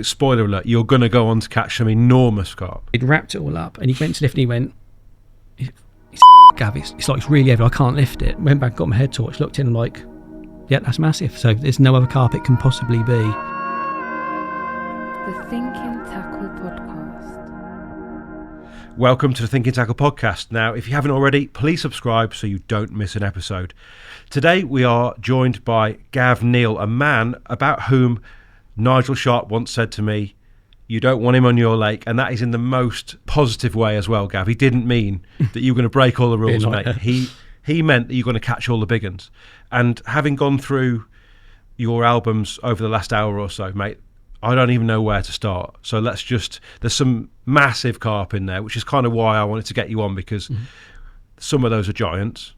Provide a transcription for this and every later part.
Spoiler alert, you're going to go on to catch some enormous carp. He'd wrapped it all up and he went to lift and he went, it's Gav, it's like it's really heavy, I can't lift it. Went back, got my head torch, looked in and like, yeah, that's massive. So there's no other carp it can possibly be. The Thinking Tackle Podcast. Welcome to the Thinking Tackle Podcast. Now, if you haven't already, please subscribe so you don't miss an episode. Today we are joined by Gavin Neal, a man about whom Nigel Sharp once said to me, you don't want him on your lake, and that is in the most positive way as well, Gav. He didn't mean that you were going to break all the rules, mate. He meant that you're going to catch all the big uns. And having gone through your albums over the last hour or so, mate, I don't even know where to start. So there's some massive carp in there, which is kind of why I wanted to get you on, because some of those are giants,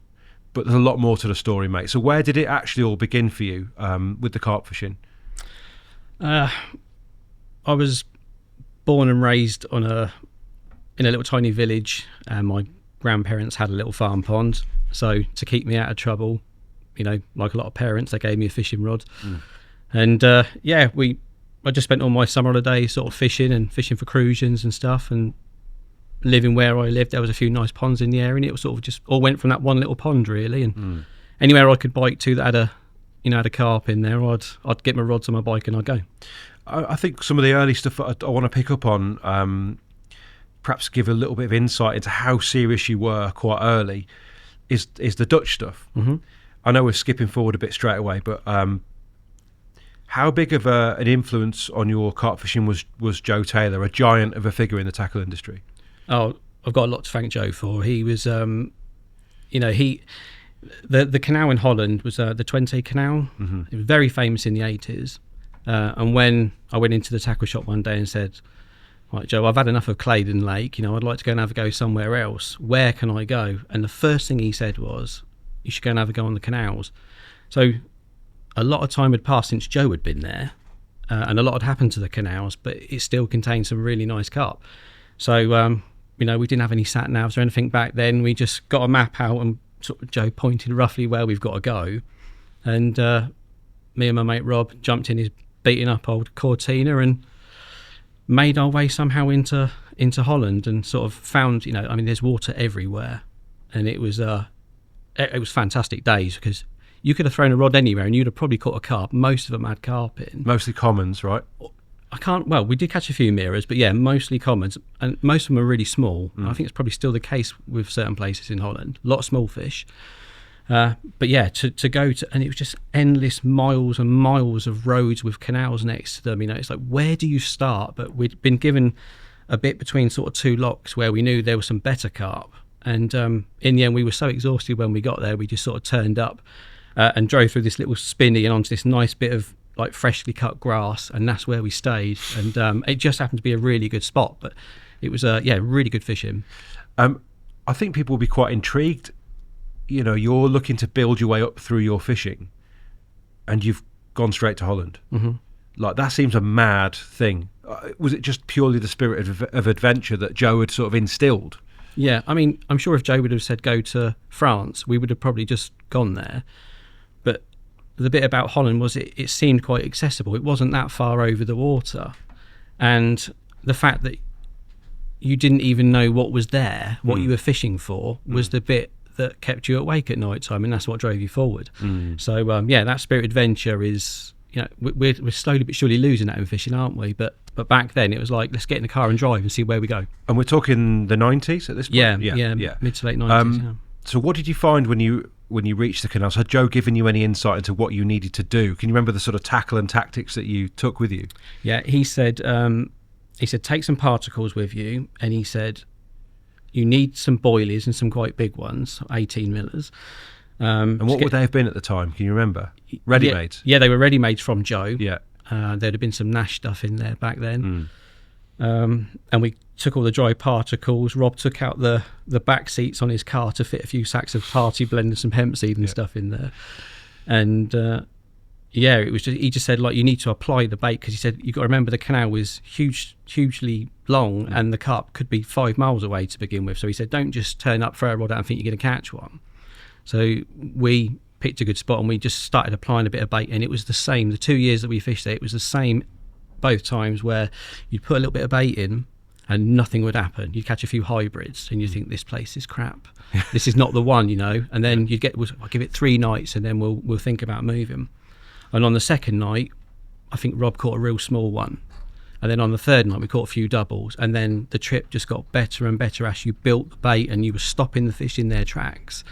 but there's a lot more to the story, mate. So where did it actually all begin for you with the carp fishing? I was born and raised in a little tiny village, and my grandparents had a little farm pond. So to keep me out of trouble, you know, like a lot of parents, they gave me a fishing rod. And I just spent all my summer holidays sort of fishing for crucians and stuff, and living where I lived. There was a few nice ponds in the area, and it was sort of just all went from that one little pond really. And anywhere I could bike to that had a carp in there, I'd get my rods on my bike and I'd go. I think some of the early stuff I want to pick up on, perhaps give a little bit of insight into how serious you were quite early, is the Dutch stuff. I know we're skipping forward a bit straight away, but how big of an influence on your carp fishing was Joe Taylor, a giant of a figure in the tackle industry? Oh, I've got a lot to thank Joe for. He was, the canal in Holland was the Twente Canal. It was very famous in the 80s. And when I went into the tackle shop one day and said, right, Joe, I've had enough of Claydon Lake, I'd like to go and have a go somewhere else. Where can I go? And the first thing he said was, you should go and have a go on the canals. So a lot of time had passed since Joe had been there, and a lot had happened to the canals, but it still contained some really nice carp. So, we didn't have any sat navs or anything back then. We just got a map out and sort of Joe pointed roughly where we've got to go. And me and my mate Rob jumped in his beating up old Cortina and made our way somehow into Holland, and sort of found, there's water everywhere, and it was fantastic days, because you could have thrown a rod anywhere and you'd have probably caught a carp. Most of them had carp in. Mostly commons, right? We did catch a few mirrors, but yeah, mostly commons, and most of them are really small. I think it's probably still the case with certain places in Holland. A lot of small fish. But yeah, to go to, and it was just endless miles and miles of roads with canals next to them. It's like, where do you start? But we'd been given a bit between sort of two locks where we knew there was some better carp. And in the end, we were so exhausted when we got there, we just sort of turned up and drove through this little spinney and onto this nice bit of like freshly cut grass, and that's where we stayed. And it just happened to be a really good spot, but it was really good fishing. I think people will be quite intrigued. You're looking to build your way up through your fishing, and you've gone straight to Holland. Like, that seems a mad thing. Was it just purely the spirit of adventure that Joe had sort of instilled? Yeah, I'm sure if Joe would have said go to France, we would have probably just gone there. But the bit about Holland was it seemed quite accessible. It wasn't that far over the water. And the fact that you didn't even know what was there, what you were fishing for, was the bit that kept you awake at night time, and that's what drove you forward. So that spirit of adventure is, we're slowly but surely losing that in fishing, aren't we? But back then it was like, let's get in the car and drive and see where we go. And we're talking the 90s at this point? Yeah. Mid to late 90s. So what did you find when you reached the canals? Had Joe given you any insight into what you needed to do? Can you remember the sort of tackle and tactics that you took with you? Yeah, he said take some particles with you, and he said you need some boilies and some quite big ones, 18 millers. And what would they have been at the time? Can you remember? Ready-made? Yeah, they were ready-made from Joe. Yeah. There'd have been some Nash stuff in there back then. And we took all the dry particles. Rob took out the back seats on his car to fit a few sacks of party blend and some hemp seed and stuff in there. And it was just, he just said, like, you need to apply the bait, because he said you've got to remember the canal was hugely long, and the carp could be 5 miles away to begin with. So he said, don't just turn up, throw a rod out and think you're going to catch one. So we picked a good spot and we just started applying a bit of bait, and it was the same. The 2 years that we fished there, it was the same both times where you'd put a little bit of bait in and nothing would happen. You'd catch a few hybrids and you think, this place is crap. This is not the one, you know. And then I'll give it 3 nights and then we'll think about moving. And on the second night, I think Rob caught a real small one. And then on the third night, we caught a few doubles. And then the trip just got better and better as you built the bait and you were stopping the fish in their tracks.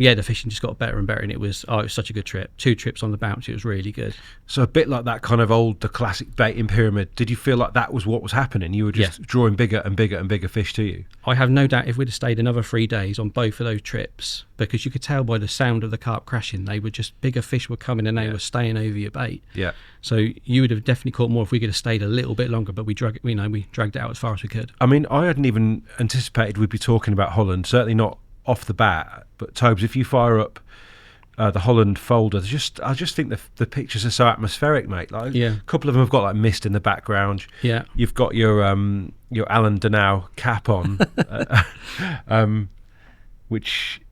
The fishing just got better and better, and it was such a good trip. 2 trips on the bounce, it was really good. So a bit like that kind of the classic baiting pyramid. Did you feel like that was what was happening? You were just drawing bigger and bigger and bigger fish to you? I have no doubt if we'd have stayed another 3 days on both of those trips, because you could tell by the sound of the carp crashing, they were just bigger fish were coming and they were staying over your bait. Yeah. So you would have definitely caught more if we could have stayed a little bit longer, but we dragged it out as far as we could. I mean, I hadn't even anticipated we'd be talking about Holland, certainly not off the bat. But Tobes, if you fire up the Holland folder, I just think the pictures are so atmospheric, mate. Like, a couple of them have got like mist in the background. Yeah, you've got your Alan Danow cap on, which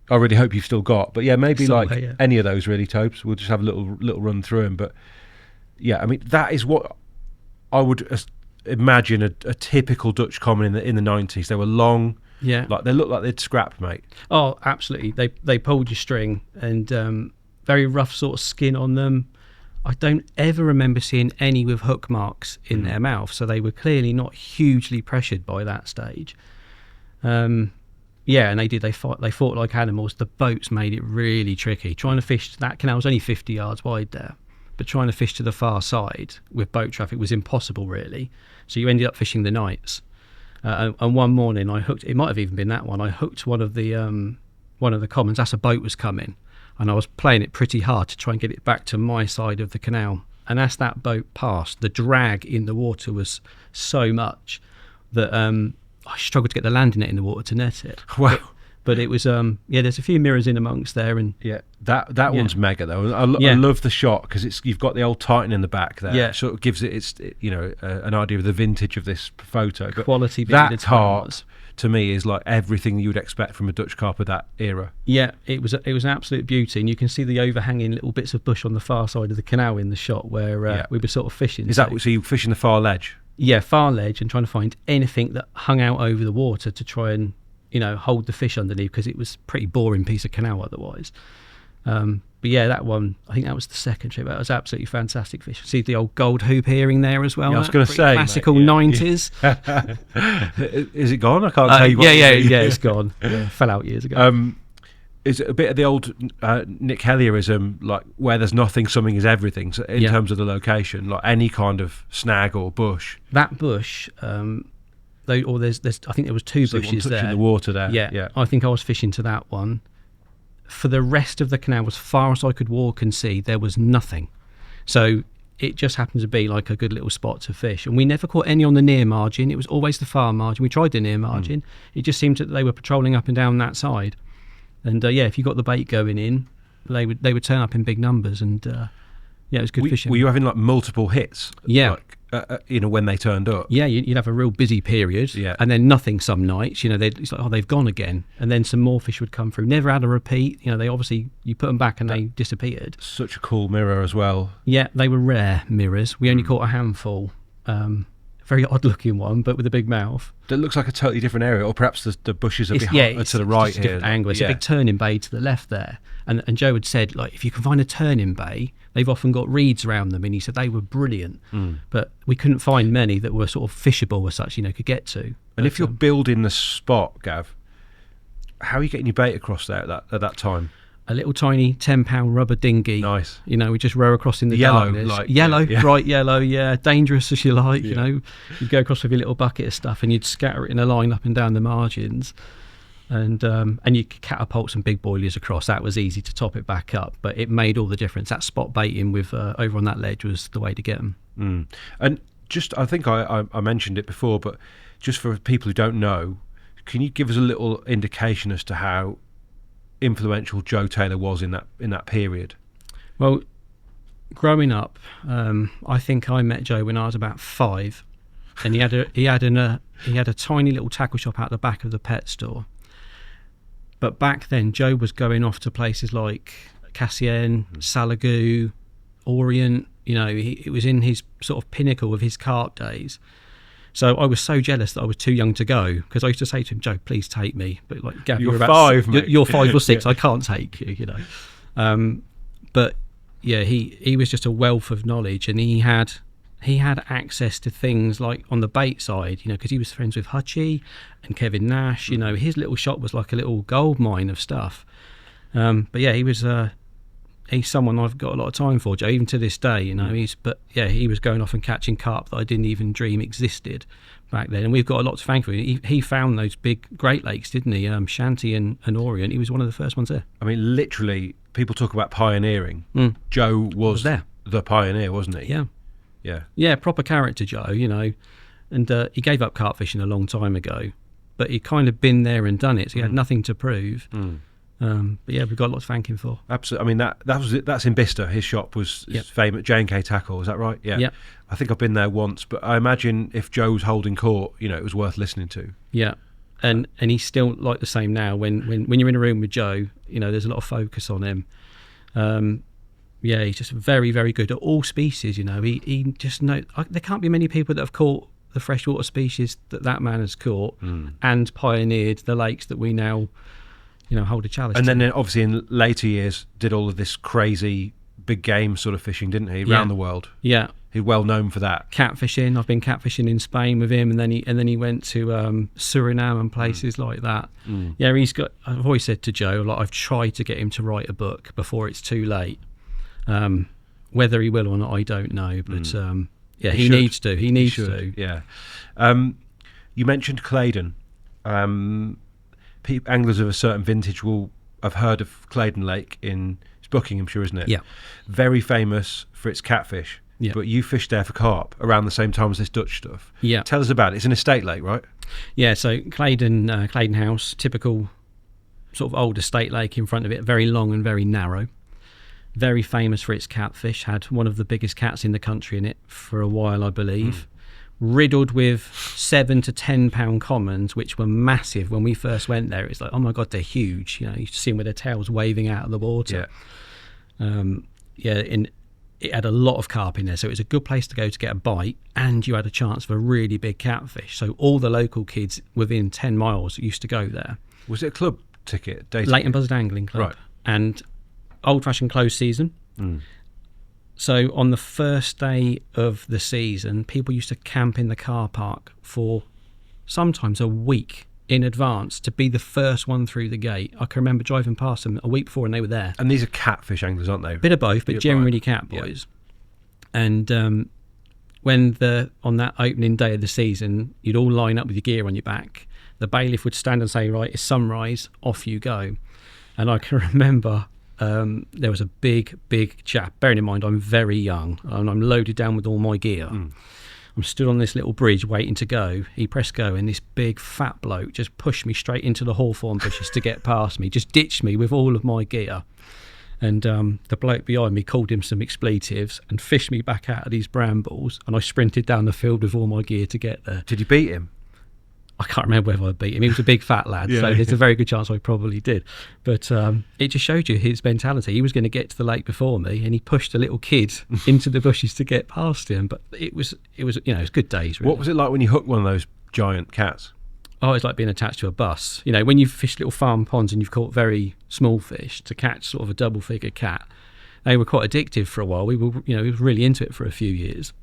I really hope you've still got. But yeah, maybe any of those really, Tobes. We'll just have a little run through them. But yeah, I mean, that is what I would imagine a typical Dutch common in the 90s. They were long. Yeah, like they look like they'd scrapped, mate. Oh, absolutely. They pulled your string and very rough sort of skin on them. I don't ever remember seeing any with hook marks in their mouth, so they were clearly not hugely pressured by that stage. And they fought like animals. The boats made it really tricky. Trying to fish that canal was only 50 yards wide there, but trying to fish to the far side with boat traffic was impossible, really. So you ended up fishing the nights. And one morning I hooked, it might have even been that one, I hooked one of the commons as a boat was coming, and I was playing it pretty hard to try and get it back to my side of the canal. And as that boat passed, the drag in the water was so much that I struggled to get the landing net in the water to net it. Wow. But it was there's a few mirrors in amongst there, and that one's mega though. I love the shot because you've got the old Titan in the back there. Yeah, sort of gives it an idea of the vintage of this photo. But quality. That carp to me is like everything you would expect from a Dutch carp of that era. Yeah, it was an absolute beauty, and you can see the overhanging little bits of bush on the far side of the canal in the shot where we were sort of fishing. Is that so you fishing the far ledge? Yeah, far ledge, and trying to find anything that hung out over the water to try and hold the fish underneath, because it was a pretty boring piece of canal otherwise. But yeah, that one, I think that was the second trip. That was absolutely fantastic fish. See the old gold hoop earring there as well. Yeah, I was going to say, classical 90s. Is it gone? I can't tell you. It's gone. Yeah, fell out years ago. Is it a bit of the old Nick Hellierism, like where there's nothing, something is everything, so in terms of the location, like any kind of snag or bush? That bush. I think there was 2 bushes there. In the water there. Yeah, I think I was fishing to that one. For the rest of the canal, as far as I could walk and see, there was nothing. So it just happened to be like a good little spot to fish. And we never caught any on the near margin. It was always the far margin. We tried the near margin. It just seemed that they were patrolling up and down that side. And if you got the bait going in, they would turn up in big numbers. And it was good fishing. Were you having like multiple hits? Yeah. When they turned up. Yeah, you'd have a real busy period, and then nothing some nights. It's like, they've gone again, and then some more fish would come through. Never had a repeat. They obviously, you put them back and they disappeared. Such a cool mirror as well. Yeah, they were rare mirrors. We only caught a handful. Very odd looking one, but with a big mouth. That looks like a totally different area, or perhaps the bushes are to the right it's a here. Different angle. It's a big turning bay to the left there. And Joe had said, like, if you can find a turning bay, they've often got reeds around them, and he said they were brilliant. But we couldn't find many that were sort of fishable as such, could get to. And if you're building the spot, Gav, how are you getting your bait across there at that time? A little tiny 10-pound rubber dinghy. Nice. We just row across in the yellow, darkness. Bright yellow, dangerous as you like. You'd go across with your little bucket of stuff and you'd scatter it in a line up and down the margins. And you could catapult some big boilies across. That was easy to top it back up, but it made all the difference. That spot baiting with over on that ledge was the way to get them. And just, I think I mentioned it before, but just for people who don't know, can you give us a little indication as to how influential Joe Taylor was in that period? Well, growing up, I think I met Joe when I was about 5, and he had a tiny little tackle shop out the back of the pet store. But back then, Joe was going off to places like Cassien, Salagoo, Orient, You know, it was in his sort of pinnacle of his carp days. So I was so jealous that I was too young to go, because I used to say to him, Joe, please take me. But like, Gav, you're 5, mate. You're 5 or 6. I can't take you, you know. But yeah, he was just a wealth of knowledge, and he had access to things like on the bait side, you know, because he was friends with Hutchie and Kevin Nash. You know, his little shop was like a little gold mine of stuff. But yeah, he's someone I've got a lot of time for, Joe, even to this day. You know, he was going off and catching carp that I didn't even dream existed back then, and we've got a lot to thank for. He found those big Great Lakes, didn't he? Shanty and Orient. He was one of the first ones there. I mean, literally, people talk about pioneering. Joe was there, the pioneer, wasn't he? Yeah, proper character, Joe. You know, and he gave up carp fishing a long time ago, but he'd kind of been there and done it, so he had nothing to prove. But yeah, we've got a lot to thank him for. Absolutely. I mean, that was it. That's in Bicester. His shop was famous. J&K Tackle, is that right? Yeah. Yep. I think I've been there once, but I imagine if Joe was holding court, you know, it was worth listening to. Yeah, and he's still like the same now. When you're in a room with Joe, you know, there's a lot of focus on him. Yeah, he's just very, very good at all species. You know, he just knows. There can't be many people that have caught the freshwater species that man has caught and pioneered the lakes that we now, you know, hold a challenge. And then obviously in later years did all of this crazy big game sort of fishing, didn't he, around the world? Yeah, he's well known for that. Catfishing. I've been catfishing in Spain with him, and then he went to Suriname and places like that. Yeah, he's got. I've always said to Joe, like, I've tried to get him to write a book before it's too late. Whether he will or not, I don't know, but yeah, he needs to. He needs to. Yeah. You mentioned Claydon. Anglers of a certain vintage will have heard of Claydon Lake it's Buckinghamshire, isn't it? Yeah. Very famous for its catfish. Yeah. But you fished there for carp around the same time as this Dutch stuff. Yeah. Tell us about it. It's an estate lake, right? Yeah. So Claydon House, typical sort of old estate lake in front of it, very long and very narrow. Very famous for its catfish. Had one of the biggest cats in the country in it for a while, I believe. Riddled with 7 to 10 pound commons, which were massive when we first went there. It's like, oh my god, they're huge. You know, you see them with their tails waving out of the water. And it had a lot of carp in there, so it was a good place to go to get a bite, and you had a chance for a really big catfish. So all the local kids within 10 miles used to go there. Was it a club ticket? Leighton Buzzard Angling Club. Right. And old-fashioned closed season. So on the first day of the season, people used to camp in the car park for sometimes a week in advance to be the first one through the gate. I can remember driving past them a week before and they were there. And these are catfish anglers, aren't they? Bit of both, but generally cat boys. Yeah. And when on that opening day of the season, you'd all line up with your gear on your back. The bailiff would stand and say, right, it's sunrise, off you go. And I can remember... there was a big chap. Bearing in mind, I'm very young and I'm loaded down with all my gear. I'm stood on this little bridge waiting to go. He pressed go, and this big fat bloke just pushed me straight into the hawthorn bushes to get past me, just ditched me with all of my gear. And the bloke behind me called him some expletives and fished me back out of these brambles, and I sprinted down the field with all my gear to get there. Did you beat him? I can't remember whether I beat him. He was a big fat lad, so there's a very good chance I probably did. But it just showed you his mentality. He was going to get to the lake before me, and he pushed a little kid into the bushes to get past him. But it was you know, it was good days. Really. What was it like when you hooked one of those giant cats? Oh, it's like being attached to a bus. You know, when you've fished little farm ponds and you've caught very small fish, to catch sort of a double-figure cat, they were quite addictive for a while. We were really into it for a few years.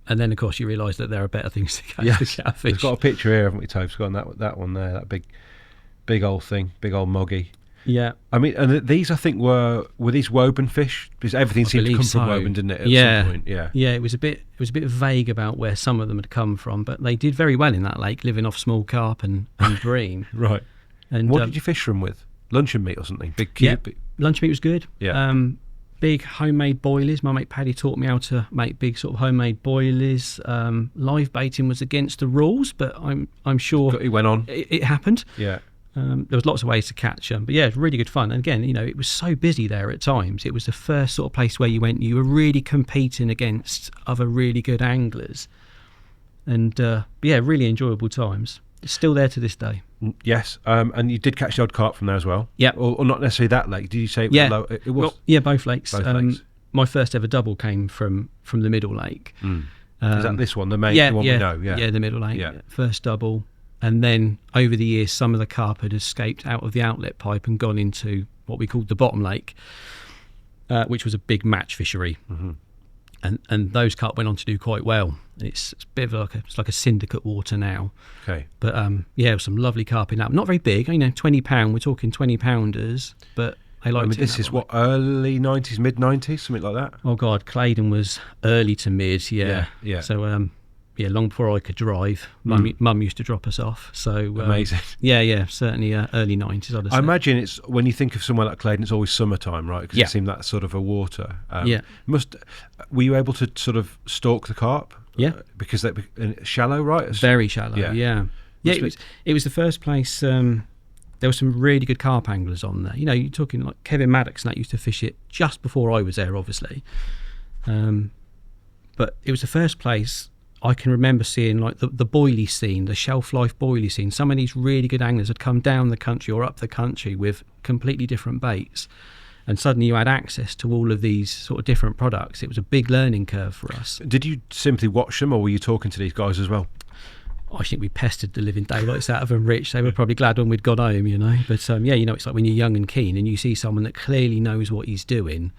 And then, of course, you realise that there are better things to catch the catfish. We've got a picture here, haven't we, Tove? We've got that one there, that big old thing, big old moggy. Yeah. I mean, and these, I think, were these woven fish? Because everything seemed to come from woven, didn't it, at some point? Yeah, it was a bit vague about where some of them had come from, but they did very well in that lake, living off small carp and bream. Right. And what did you fish them with? Luncheon meat or something? Big cube? Yeah, luncheon meat was good. Yeah. Big homemade boilies. My mate Paddy taught me how to make big sort of homemade boilies. Live baiting was against the rules, but I'm sure it went on. It happened. Yeah. There was lots of ways to catch them, but yeah, it was really good fun. And again, you know, it was so busy there at times. It was the first sort of place where you were really competing against other really good anglers, and yeah, really enjoyable times. It's still there to this day. Yes, and you did catch the odd carp from there as well. Yeah, or not necessarily that lake. Did you say it was low? It was. Well, yeah, both lakes. Both lakes. my first ever double came from the Middle Lake. Is that this one, the main one we know? Yeah, the Middle Lake. Yeah. First double. And then over the years, some of the carp had escaped out of the outlet pipe and gone into what we called the bottom lake, which was a big match fishery. And those carp went on to do quite well. It's a bit of it's like a syndicate water now. Okay. But there was some lovely carp in that. Not very big, £20. We're talking 20-pounders, but I liked it. This is what, early 90s, mid 90s, something like that? Oh God, Claydon was early to mid, Yeah. So long before I could drive, Mum used to drop us off. So amazing. Yeah, certainly early 90s. I'd say. I imagine it's, when you think of somewhere like Claydon, it's always summertime, right? Because Yeah. it seemed that sort of a water. Yeah. Were you able to sort of stalk the carp? Yeah. Because they're shallow, right? Very shallow. Yeah. Yeah. It was the first place. There were some really good carp anglers on there. You're talking like Kevin Maddox and that used to fish it just before I was there, obviously. But it was the first place I can remember seeing like the boilie scene, the shelf life boilie scene. Some of these really good anglers had come down the country or up the country with completely different baits, and suddenly you had access to all of these sort of different products. It was a big learning curve for us. Did you simply watch them, or were you talking to these guys as well? I think we pestered the living daylights out of them, Rich. They were probably glad when we'd got home, But it's like when you're young and keen and you see someone that clearly knows what he's doing.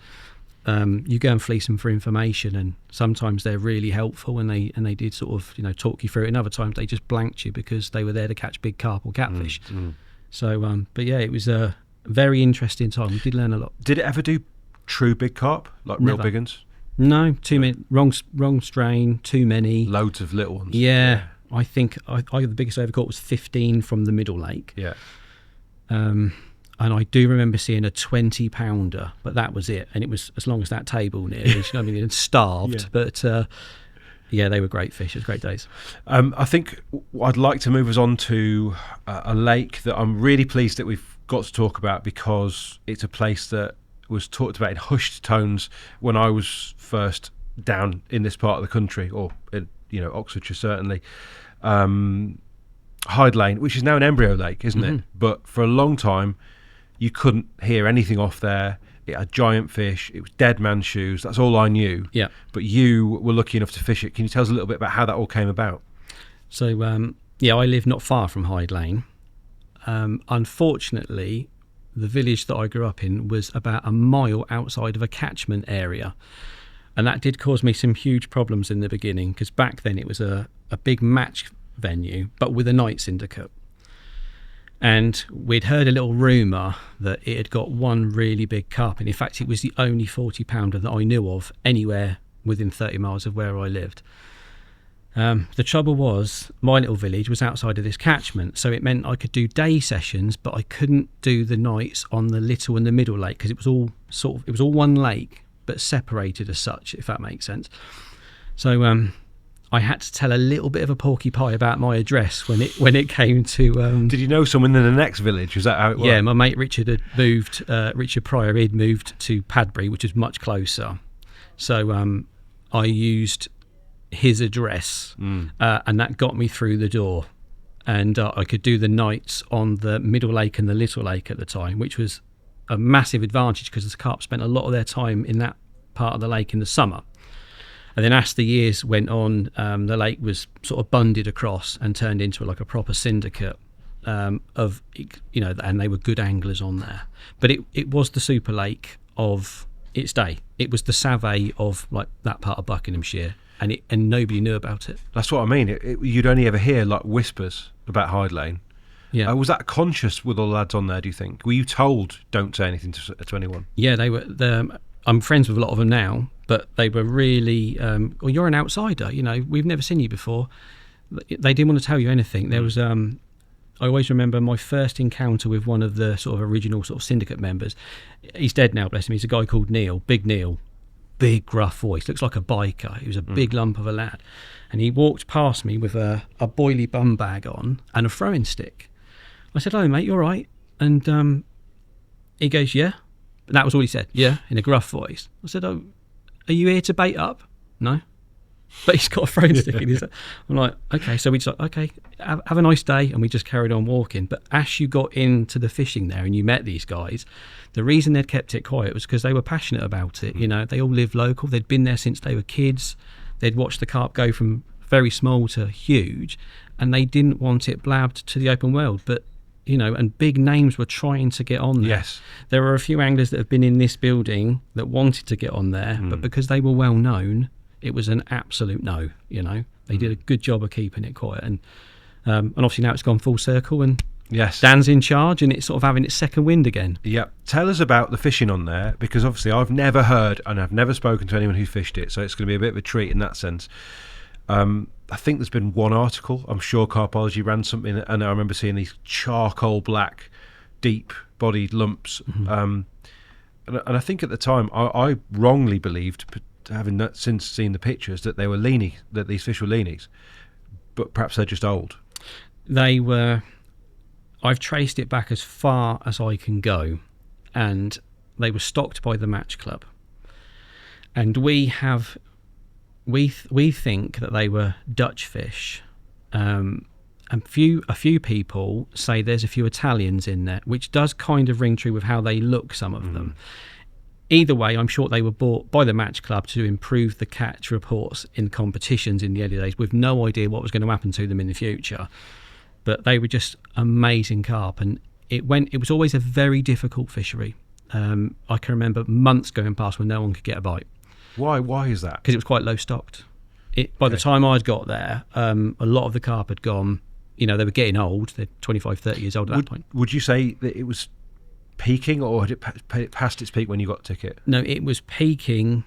You go and fleece them for information, and sometimes they're really helpful, and they did sort of talk you through it, and other times they just blanked you because they were there to catch big carp or catfish. So it was a very interesting time. We did learn a lot. Did it ever do true big carp, like real Never. big ones? No, too many. Wrong strain, too many. Loads of little ones. Yeah. I think the biggest I ever caught was 15 from the Middle Lake. Yeah. And I do remember seeing a 20-pounder, but that was it. And it was as long as that table nearly. And starved. Yeah. But they were great fish. It was great days. I think I'd like to move us on to a lake that I'm really pleased that we've got to talk about, because it's a place that was talked about in hushed tones when I was first down in this part of the country, or in, Oxfordshire certainly. Hyde Lane, which is now an embryo lake, isn't it? But for a long time, you couldn't hear anything off there. It had giant fish. It was dead man's shoes. That's all I knew. Yeah. But you were lucky enough to fish it. Can you tell us a little bit about how that all came about? So, I live not far from Hyde Lane. Unfortunately, the village that I grew up in was about a mile outside of a catchment area. And that did cause me some huge problems in the beginning, because back then it was a big match venue, but with a night syndicate. And we'd heard a little rumour that it had got one really big carp, and in fact it was the only 40-pounder that I knew of anywhere within 30 miles of where I lived. The trouble was, my little village was outside of this catchment, so it meant I could do day sessions, but I couldn't do the nights on the Little and the Middle Lake, because it was all one lake but separated as such, if that makes sense. So I had to tell a little bit of a porky pie about my address when it came to. Did you know someone in the next village? Was that how it worked? Yeah, my mate Richard had moved. Richard Pryor had moved to Padbury, which is much closer. So I used his address, and that got me through the door. And I could do the nights on the Middle Lake and the Little Lake at the time, which was a massive advantage because the carp spent a lot of their time in that part of the lake in the summer. And then as the years went on, the lake was sort of bunded across and turned into like a proper syndicate and they were good anglers on there. But it was the super lake of its day. It was the Savay of like that part of Buckinghamshire, and nobody knew about it. That's what I mean. You'd only ever hear like whispers about Hyde Lane. Yeah. Was that conscious with all the lads on there, do you think? Were you told don't say anything to anyone? Yeah, they were. I'm friends with a lot of them now, but they were really, well, you're an outsider, we've never seen you before. They didn't want to tell you anything. There was, I always remember my first encounter with one of the sort of original sort of syndicate members. He's dead now, bless him. He's a guy called Neal, Big Neal. Big gruff voice, looks like a biker. He was a big lump of a lad. And he walked past me with a boilie bum bag on and a throwing stick. I said, "Oh, mate, you all right?" And he goes, "Yeah." And that was all he said, "Yeah," in a gruff voice. I said, "Oh, are you here to bait up?" "No." but he's got a throwing stick in his. I'm like, okay, so we just like, okay, have a nice day, and we just carried on walking. But as you got into the fishing there and you met these guys, the reason they'd kept it quiet was because they were passionate about it. You know, they all lived local. They'd been there since they were kids. They'd watched the carp go from very small to huge, and they didn't want it blabbed to the open world. But you know, and big names were trying to get on there. Yes. There are a few anglers that have been in this building that wanted to get on there, but because they were well known, it was an absolute no. You know, they did a good job of keeping it quiet, and obviously now it's gone full circle, and Yes. Dan's in charge, and it's sort of having its second wind again. Yeah. Tell us about the fishing on there, because obviously I've never heard and I've never spoken to anyone who fished it, so it's going to be a bit of a treat in that sense. I think there's been one article. I'm sure Carpology ran something, and I remember seeing these charcoal black, deep-bodied lumps. And I think at the time I wrongly believed, having since seen the pictures, that they were leany, that these fish were leanies, but perhaps they're just old. They were. I've traced it back as far as I can go, and they were stocked by the Match Club, and we think that they were Dutch fish. A few people say there's a few Italians in there, which does kind of ring true with how they look, some of them. Either way, I'm sure they were bought by the Match Club to improve the catch reports in competitions in the early days, with no idea what was going to happen to them in the future. But they were just amazing carp, and it was always a very difficult fishery. I can remember months going past when no one could get a bite. Why is that? Because it was quite low stocked. By the time I'd got there, a lot of the carp had gone. You know, they were getting old. They're 25, 30 years old at that point. Would you say that it was peaking, or had it passed its peak when you got a ticket? No, it was peaking.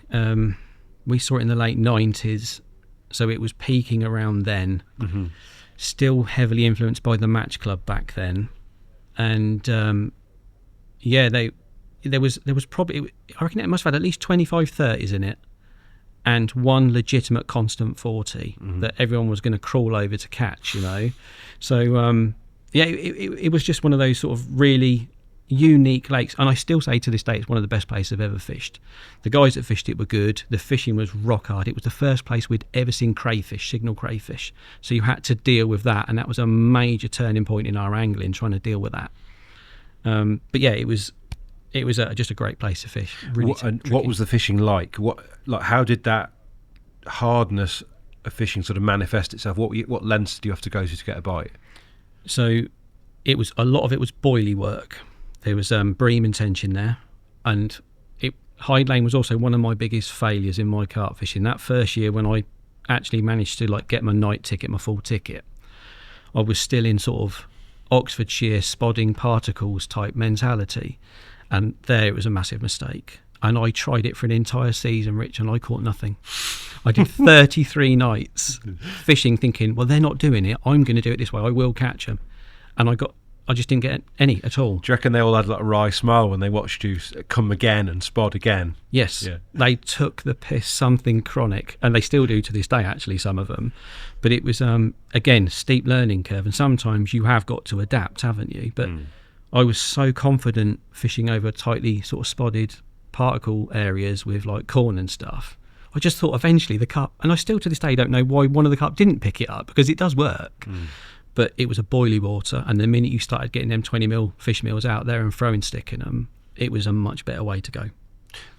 We saw it in the late 90s, so it was peaking around then. Still heavily influenced by the Match Club back then, and there was probably, I reckon it must have had at least 25 30s in it, and one legitimate constant 40 that everyone was going to crawl over to catch, you know. So it was just one of those sort of really unique lakes, and I still say to this day it's one of the best places I've ever fished. The guys that fished it were good. The fishing was rock hard. It was the first place we'd ever seen crayfish, signal crayfish, so you had to deal with that, and that was a major turning point in our angling, trying to deal with that. But yeah, it was just a great place to fish. Really what was the fishing like? How did that hardness of fishing sort of manifest itself? What lengths do you have to go to get a bite? So a lot of it was boilie work. There was bream and tension there, and Hyde Lane was also one of my biggest failures in my carp fishing. That first year when I actually managed to get my night ticket, my full ticket, I was still in sort of Oxfordshire spodding particles type mentality, and there it was a massive mistake. And I tried it for an entire season, Rich, and I caught nothing. I did 33 nights fishing thinking, well, they're not doing it, I'm going to do it this way, I will catch them. And I just didn't get any at all. Do you reckon they all had like a wry smile when they watched you come again and spot again? Yes. Yeah. They took the piss something chronic, and they still do to this day, actually, some of them. But it was, again, steep learning curve, and sometimes you have got to adapt, haven't you? But I was so confident fishing over tightly sort of spotted particle areas with like corn and stuff. I just thought eventually the carp, and I still to this day don't know why one of the carp didn't pick it up, because it does work. But it was a boilie water, and the minute you started getting them 20mm fish meals out there and throwing stick in them, it was a much better way to go.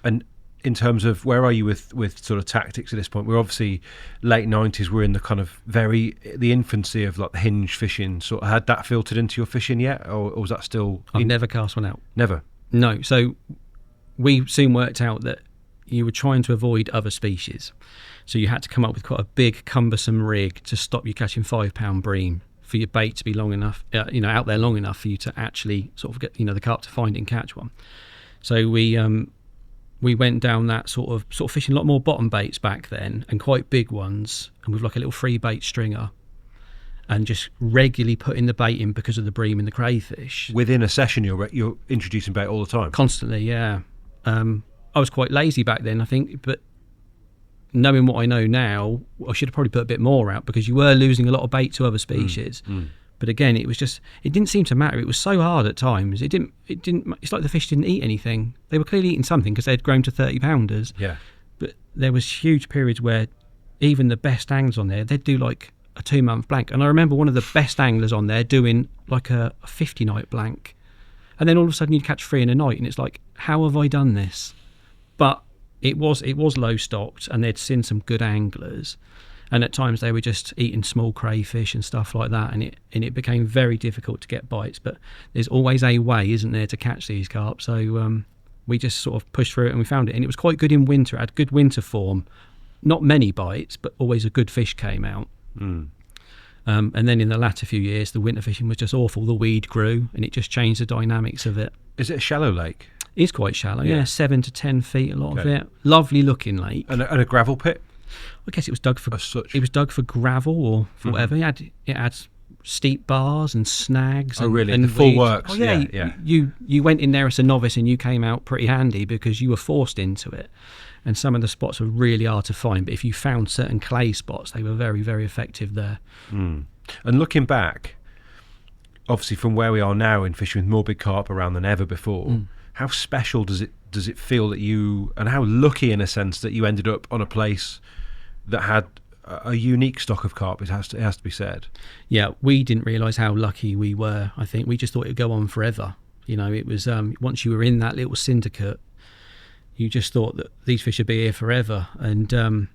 And in terms of where are you with sort of tactics at this point? We're obviously late 90s, we're in the kind of the infancy of like the hinge fishing. So had that filtered into your fishing yet, or was that still... I've never cast one out. Never? No. So we soon worked out that you were trying to avoid other species. So you had to come up with quite a big, cumbersome rig to stop you catching 5-pound bream, for your bait to be long enough, out there long enough for you to actually sort of get, the carp to find it and catch one. So we went down that sort of fishing a lot more bottom baits back then, and quite big ones, and with like a little free bait stringer, and just regularly putting the bait in because of the bream and the crayfish. Within a session, you're introducing bait all the time? Constantly, yeah. I was quite lazy back then, I think, but knowing what I know now, I should have probably put a bit more out, because you were losing a lot of bait to other species. But again, it didn't seem to matter. It was so hard at times. It's like the fish didn't eat anything. They were clearly eating something because they'd grown to 30-pounders. Yeah. But there was huge periods where even the best anglers on there, they'd do like a 2-month blank. And I remember one of the best anglers on there doing like a 50-night blank. And then all of a sudden you'd catch 3 in a night, and it's like, how have I done this? But it was low stocked, and they'd seen some good anglers. And at times they were just eating small crayfish and stuff like that, and it became very difficult to get bites. But there's always a way, isn't there, to catch these carp? So we just sort of pushed through it, and we found it. And it was quite good in winter. It had good winter form. Not many bites, but always a good fish came out. And then in the latter few years, the winter fishing was just awful. The weed grew, and it just changed the dynamics of it. Is it a shallow lake? It's quite shallow, yeah, 7 to 10 feet, a lot of Okay. it. Lovely looking lake. And a gravel pit? I guess it was dug for As such. It was dug for gravel or for whatever. It had steep bars and snags. Oh, and, really? And The full weeds. works. Oh, yeah. Yeah. You went in there as a novice, and you came out pretty handy because you were forced into it. And some of the spots were really hard to find, but if you found certain clay spots, they were very, very effective there. And looking back, obviously from where we are now in fishing with more big carp around than ever before, how special does it feel that you, and how lucky in a sense that you ended up on a place that had a unique stock of carp? It has to be said. Yeah, we didn't realise how lucky we were. I think we just thought it would go on forever. You know, it was once you were in that little syndicate, you just thought that these fish would be here forever. And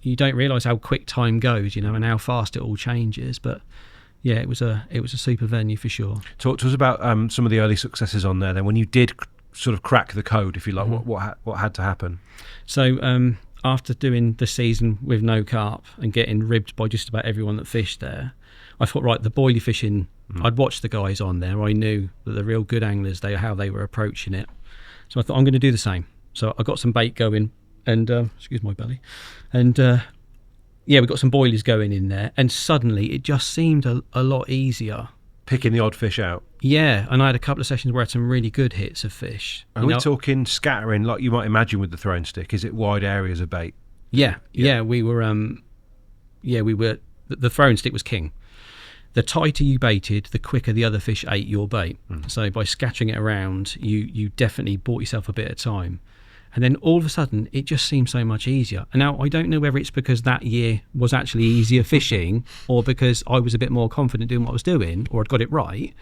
you don't realise how quick time goes, you know, and how fast it all changes. But yeah, it was a super venue for sure. Talk to us about some of the early successes on there. Then, when you did sort of crack the code, if you like, what had to happen? So after doing the season with no carp and getting ribbed by just about everyone that fished there, I thought, right, the boilie fishing. I'd watched the guys on there. I knew that the real good anglers, how they were approaching it. So I thought, I'm going to do the same. So I got some bait going, and excuse my belly, and we got some boilies going in there, and suddenly it just seemed a lot easier. Picking the odd fish out. Yeah, and I had a couple of sessions where I had some really good hits of fish. Are we talking scattering like you might imagine with the thrown stick? Is it wide areas of bait? Yeah, we were. The throwing stick was king. The tighter you baited, the quicker the other fish ate your bait. So by scattering it around, you definitely bought yourself a bit of time. And then all of a sudden, it just seemed so much easier. And now I don't know whether it's because that year was actually easier fishing, or because I was a bit more confident doing what I was doing, or I'd got it right.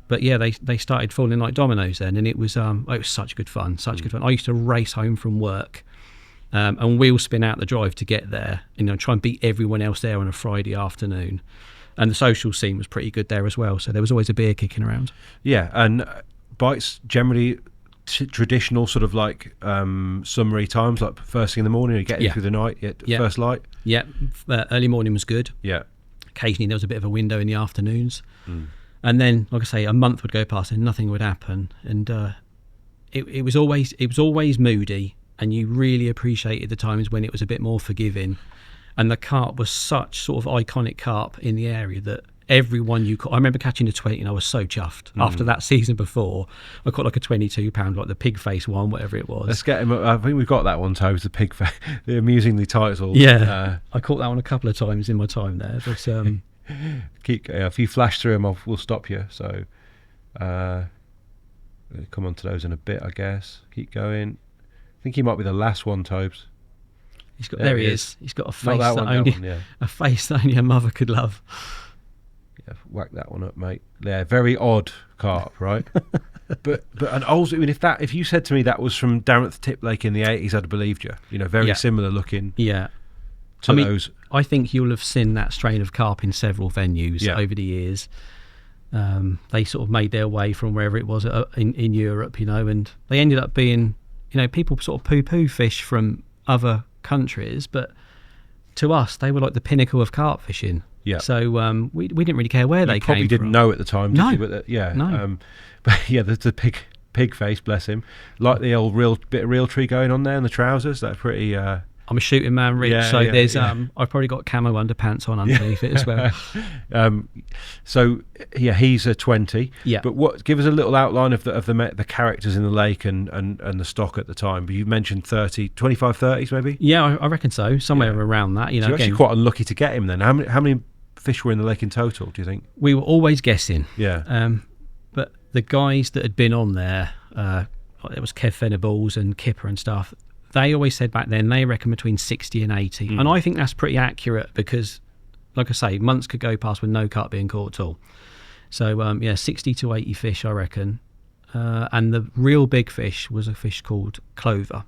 But yeah, they started falling like dominoes then, and it was such good fun, good fun. I used to race home from work and wheel spin out the drive to get there, try and beat everyone else there on a Friday afternoon. And the social scene was pretty good there as well, so there was always a beer kicking around. Yeah, and bites generally traditional sort of like summary times, like first thing in the morning, you get in through the night, first light. Yeah, early morning was good. Yeah. Occasionally there was a bit of a window in the afternoons. And then, like I say, a month would go past and nothing would happen. And it was always moody, and you really appreciated the times when it was a bit more forgiving. And the carp was such sort of iconic carp in the area that everyone you caught, I remember catching a 20 and I was so chuffed. After that season before, I caught like a 22 pound, like the pig face one, whatever it was. Let's get him. I think we've got that one, Toes, the pig face, the amusingly titled. Yeah, I caught that one a couple of times in my time there. But if you flash through them, we'll stop you. So come on to those in a bit, I guess. Keep going. I think he might be the last one, Tobes. There he is. He's got a face a face that only a mother could love. Yeah, whack that one up, mate. Yeah, very odd carp, right? but and also, I mean, if you said to me that was from down at the Tip Lake in the 80s, I'd have believed you. Very similar looking. Yeah. To those. I think you'll have seen that strain of carp in several venues over the years. They sort of made their way from wherever it was in Europe, and they ended up being, people sort of poo-poo fish from other countries, but to us they were like the pinnacle of carp fishing. Yeah. So we didn't really care where they came from. Probably didn't know at the time, did you? But no. But yeah, the pig face, bless him. Like the old bit of real tree going on there in the trousers. That's pretty. I'm a shooting man, Rich. There's I've probably got camo underpants on underneath it as well. So yeah, he's a 20. Yeah. But give us a little outline of the characters in the lake and the stock at the time. But you mentioned 25, 30s maybe. Yeah, I reckon so. Somewhere around that. So you're actually quite unlucky to get him then. How many fish were in the lake in total, do you think? We were always guessing. Yeah. But the guys that had been on there, it was Kev Venables and Kipper and stuff. they always said back then they reckon between 60 and 80. And I think that's pretty accurate because, like I say, months could go past with no carp being caught at all. So, 60 to 80 fish, I reckon. And the real big fish was a fish called clover.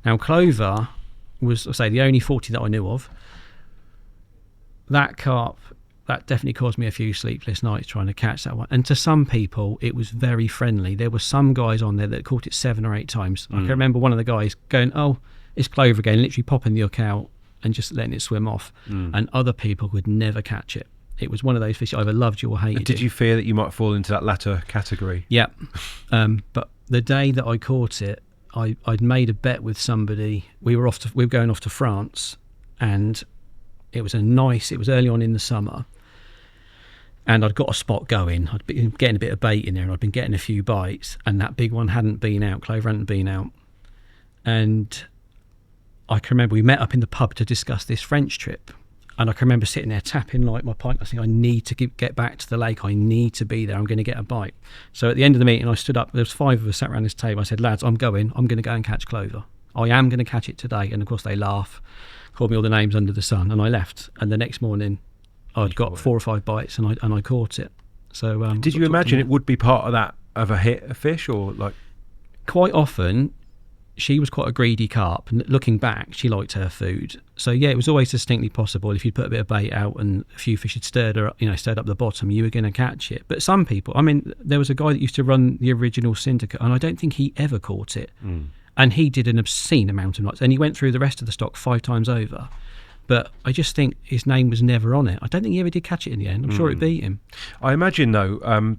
Now, clover was, I say, the only 40 that I knew of. That carp, that definitely caused me a few sleepless nights trying to catch that one. And to some people, it was very friendly. There were some guys on there that caught it 7 or 8 times. I can remember one of the guys going, "Oh, it's clover again," literally popping the hook out and just letting it swim off. And other people would never catch it. It was one of those fish you either loved you or hated. Did you fear that you might fall into that latter category? Yeah. But the day that I caught it, I'd made a bet with somebody. We were going off to France, and it was early on in the summer, and I'd got a spot going. I'd been getting a bit of bait in there, and I'd been getting a few bites, and that big one hadn't been out. Clover hadn't been out. And I can remember we met up in the pub to discuss this French trip. And I can remember sitting there tapping like my pint. I think I need to get back to the lake. I need to be there. I'm going to get a bite. So at the end of the meeting, I stood up. There was 5 of us sat around this table. I said, "Lads, I'm going to go and catch clover. I am going to catch it today." And of course they laugh, called me all the names under the sun, and I left. And the next morning, I'd got 4 or 5 bites, and I caught it. So did you imagine it would be part of that, of a hit, a fish, or like? Quite often, she was quite a greedy carp, and looking back, she liked her food. So yeah, it was always distinctly possible if you'd put a bit of bait out and a few fish had stirred up the bottom, you were going to catch it. But some people, I mean, there was a guy that used to run the original syndicate, and I don't think he ever caught it. And he did an obscene amount of nights, and he went through the rest of the stock 5 times over. But I just think his name was never on it. I don't think he ever did catch it in the end. I'm sure it beat him. I imagine though,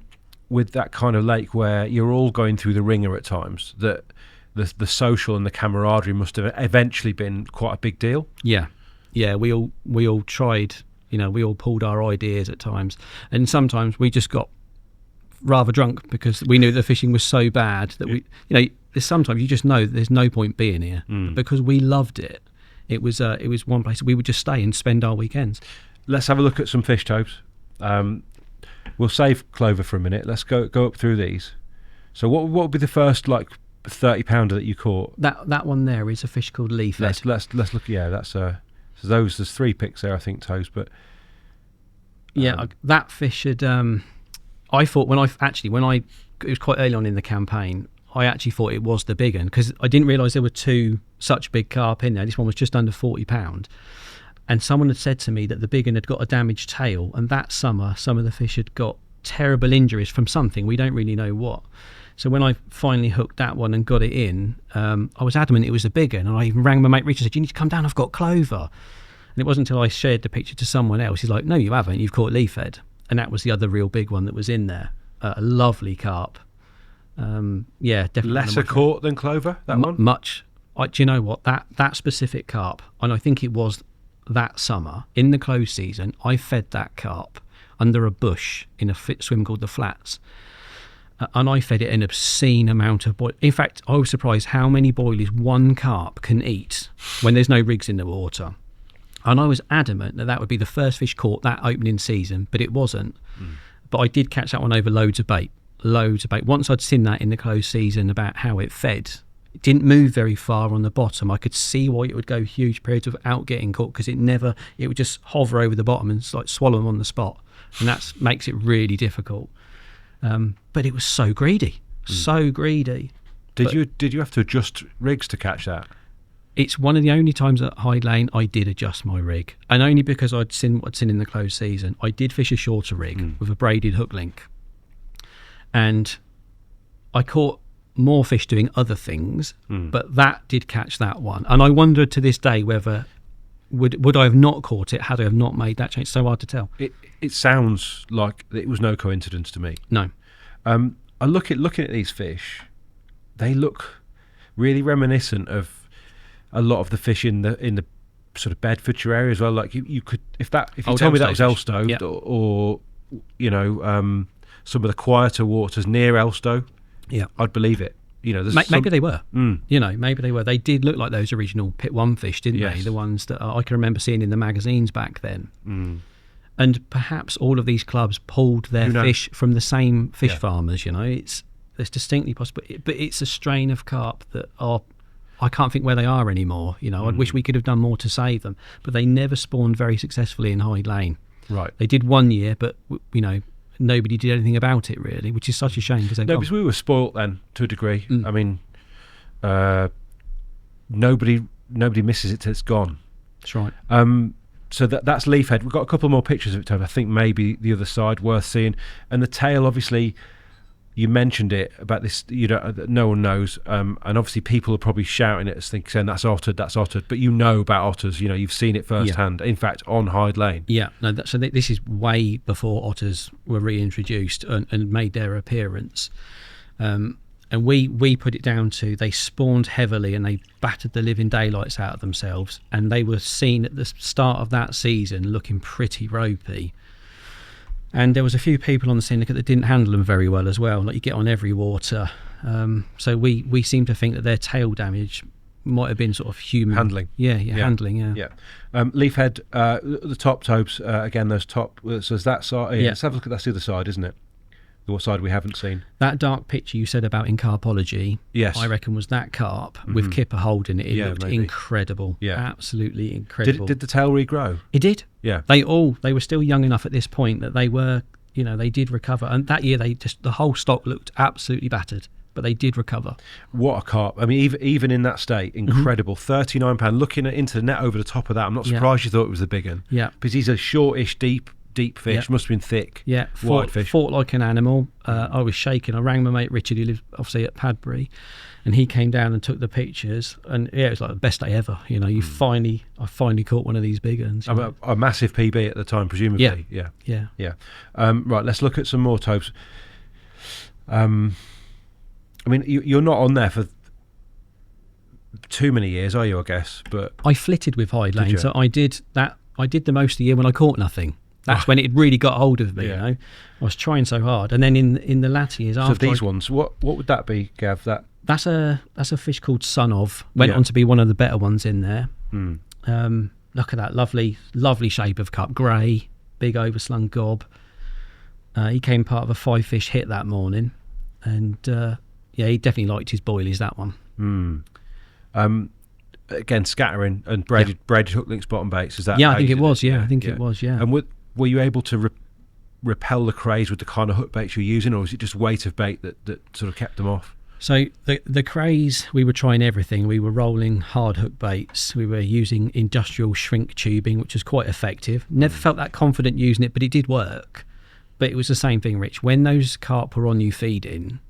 with that kind of lake where you're all going through the ringer at times, that the social and the camaraderie must have eventually been quite a big deal. Yeah, we all tried. We all pulled our ideas at times, and sometimes we just got rather drunk because we knew the fishing was so bad that there's sometimes you just know there's no point being here. Because we loved it. It was one place we would just stay and spend our weekends. Let's have a look at some fish topes. We'll save clover for a minute. Let's go up through these. So what would be the first 30 pounder that you caught? That one there is a fish called leafhead. Let's look. Yeah, that's so there's 3 picks there, I think, toes. But that fish had. I thought when it was quite early on in the campaign, I actually thought it was the big one because I didn't realise there were 2 such big carp in there. This one was just under 40 pound, and someone had said to me that the big one had got a damaged tail, and that summer some of the fish had got terrible injuries from something we don't really know what. So when I finally hooked that one and got it in, I was adamant it was a big one, and I even rang my mate Richard and said, "You need to come down, I've got clover." And it wasn't until I shared the picture to someone else, he's like, "No, you haven't, you've caught leafhead." And that was the other real big one that was in there. A lovely carp. Definitely. Lesser caught than clover, that one? Much. Do you know what? That specific carp, and I think it was that summer, in the close season, I fed that carp under a bush in a swim called the Flats. And I fed it an obscene amount of boil. In fact, I was surprised how many boilies one carp can eat when there's no rigs in the water. And I was adamant that would be the first fish caught that opening season, but it wasn't. But I did catch that one over loads of bait. Once I'd seen that in the closed season about how it fed, it didn't move very far on the bottom. I could see why it would go huge periods without getting caught, because it would just hover over the bottom and swallow them on the spot. And that makes it really difficult. But it was so greedy, so greedy. Did you have to adjust rigs to catch that? It's one of the only times at Hyde Lane I did adjust my rig, and only because I'd seen what'd seen in the closed season. I did fish a shorter rig with a braided hook link, and I caught more fish doing other things, but that did catch that one. And I wondered to this day whether would I have not caught it had I have not made that change. So hard to tell. It sounds like it was no coincidence to me. No. I looking at these fish, they look really reminiscent of a lot of the fish in the sort of Bedfordshire area as well. Like you could, if you told me that was Elstow, or some of the quieter waters near Elstow, I'd believe it. Maybe they were. Maybe they were. They did look like those original Pit 1 fish, didn't they? The ones that I can remember seeing in the magazines back then. And perhaps all of these clubs pulled their fish from the same fish farmers. It's distinctly possible, but it's a strain of carp that are I can't think where they are anymore. I wish we could have done more to save them, but they never spawned very successfly in Hyde Lane. Right. They did one year, but nobody did anything about it really, which is such a shame because we were spoilt then to a degree. I mean, nobody misses it till it's gone. That's right. So that's Leafhead. We've got a couple more pictures of it, Toby. I think maybe the other side worth seeing. And the tail, obviously, you mentioned it about this. No one knows, and obviously people are probably shouting at us, saying that's ottered. But you know about otters. You've seen it firsthand. In fact, on Hyde Lane. Yeah. No. So this is way before otters were reintroduced and made their appearance. And we put it down to they spawned heavily and they battered the living daylights out of themselves, and they were seen at the start of that season looking pretty ropey. And there was a few people on the syndicate that didn't handle them very well as well, like you get on every water. So we seem to think that their tail damage might have been sort of human handling. Handling. Yeah. Leafhead, the top tobes again. Those top. So is that side? Yeah. Let's have a look at that's the other side, isn't it? What side we haven't seen? That dark picture you said about in carpology, yes, I reckon was that carp with Kipper holding it. It looked incredible. Yeah, absolutely incredible. Did the tail regrow? It did. Yeah, they were still young enough at this point that they were, they did recover. And that year the whole stock looked absolutely battered, but they did recover. What a carp! I mean, even in that state, incredible. £39. Looking into the net over the top of that, I'm not surprised you thought it was a big one. Yeah, because he's a shortish, deep fish. Must have been thick. Yeah, wide fish. Fought like an animal. I was shaking. I rang my mate Richard, who lives obviously at Padbury, and he came down and took the pictures. And it was like the best day ever. I finally caught one of these big ones. A massive PB at the time, presumably. Yeah. Right, let's look at some more tobes. I mean, you're not on there for too many years, are you? I guess, but I flitted with Hyde Lane, so I did that. I did the most of the year when I caught nothing. That's when it really got hold of me. I was trying so hard, and then in the latter years after. So these ones, what would that be, Gav? That's a fish called Son of. Went on to be one of the better ones in there. Look at that lovely shape of carp, grey, big overslung gob. He came part of a 5-fish hit that morning, and he definitely liked his boilies, that one. Again, scattering and braided hook links bottom baits. Is that? Yeah, I think it was. Yeah, I think it was. Yeah. And were you able to repel the crays with the kind of hook baits you're using, or was it just weight of bait that sort of kept them off? So the crays, we were trying everything. We were rolling hard hook baits. We were using industrial shrink tubing, which was quite effective. Never felt that confident using it, but it did work. But it was the same thing, Rich. When those carp were on you feeding,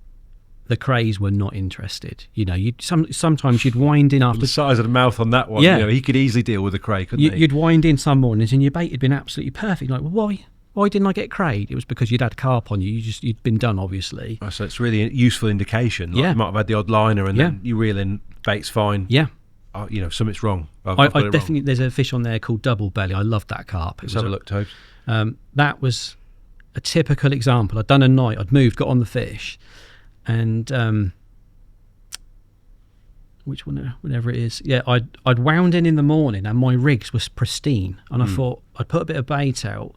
the crays were not interested. Sometimes you'd wind in after the size of the mouth on that one. Yeah. He could easily deal with the cray, couldn't he? You'd wind in some mornings and your bait had been absolutely perfect. Like, well, why didn't I get crayed? It was because you'd had carp on you. You'd been done, obviously. Oh, so it's really a useful indication. Like you might have had the odd liner and then you reel in, bait's fine. Yeah. Something's wrong. I definitely. There's a fish on there called double belly. I loved that carp. Let's have a look, Tobes. That was a typical example. I'd done a night. I'd moved, got on the fish, and which one, whatever it is. Yeah, I'd wound in the morning and my rigs was pristine, and I thought I'd put a bit of bait out,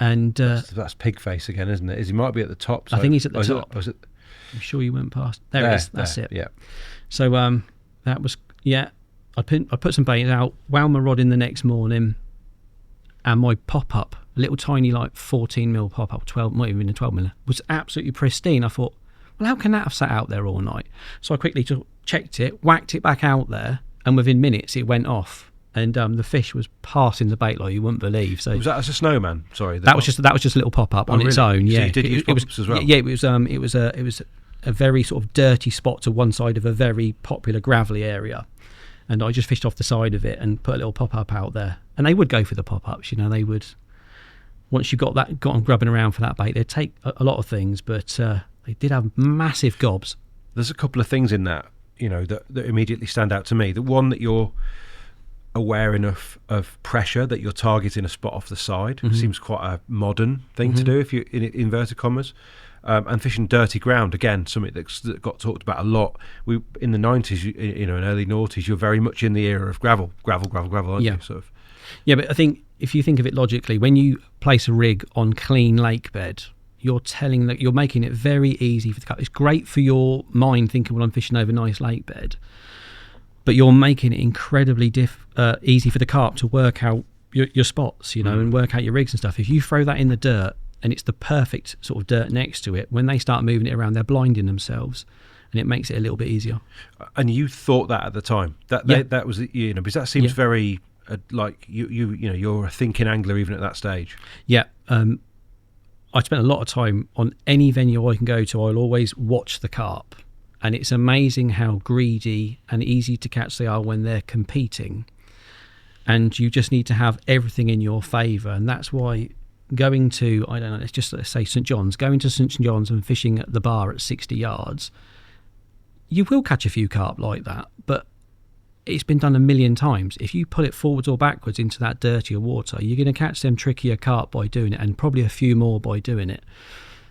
and that's pig face again, isn't it? He might be at the top. So I think he's at the top. I'm sure you went past. There it is. That's it. Yeah. So that was I put some bait out, wound my rod in the next morning, and my pop up, a little tiny like 14mm pop up, 12, not even a 12mm, was absolutely pristine. I thought, well, how can that have sat out there all night? So I quickly checked it, whacked it back out there, and within minutes it went off, and the fish was passing the bait like you wouldn't believe. So was that as a snowman? Sorry, that was just a little pop up on its own. Yeah, so you did use pop-ups as well. Yeah, it was a very sort of dirty spot to one side of a very popular gravelly area, and I just fished off the side of it and put a little pop up out there, and they would go for the pop ups. They would, once you got on grubbing around for that bait, they'd take a lot of things, but they did have massive gobs. There's a couple of things in that that immediately stand out to me. The one, that you're aware enough of pressure that you're targeting a spot off the side seems quite a modern thing to do, if you in inverted commas. And fishing dirty ground, again, something that got talked about a lot. We in the 90s, and early noughties, you're very much in the era of gravel, aren't you? Sort of. Yeah, but I think if you think of it logically, when you place a rig on clean lake bed, you're making it very easy for the carp. It's great for your mind thinking, well, I'm fishing over nice lake bed. but you're making it incredibly easy for the carp to work out your spots, and work out your rigs and stuff. If you throw that in the dirt and it's the perfect sort of dirt next to it, when they start moving it around, they're blinding themselves, and it makes it a little bit easier. And you thought that at the time, that was, because that seems very like you're a thinking angler even at that stage. Yeah. I spent a lot of time on any venue I can go to. I'll always watch the carp, and it's amazing how greedy and easy to catch they are when they're competing. And you just need to have everything in your favour, and that's why going to, I don't know, let's say St John's, going to St John's and fishing at the bar at 60 yards, you will catch a few carp like that, but it's been done a million times. If you put it forwards or backwards into that dirtier water, you're going to catch them trickier carp by doing it, and probably a few more by doing it.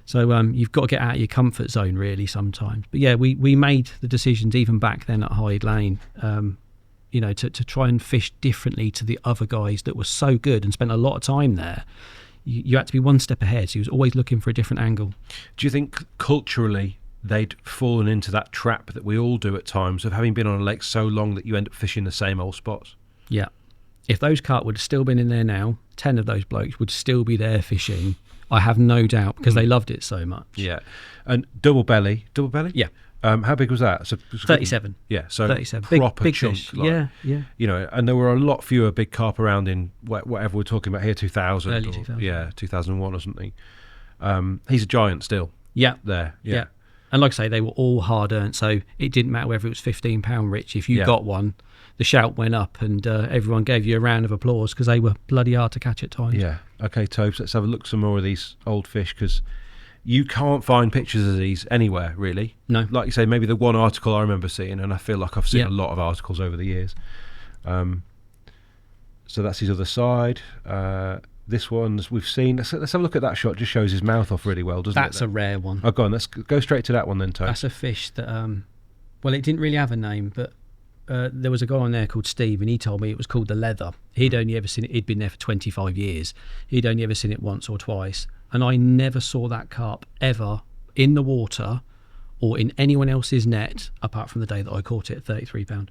So you've got to get out of your comfort zone really sometimes. But yeah, we made the decisions even back then at Hyde Lane, to try and fish differently to the other guys that were so good and spent a lot of time there. You had to be one step ahead, so he was always looking for a different angle. Do you think culturally they'd fallen into that trap that we all do at times of having been on a lake so long that you end up fishing the same old spots? Yeah. If those carp would have still been in there now, 10 of those blokes would still be there fishing. I have no doubt, because they loved it so much. Yeah. And double belly? Yeah. How big was that? So 37. Yeah, so 37. Proper big chunk. fish. Yeah. And there were a lot fewer big carp around in whatever we're talking about here, 2000. Early 2000. Yeah, 2001 or something. He's a giant still. Yeah. There. Yeah. And like I say, they were all hard earned, so it didn't matter whether it was £15 rich. If you got one, the shout went up, and everyone gave you a round of applause, because they were bloody hard to catch at times. Yeah. Okay, Tobes, let's have a look some more of these old fish, because you can't find pictures of these anywhere, really. No. Like you say, maybe the one article I remember seeing, and I feel like I've seen a lot of articles over the years. So that's his other side. This one we've seen. Let's have a look at that shot. Just shows his mouth off really well, doesn't it? That's a rare one. Oh, go on. Let's go straight to that one then, Tobes. That's a fish that, it didn't really have a name, but there was a guy on there called Steve, and he told me it was called the Leather. He'd only ever seen it. He'd been there for 25 years. He'd only ever seen it once or twice, and I never saw that carp ever in the water or in anyone else's net, apart from the day that I caught it at £33.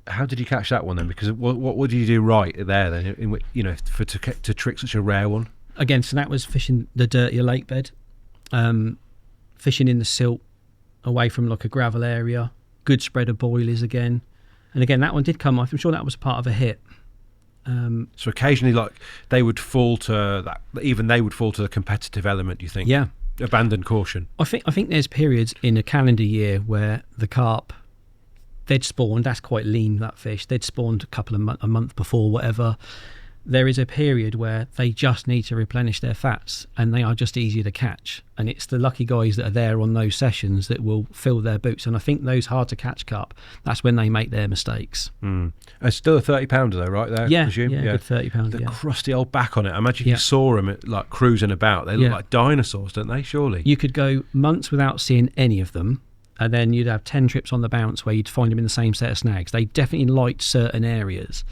How did you catch that one then? Because what did you do right there then? To trick such a rare one. Again, so that was fishing the dirtier lake bed, fishing in the silt, away from like a gravel area, good spread of boilies again, and again that one did come off. I'm sure that was part of a hit. So occasionally, like they would fall to that. Even they would fall to the competitive element. Do you think? Yeah. Abandon caution. I think there's periods in a calendar year where the carp, they'd spawned. That's quite lean, that fish. They'd spawned a month before, whatever. There is a period where they just need to replenish their fats, and they are just easier to catch. And it's the lucky guys that are there on those sessions that will fill their boots. And I think those hard to catch carp, that's when they make their mistakes. It's still a 30-pounder though, right there? Yeah, I presume? yeah, good 30-pounder. The crusty old back on it. I imagine you saw them like cruising about. They look like dinosaurs, don't they? Surely you could go months without seeing any of them, and then you'd have 10 trips on the bounce where you'd find them in the same set of snags. They definitely liked certain areas.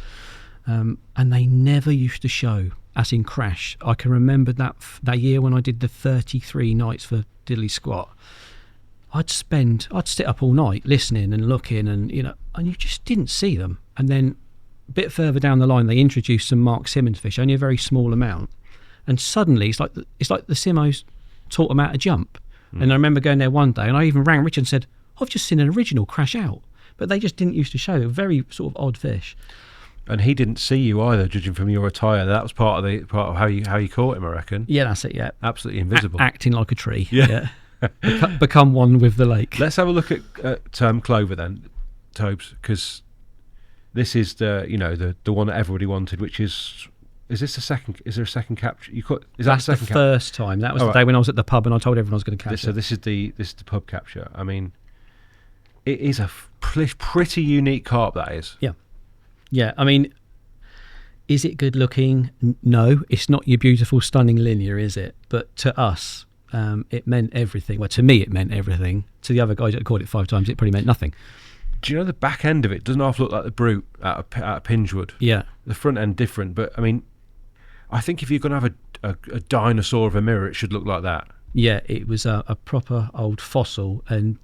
And they never used to show, as in crash. I can remember that year when I did the 33 nights for Diddley Squat. I'd sit up all night listening and looking, and and you just didn't see them. And then a bit further down the line, they introduced some Mark Simmons fish, only a very small amount, and suddenly it's like the Simmos taught them how to jump. And I remember going there one day, and I even rang Richard and said, "I've just seen an original crash out," but they just didn't used to show. Very sort of odd fish. And he didn't see you either, judging from your attire. That was part of how you caught him, I reckon. Yeah, that's it. Yeah, absolutely invisible, acting like a tree. Yeah. Become one with the lake. Let's have a look at Clover then, Tobes, because this is the one that everybody wanted, which is this the second? Is there a second capture? That's the first time. That was the day when I was at the pub and I told everyone I was going to catch it. So this is the pub capture. I mean, it is a pretty unique carp. That is. Yeah. Yeah, I mean, is it good looking? No, it's not your beautiful, stunning linear, is it? But to us, it meant everything. Well, to me, it meant everything. To the other guys that caught it 5 times, it probably meant nothing. Do you know the back end of it doesn't half look like the brute out of Pingewood? Yeah. The front end different, but I mean, I think if you're going to have a dinosaur of a mirror, it should look like that. Yeah, it was a proper old fossil, and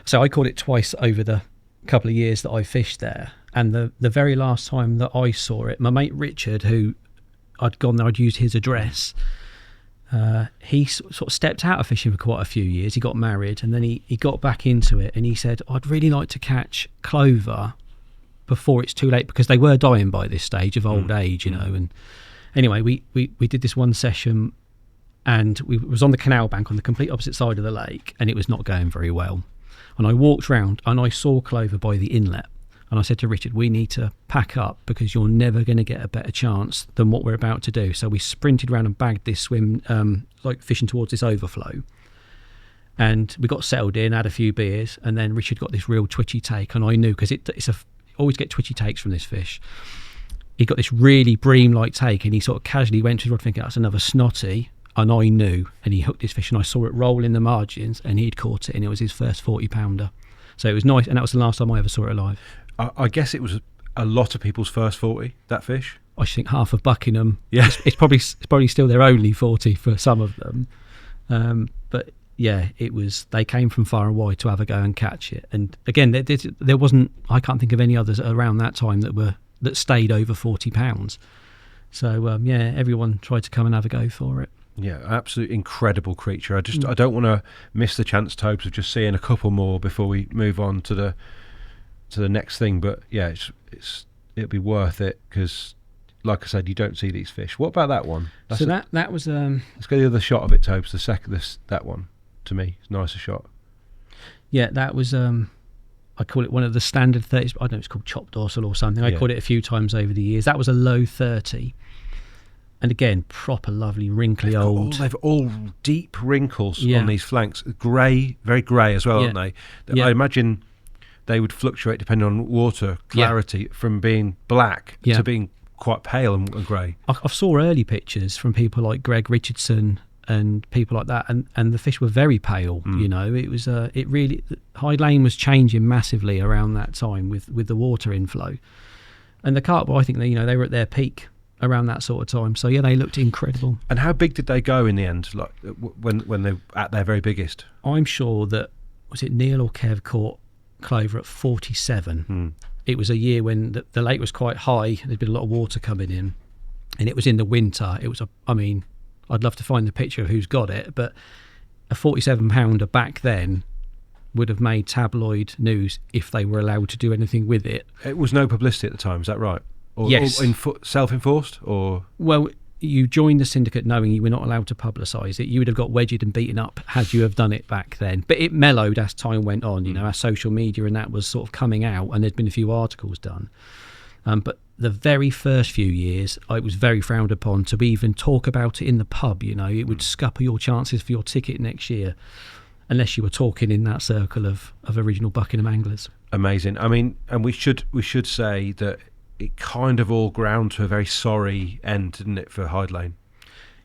so I caught it twice over the couple of years that I fished there. And the very last time that I saw it, my mate Richard, who I'd gone there, I'd used his address. He sort of stepped out of fishing for quite a few years. He got married, and then he got back into it, and he said, I'd really like to catch clover before it's too late, because they were dying by this stage of old age, you know. And anyway, we did this one session, and we was on the canal bank on the complete opposite side of the lake, and it was not going very well. And I walked round and I saw clover by the inlet. And I said to Richard, we need to pack up, because you're never going to get a better chance than what we're about to do. So we sprinted around and bagged this swim, like fishing towards this overflow. And we got settled in, had a few beers, and then Richard got this real twitchy take. And I knew, because always get twitchy takes from this fish. He got this really bream-like take, and he sort of casually went to his rod thinking, that's another snotty. And I knew, and he hooked his fish, and I saw it roll in the margins, and he'd caught it, and it was his first 40-pounder. So it was nice, and that was the last time I ever saw it alive. I guess it was a lot of people's first 40, that fish. I think half of Buckingham. Yeah, it's probably still their only 40 for some of them. But yeah, it was. They came from far and wide to have a go and catch it. And again, there wasn't. I can't think of any others around that time that stayed over 40 pounds. So yeah, everyone tried to come and have a go for it. Yeah, absolute incredible creature. I don't want to miss the chance, Tobes, of just seeing a couple more before we move on to the next thing. But yeah, it'll be worth it, because like I said, you don't see these fish. What about that one? That was let's go the other shot of it, Tobes. That one, to me, is nicer shot. Yeah, that was I call it one of the standard 30s. I don't know, it's called chopped dorsal or something. I called it a few times over the years. That was a low 30. And again, proper lovely, wrinkly they've all deep wrinkles on these flanks. Grey, very grey as well, aren't they? I imagine they would fluctuate depending on water clarity, from being black to being quite pale and grey. I saw early pictures from people like Greg Richardson and people like that, and the fish were very pale. You know, it was Hyde Lane was changing massively around that time with the water inflow, and the carp, I think they were at their peak around that sort of time. So yeah, they looked incredible. And how big did they go in the end, like when they were at their very biggest? I'm sure that, was it Neil or Kev caught clover at 47. It was a year when the lake was quite high. There'd been a lot of water coming in, and it was in the winter. It was I'd love to find the picture of who's got it, but a 47-pounder back then would have made tabloid news if they were allowed to do anything with it. It was no publicity at the time, is that right? Yes. Or self-enforced, or? Well, you joined the syndicate knowing you were not allowed to publicise it. You would have got wedged and beaten up had you have done it back then. But it mellowed as time went on. You know, as social media and that was sort of coming out, and there'd been a few articles done. But the very first few years, it was very frowned upon to even talk about it in the pub. You know, it would scupper your chances for your ticket next year, unless you were talking in that circle of original Buckingham anglers. Amazing. I mean, and we should say that it kind of all ground to a very sorry end, didn't it, for Hyde Lane?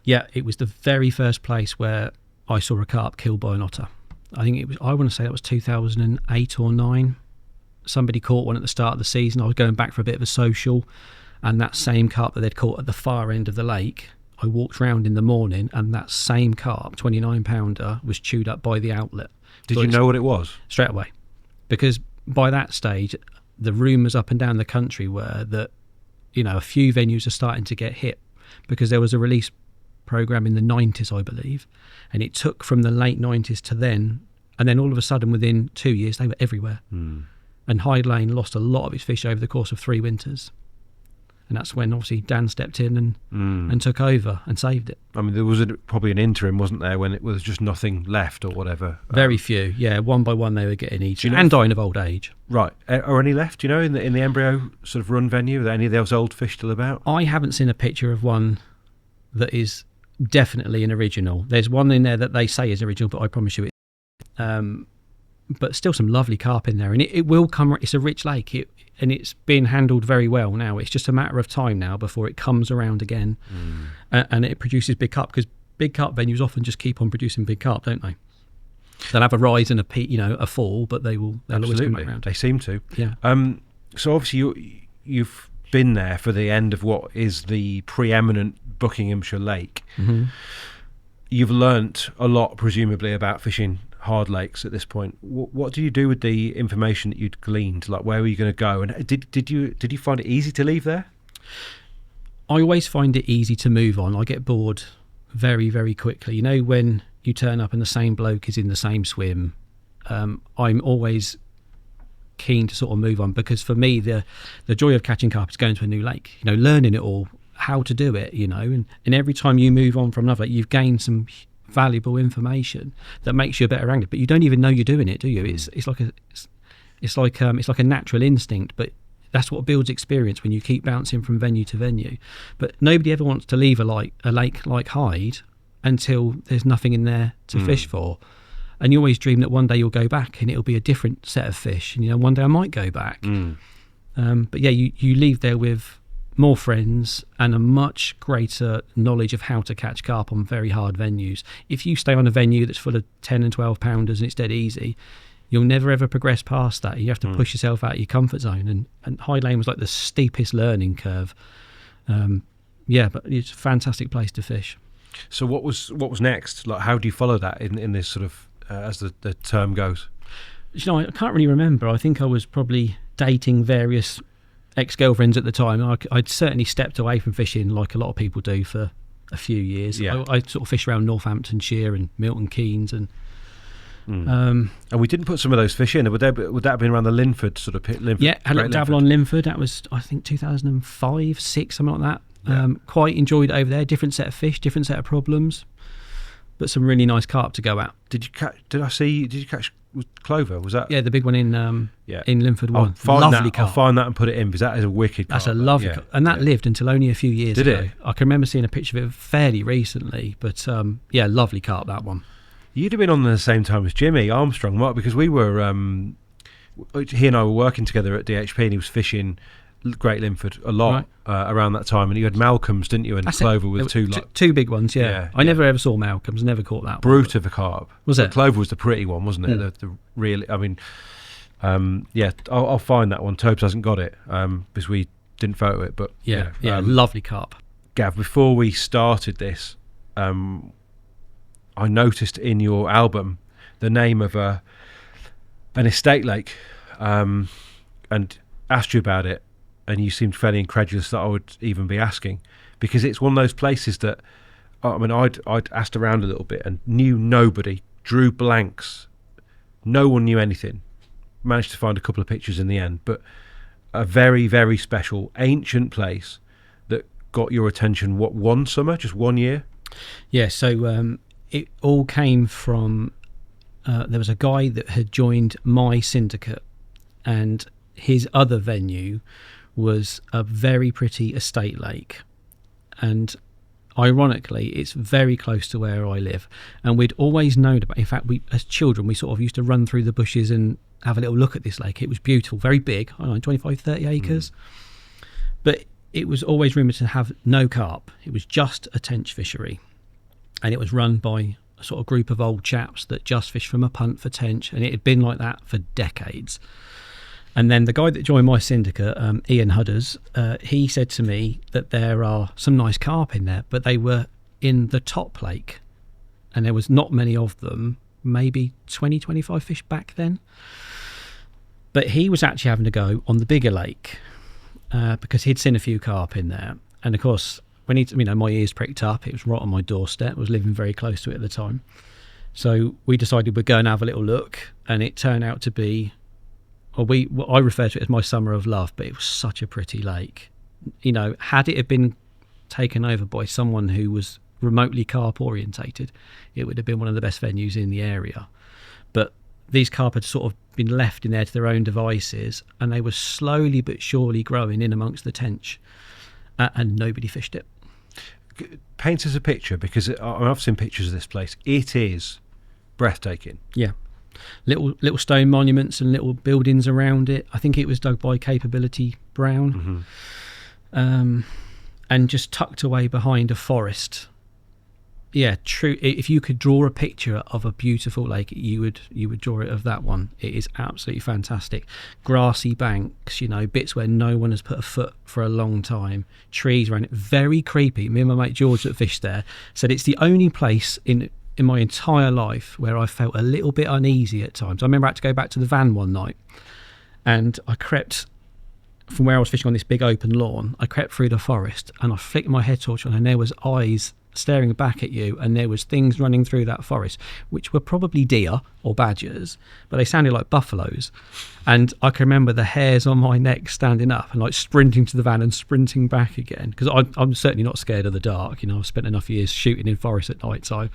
Yeah, it was the very first place where I saw a carp killed by an otter. I want to say that was 2008 or 9. Somebody caught one at the start of the season. I was going back for a bit of a social, and that same carp that they'd caught at the far end of the lake, I walked round in the morning, and that same carp, 29-pounder, was chewed up by the outlet. Did you know what it was? Straight away. Because by that stage, the rumours up and down the country were that, a few venues are starting to get hit, because there was a release programme in the 90s, I believe, and it took from the late 90s to then, and then all of a sudden within 2 years they were everywhere. And Hyde Lane lost a lot of its fish over the course of 3 winters. And that's when obviously Dan stepped in and took over and saved it. I mean, there was probably an interim, wasn't there, when it was just nothing left or whatever? Very few, yeah. One by one they were getting eaten and dying of old age. Right. Are any left, in the embryo sort of run venue? Are there any of those old fish still about? I haven't seen a picture of one that is definitely an original. There's one in there that they say is original, but I promise you it. But still some lovely carp in there, and it will come. It's a rich lake, and it's being handled very well now. It's just a matter of time now before it comes around again, and it produces big carp, because big carp venues often just keep on producing big carp, don't they? They'll have a rise and a peak, a fall, but they'll always come around. They seem to. Yeah. So obviously you've been there for the end of what is the preeminent Buckinghamshire lake. You've learnt a lot, presumably, about fishing hard lakes at this point. What do you do with the information that you'd gleaned? Like, where were you going to go? And did you find it easy to leave there? I always find it easy to move on. I get bored very, very quickly. You know, when you turn up and the same bloke is in the same swim, I'm always keen to sort of move on, because for me the joy of catching carp is going to a new lake, you know, learning it all, how to do it, you know, and every time you move on from another, you've gained some valuable information that makes you a better angler, but you don't even know you're doing it, do you? It's like a natural instinct, but that's what builds experience when you keep bouncing from venue to venue. But nobody ever wants to leave a lake like Hyde until there's nothing in there to fish for. And you always dream that one day you'll go back and it'll be a different set of fish. And, you know, one day I might go back. But yeah, you leave there with more friends and a much greater knowledge of how to catch carp on very hard venues. If you stay on a venue that's full of 10 and 12 pounders and it's dead easy, you'll never ever progress past that. You have to push yourself out of your comfort zone. And Hyde Lane was like the steepest learning curve. Yeah, but it's a fantastic place to fish. So what was next? Like, how do you follow that in this sort of as the term goes? You know, I can't really remember. I think I was probably dating various ex-girlfriends at the time. I'd certainly stepped away from fishing like a lot of people do for a few years. Yeah. I sort of fished around Northamptonshire and Milton Keynes and and we didn't put some of those fish in. Would that have been around the Linford sort of pit? Linford, yeah, had a little Great dabble on Linford. That was, I think, 2005, 6, something like that. Yeah. Quite enjoyed it over there. Different set of fish, different set of problems, but some really nice carp to go at. Did you catch Clover? Was that? Yeah, the big one in Linford one. Lovely carp. I'll find that and put it in, because that is a wicked carp. That's a lovely carp. And that lived until only a few years ago. Did it? I can remember seeing a picture of it fairly recently, but yeah, lovely carp, that one. You'd have been on at the same time as Jimmy Armstrong, Mark, because we were he and I were working together at DHP, and he was fishing Great Linford a lot around that time, and you had Malcolm's, didn't you, and That's Clover it. with two big ones. Yeah, I never ever saw Malcolm's, never caught that brute of a carp. Was it? Clover was the pretty one, wasn't it? The really, I mean, yeah, I'll find that one. Tobes hasn't got it because we didn't photo it, but yeah, lovely carp. Gav, before we started this, I noticed in your album the name of an estate lake, and asked you about it, and you seemed fairly incredulous that I would even be asking, because it's one of those places that, I mean, I'd asked around a little bit and knew nobody, drew blanks, no one knew anything, managed to find a couple of pictures in the end, but a very, very special ancient place that got your attention, what, one summer, just 1 year? Yeah, so it all came from there was a guy that had joined my syndicate, and his other venue was a very pretty estate lake, and ironically it's very close to where I live, and we'd always known about, in fact, we as children we sort of used to run through the bushes and have a little look at this lake. It was beautiful, very big, I don't know, 25-30 acres, but it was always rumoured to have no carp. It was just a tench fishery, and it was run by a sort of group of old chaps that just fished from a punt for tench, and it had been like that for decades. And then the guy that joined my syndicate, Ian Hudders, he said to me that there are some nice carp in there, but they were in the top lake, and there was not many of them, maybe 20-25 fish back then. But he was actually having to go on the bigger lake because he'd seen a few carp in there. And of course, when he, you know, my ears pricked up, it was right on my doorstep. I was living very close to it at the time. So we decided we'd go and have a little look, and it turned out to be, I refer to it as my summer of love, but it was such a pretty lake. You know, had it have been taken over by someone who was remotely carp orientated, it would have been one of the best venues in the area. But these carp had sort of been left in there to their own devices, and they were slowly but surely growing in amongst the tench, and nobody fished it. Paint us a picture, because I've seen pictures of this place. It is breathtaking. Yeah. Little stone monuments and little buildings around it. I think it was dug by Capability Brown, and just tucked away behind a forest. Yeah, true. If you could draw a picture of a beautiful lake, you would draw it of that one. It is absolutely fantastic. Grassy banks, you know, bits where no one has put a foot for a long time. Trees around it, very creepy. Me and my mate George that fished there said it's the only place in in my entire life where I felt a little bit uneasy at times. I remember I had to go back to the van one night, and I crept from where I was fishing on this big open lawn. I crept through the forest, and I flicked my head torch on, and there was eyes staring back at you, and there was things running through that forest, which were probably deer or badgers, but they sounded like buffaloes. And I can remember the hairs on my neck standing up and like sprinting to the van and sprinting back again, because I'm certainly not scared of the dark. I've spent enough years shooting in forest at night. So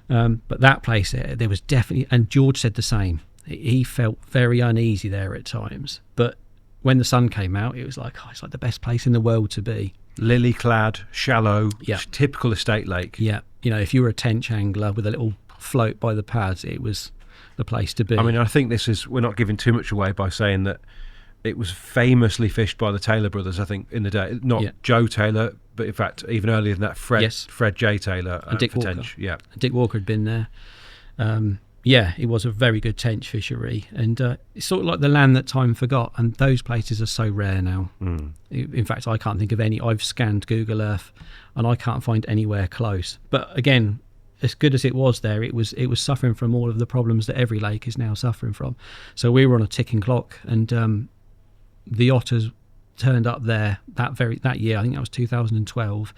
but that place, there was definitely, and George said the same, he felt very uneasy there at times. But when the sun came out, it was like, it's like the best place in the world to be. Lily clad, shallow, Yeah. typical estate lake. Yeah, if you were a tench angler with a little float by the pads, it was the place to be. I mean, I think we're not giving too much away by saying that it was famously fished by the Taylor brothers, I think, in the day. Not Joe Taylor, but in fact, even earlier than that, Fred J. Taylor and Dick Walker. Tench. Yeah. And Dick Walker had been there. It was a very good tench fishery, and it's sort of like the land that time forgot, and those places are so rare now. In fact, I can't think of any. I've scanned Google Earth and I can't find anywhere close. But again, as good as it was there, it was suffering from all of the problems that every lake is now suffering from. So we were on a ticking clock, and the otters turned up there that year. I think that was 2012.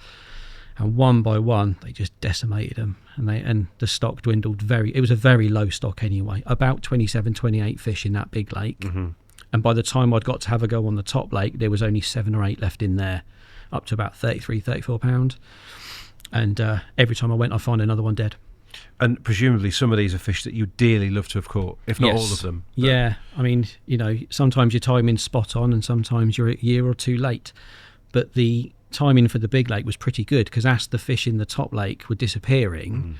And one by one, they just decimated them, and the stock dwindled it was a very low stock anyway, about 27, 28 fish in that big lake. Mm-hmm. And by the time I'd got to have a go on the top lake, there was only 7 or 8 left in there, up to about 33, 34 pound. And every time I went, I found another one dead. And presumably some of these are fish that you dearly love to have caught, if not all of them. But yeah, I mean, sometimes your timing's spot on and sometimes you're a year or two late. But the timing for the big lake was pretty good, because as the fish in the top lake were disappearing,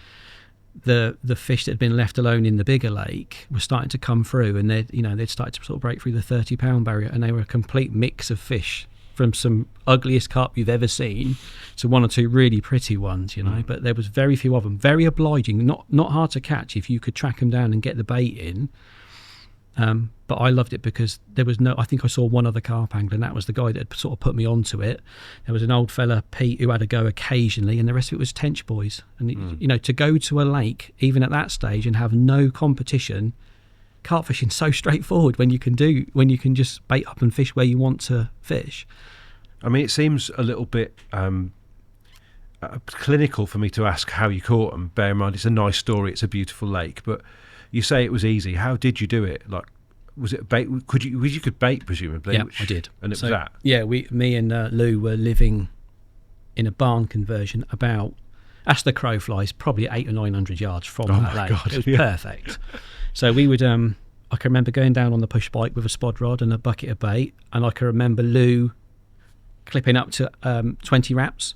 the fish that had been left alone in the bigger lake were starting to come through, and they'd started to sort of break through the 30 pound barrier, and they were a complete mix of fish, from some ugliest carp you've ever seen to one or two really pretty ones, but there was very few of them. Very obliging, not hard to catch if you could track them down and get the bait in. But I loved it because there was I think I saw one other carp angler, and that was the guy that had sort of put me onto it. There was an old fella, Pete, who had a go occasionally, and the rest of it was tench boys. And to go to a lake even at that stage and have no competition, carp fishing so straightforward when you can just bait up and fish where you want to fish. I mean, it seems a little bit clinical for me to ask how you caught them. Bear in mind, it's a nice story, it's a beautiful lake, but you say it was easy. How did you do it? Like, was it bait? Could you bait, presumably? Yeah, I did. And it was that? Yeah, me and Lou were living in a barn conversion about, as the crow flies, probably 800 or 900 yards from that lake. God, it was perfect. So we would, I can remember going down on the push bike with a spod rod and a bucket of bait, and I can remember Lou clipping up to 20 wraps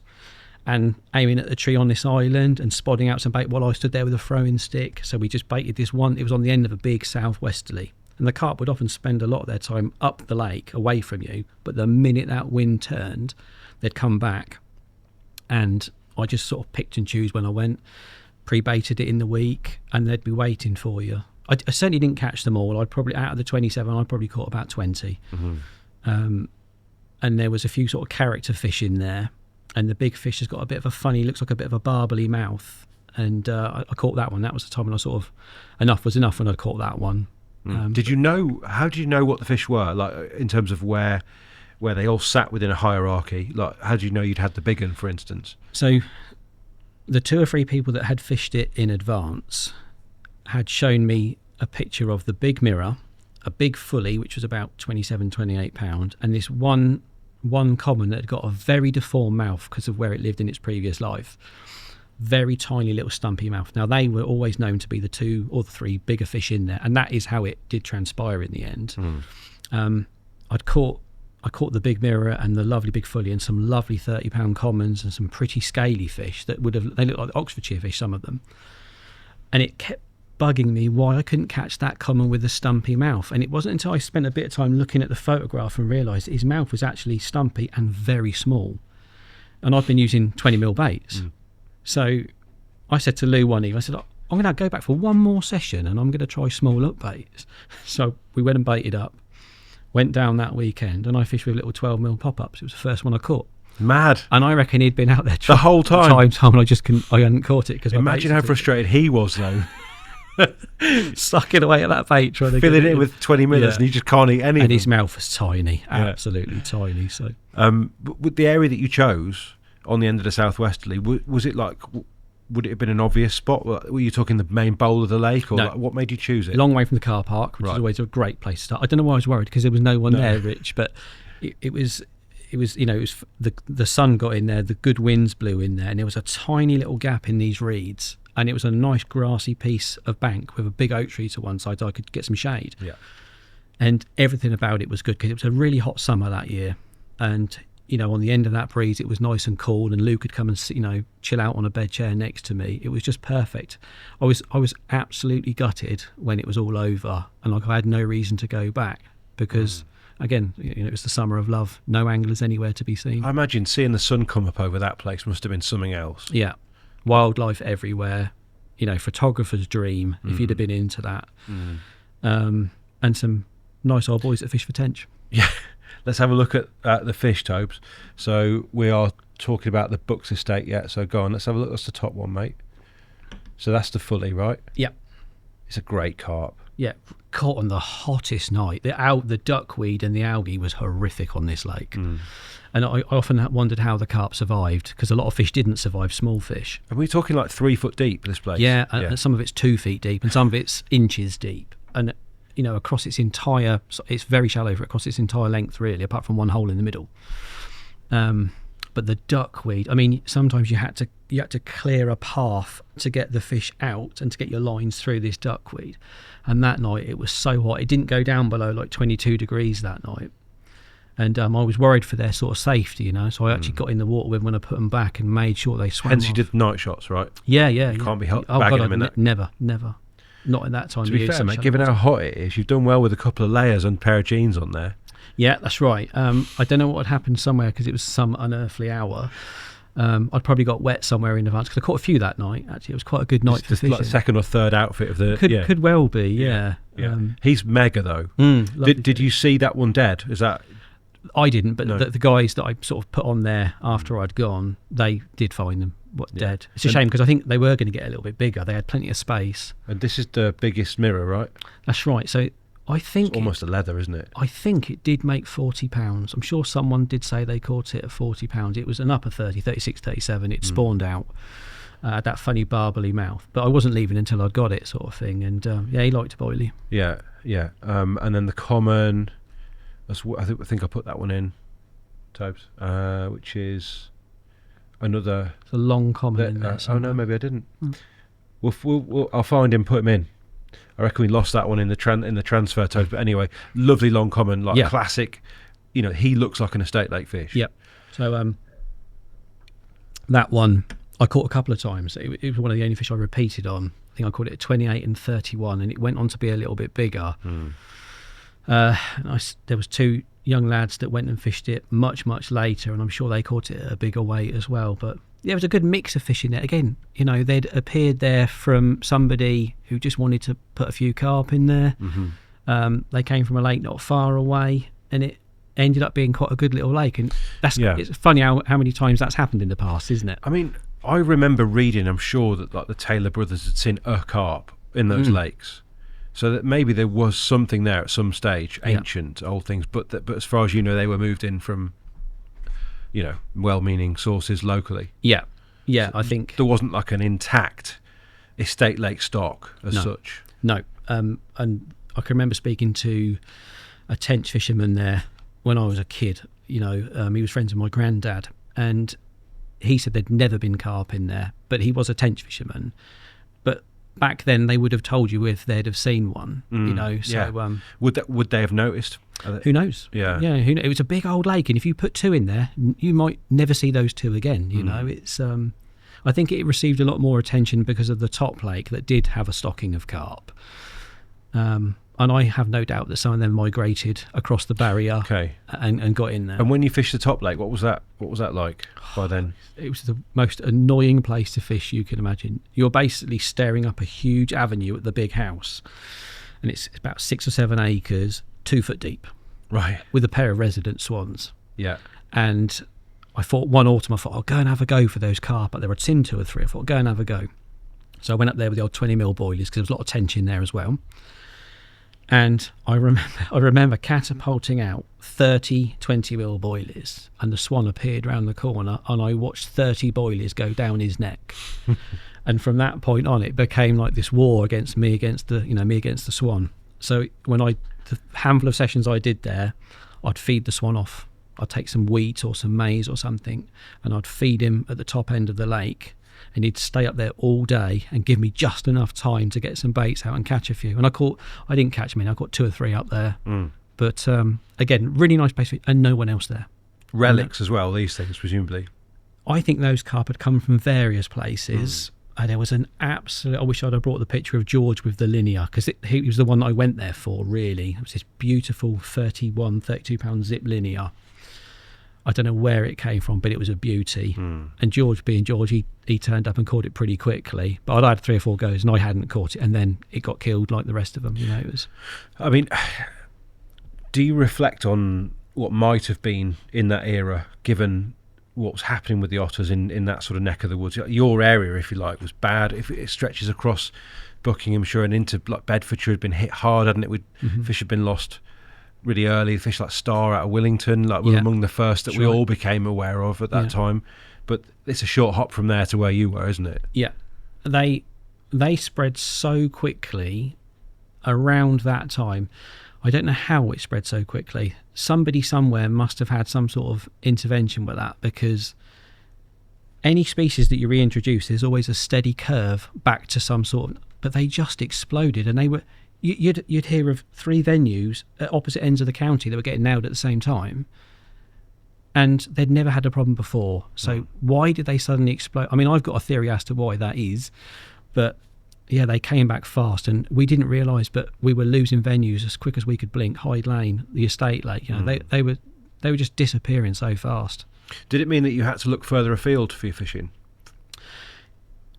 and aiming at the tree on this island and spodding out some bait while I stood there with a throwing stick. So we just baited this one. It was on the end of a big southwesterly, and the carp would often spend a lot of their time up the lake away from you, but the minute that wind turned, they'd come back, and I just sort of picked and choose when I went, pre-baited it in the week, and they'd be waiting for you. I certainly didn't catch them all. I'd probably, out of the 27, I'd probably caught about 20. Mm-hmm. And there was a few sort of character fish in there, and the big fish has got a bit of a funny, looks like a bit of a barbely mouth, and I caught that one. That was the time when I sort of, enough was enough when I'd caught that one. How did you know what the fish were, like in terms of where they all sat within a hierarchy? Like, how do you know you'd had the big one, for instance? So the 2 or 3 people that had fished it in advance had shown me a picture of the big mirror, a big fully, which was about 27, 28 pound, and this one common that had got a very deformed mouth because of where it lived in its previous life. Very tiny little stumpy mouth. Now, they were always known to be the 2 or the 3 bigger fish in there, and that is how it did transpire in the end. I caught the big mirror and the lovely big fully and some lovely 30 pound commons and some pretty scaly fish that they looked like Oxfordshire fish, some of them. And it kept bugging me why I couldn't catch that common with the stumpy mouth. And it wasn't until I spent a bit of time looking at the photograph and realised his mouth was actually stumpy and very small. And I've been using 20mm baits. So I said to Lou one evening, I said, I'm going to go back for one more session and I'm going to try small up baits. So we went and baited up, went down that weekend, and I fished with little 12mm pop-ups. It was the first one I caught. Mad. And I reckon he'd been out there The whole time. and I hadn't caught it because Imagine how frustrated he was though. sucking away at that bait, trying to Filling get it with 20 minutes, and he just can't eat any. And of his them. mouth was tiny, absolutely tiny. So, With the area that you chose on the end of the southwesterly, was it like? Would it have been an obvious spot? Were you talking the main bowl of the lake, or No. like, what made you choose it? long way from the car park, which Right. is always a great place to start. I don't know why I was worried because there was no one there, Rich, but it was the sun got in there, the good winds blew in there, and there was a tiny little gap in these reeds, and it was a nice grassy piece of bank with a big oak tree to one side so I could get some shade. Yeah. And everything about it was good because it was a really hot summer that year, and on the end of that breeze it was nice and cool, and Luke could come and chill out on a bed chair next to me. It was just perfect. I was absolutely gutted when it was all over, and I had no reason to go back because again, it was the summer of love, no anglers anywhere to be seen. I imagine seeing the sun come up over that place must have been something else. Yeah, wildlife everywhere, photographer's dream if you'd have been into that. And some nice old boys that fish for tench. Yeah. Let's have a look at the fish, Tobes. So we are talking about the Bucks estate yet. So go on, let's have a look. That's the top one, mate. So that's the fully, right? Yep. It's a great carp. Yeah, caught on the hottest night. The duckweed and the algae was horrific on this lake. And I often wondered how the carp survived, because a lot of fish didn't survive small fish. Are we talking like 3 foot deep, this place? Yeah, and some of it's 2 feet deep and some of it's inches deep. And across its entire, it's very shallow across its entire length, really, apart from one hole in the middle. But the duckweed, I mean, sometimes you had to clear a path to get the fish out and to get your lines through this duckweed. And that night it was so hot, it didn't go down below like 22 degrees that night. And I was worried for their sort of safety, so I actually got in the water with them when I put them back and made sure they swam. Hence off. you did night shots, right? Yeah. You can't be bagging them in that. Never. Not in that time. To be fair, mate, given how hot it is, you've done well with a couple of layers and a pair of jeans on there. Yeah, that's right. I don't know what had happened somewhere because it was some unearthly hour. I'd probably got wet somewhere in advance because I caught a few that night. Actually, it was quite a good night for fishing. Like the second or third outfit of the... Could well be, yeah. He's mega, though. Did you see that one dead? Is that... I didn't, but No. the guys that I sort of put on there after I'd gone, they did find them dead. It's a shame because I think they were going to get a little bit bigger. They had plenty of space. And this is the biggest mirror, right? That's right. So I think... It's almost a leather, isn't it? I think it did make £40. I'm sure someone did say they caught it at £40. It was an upper 30, 36, 37. It spawned out that funny barbly mouth. But I wasn't leaving until I'd got it, sort of thing. And he liked boilie. Yeah. And then the common... I think I put that one in, Tobes, which is another... It's a long common in there. Oh, no, maybe I didn't. I'll find him, put him in. I reckon we lost that one in the transfer, Tobes. But anyway, lovely long common, classic. He looks like an estate lake fish. Yep. So that one I caught a couple of times. It was one of the only fish I repeated on. I think I caught it at 28 and 31, and it went on to be a little bit bigger. There was 2 young lads that went and fished it much later, and I'm sure they caught it at a bigger weight as well. But there was a good mix of fish in there. Again, they'd appeared there from somebody who just wanted to put a few carp in there. They came from a lake not far away, and it ended up being quite a good little lake. And it's funny how many times that's happened in the past, isn't it? I mean, I remember reading, I'm sure, that like the Taylor brothers had seen a carp in those lakes. So that maybe there was something there at some stage, ancient old things, but as far as you know, they were moved in from, well-meaning sources locally. Yeah, So I think there wasn't like an intact estate lake stock as such. No, and I can remember speaking to a tench fisherman there when I was a kid. He was friends with my granddad, and he said there'd never been carp in there, but he was a tench fisherman. But back then they would have told you if they'd have seen one, So would they have noticed? Who knows? Yeah. It was a big old lake, and if you put 2 in there, you might never see those 2 again. It's I think it received a lot more attention because of the top lake that did have a stocking of carp. And I have no doubt that some of them migrated across the barrier and got in there. And when you fished the top lake, what was that like by then? It was the most annoying place to fish you can imagine. You're basically staring up a huge avenue at the big house, and it's about 6 or 7 acres, 2 foot deep, right, with a pair of resident swans. Yeah. And I thought one autumn, I'll go and have a go for those carp. But there were tin 2 or 3. I thought, go and have a go. So I went up there with the old 20mm boilies because there was a lot of tension there as well. And I remember catapulting out 30 20mm boilies, and the swan appeared round the corner, and I watched 30 boilies go down his neck. And from that point on, it became like this war against me against the swan. So the handful of sessions I did there, I'd feed the swan off. I'd take some wheat or some maize or something, and I'd feed him at the top end of the lake, and he'd stay up there all day and give me just enough time to get some baits out and catch a few. And I didn't catch many. I caught 2 or 3 up there. But again, really nice bait and no one else there. Relics as well, these things, presumably. I think those carp had come from various places. There was an absolute... I wish I'd have brought the picture of George with the linear, because he was the one that I went there for, really. It was this beautiful 32-pound zip linear. I don't know where it came from, but it was a beauty. And George, being George, he turned up and caught it pretty quickly. But I'd had 3 or 4 goes, and I hadn't caught it, and then it got killed like the rest of them. It was... I mean, do you reflect on what might have been in that era, given what was happening with the otters in that sort of neck of the woods? Your area, if you like, was bad. If it stretches across Buckinghamshire and into like Bedfordshire, had been hit hard, hadn't it? Fish had been lost really early. Fish like Star out of Wellington, were among the first that we all became aware of at that time. But it's a short hop from there to where you were, isn't it? Yeah, they spread so quickly around that time. I don't know how it spread so quickly. Somebody somewhere must have had some sort of intervention with that, because any species that you reintroduce, there's always a steady curve back to some sort of... But they just exploded, and they were... You'd hear of 3 venues at opposite ends of the county that were getting nailed at the same time, and they'd never had a problem before. So why did they suddenly explode? I mean, I've got a theory as to why that is, but... Yeah, they came back fast, and we didn't realise, but we were losing venues as quick as we could blink. Hyde Lane, the Estate Lake, they were just disappearing so fast. Did it mean that you had to look further afield for your fishing?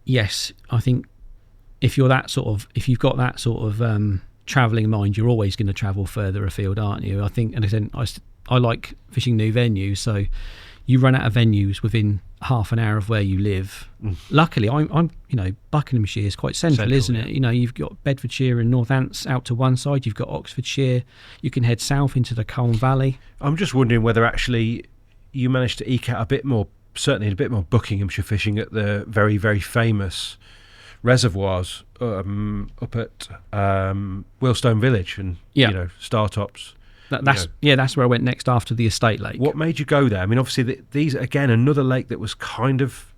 Yes, I think if you've got that sort of travelling mind, you're always going to travel further afield, aren't you? I think, and again, I like fishing new venues, so you run out of venues within half an hour of where you live. Luckily, I'm Buckinghamshire is quite central, isn't it? You've got Bedfordshire and Northants out to one side. You've got Oxfordshire. You can head south into the Colne Valley. I'm just wondering whether actually you managed to eke out a bit more Buckinghamshire fishing at the very, very famous reservoirs up at Willstone Village and Startops. That's where I went next after the Estate Lake. What made you go there? I mean, obviously, these again, another lake that was kind of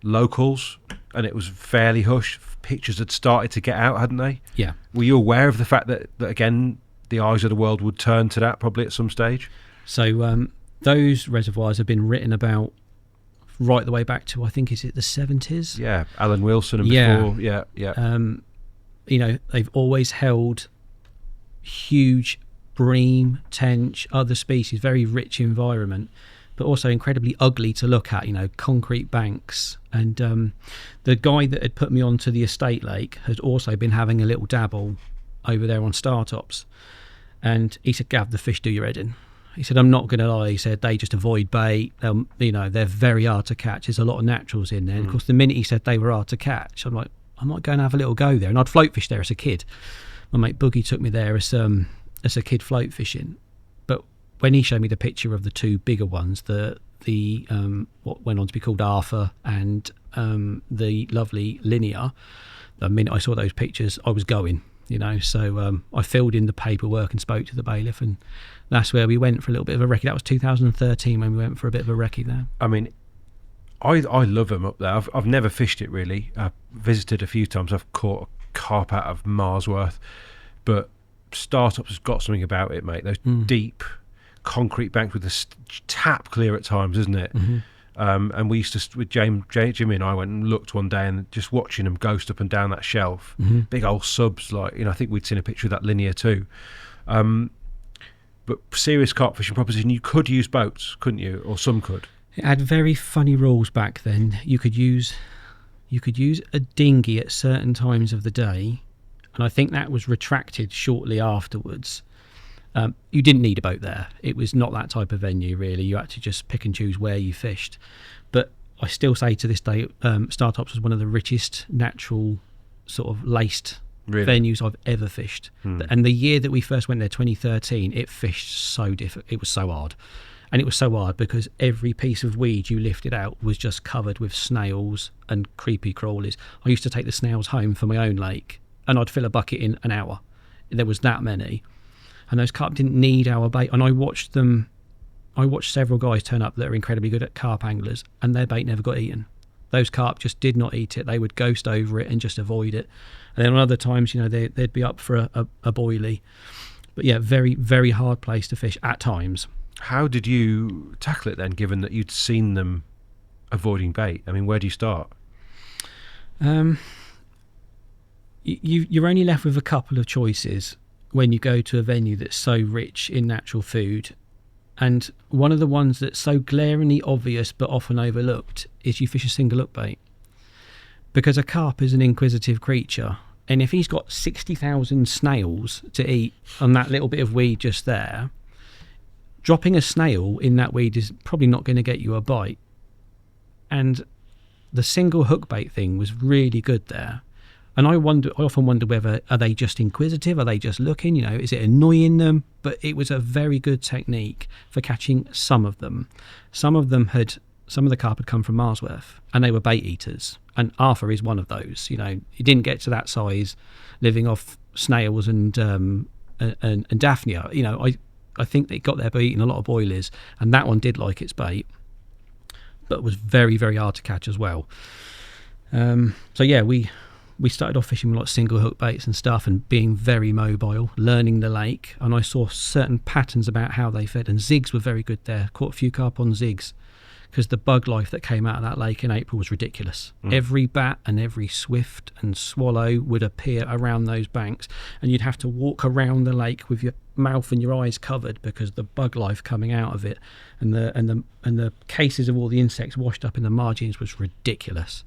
locals, and it was fairly hush. Pictures had started to get out, hadn't they? Yeah. Were you aware of the fact that again, the eyes of the world would turn to that probably at some stage? So those reservoirs have been written about right the way back to, I think, is it the 70s? Yeah, Alan Wilson and before. Yeah. They've always held huge bream, tench, other species, very rich environment, but also incredibly ugly to look at, concrete banks. And the guy that had put me onto the Estate Lake had also been having a little dabble over there on Startops. And he said, Gav, the fish do your head in. He said, I'm not going to lie. He said, they just avoid bait. They're very hard to catch. There's a lot of naturals in there. And of course, the minute he said they were hard to catch, I'm like, I might go and have a little go there. And I'd float fish there as a kid. My mate Boogie took me there as a kid float fishing. But when he showed me the picture of the 2 bigger ones, the what went on to be called Arthur and the lovely Linear, the minute I saw those pictures, I was going, So I filled in the paperwork and spoke to the bailiff, and that's where we went for a little bit of a recce. That was 2013 when we went for a bit of a recce there. I mean, I love them up there. I've never fished it really. I've visited a few times. I've caught a carp out of Marsworth, but Startups has got something about it, mate. Those deep concrete banks with the tap clear at times, isn't it? And we used to, with Jimmy and I went and looked one day and just watching them ghost up and down that shelf. Big old subs, I think we'd seen a picture of that Linear too. But serious carp fishing proposition, you could use boats, couldn't you? Or some could. It had very funny rules back then. You could use a dinghy at certain times of the day, and I think that was retracted shortly afterwards. You didn't need a boat there. It was not that type of venue, really. You had to just pick and choose where you fished. But I still say to this day, Startops was one of the richest natural sort of laced venues I've ever fished. And the year that we first went there, 2013, it fished so difficult. It was so hard. And it was so hard because every piece of weed you lifted out was just covered with snails and creepy crawlies. I used to take the snails home for my own lake, and I'd fill a bucket in an hour. There was that many. And those carp didn't need our bait. And I watched several guys turn up that are incredibly good at carp anglers, and their bait never got eaten. Those carp just did not eat it. They would ghost over it and just avoid it. And then on other times, they'd be up for a boilie. But yeah, very, very hard place to fish at times. How did you tackle it then, given that you'd seen them avoiding bait? I mean, where do you start? You're only left with a couple of choices when you go to a venue that's so rich in natural food. And one of the ones that's so glaringly obvious but often overlooked is you fish a single hook bait. Because a carp is an inquisitive creature, and if he's got 60,000 snails to eat on that little bit of weed just there, dropping a snail in that weed is probably not going to get you a bite. And the single hook bait thing was really good there. And I often wonder whether, are they just inquisitive? Are they just looking? Is it annoying them? But it was a very good technique for catching some of them. Some of the carp had come from Marsworth, and they were bait eaters. And Arthur is one of those. He didn't get to that size living off snails and Daphnia. I think they got there by eating a lot of boilies, and that one did like its bait, but was very, very hard to catch as well. So yeah, we started off fishing with like single hook baits and stuff, and being very mobile, learning the lake. And I saw certain patterns about how they fed, and zigs were very good there. Caught a few carp on zigs because the bug life that came out of that lake in April was ridiculous. Every bat and every swift and swallow would appear around those banks, and you'd have to walk around the lake with your mouth and your eyes covered because the bug life coming out of it, and the cases of all the insects washed up in the margins was ridiculous.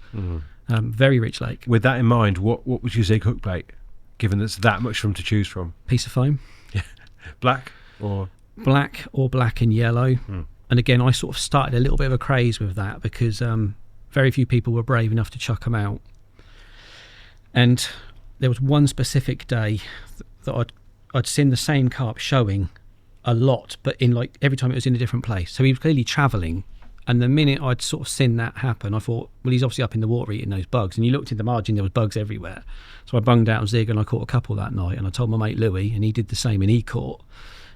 Very rich lake. With that in mind, what was your zig hook bait, given there's that much from to choose from? Piece of foam. Yeah. Black or black and yellow. And again, I sort of started a little bit of a craze with that because very few people were brave enough to chuck them out. And there was one specific day that I'd seen the same carp showing a lot, but in like every time it was in a different place. So he was clearly travelling. And the minute I'd sort of seen that happen, I thought, well, he's obviously up in the water eating those bugs. And you looked in the margin, there was bugs everywhere. So I bunged out a zig and I caught a couple that night. And I told my mate Louis, and he did the same, and he caught.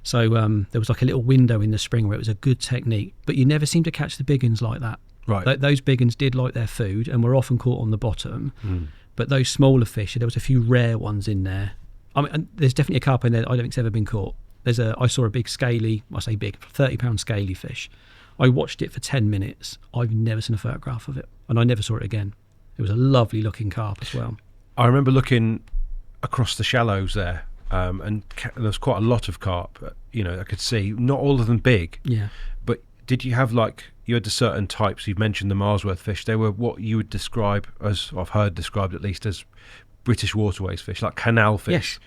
So there was like a little window in the spring where it was a good technique. But you never seem to catch the big uns like that. Right. Those big uns did like their food and were often caught on the bottom. But those smaller fish, there was a few rare ones in there. I mean, there's definitely a carp in there that I don't think's ever been caught. I saw a big scaly, I say big, 30-pound scaly fish. I watched it for 10 minutes. I've never seen a photograph of it, and I never saw it again. It was a lovely looking carp as well. I remember looking across the shallows there, and there was quite a lot of carp. I could see, not all of them big. Yeah. But did you have you had the certain types? You've mentioned the Marsworth fish. They were what you would describe as, I've heard described at least, as British waterways fish, like canal fish.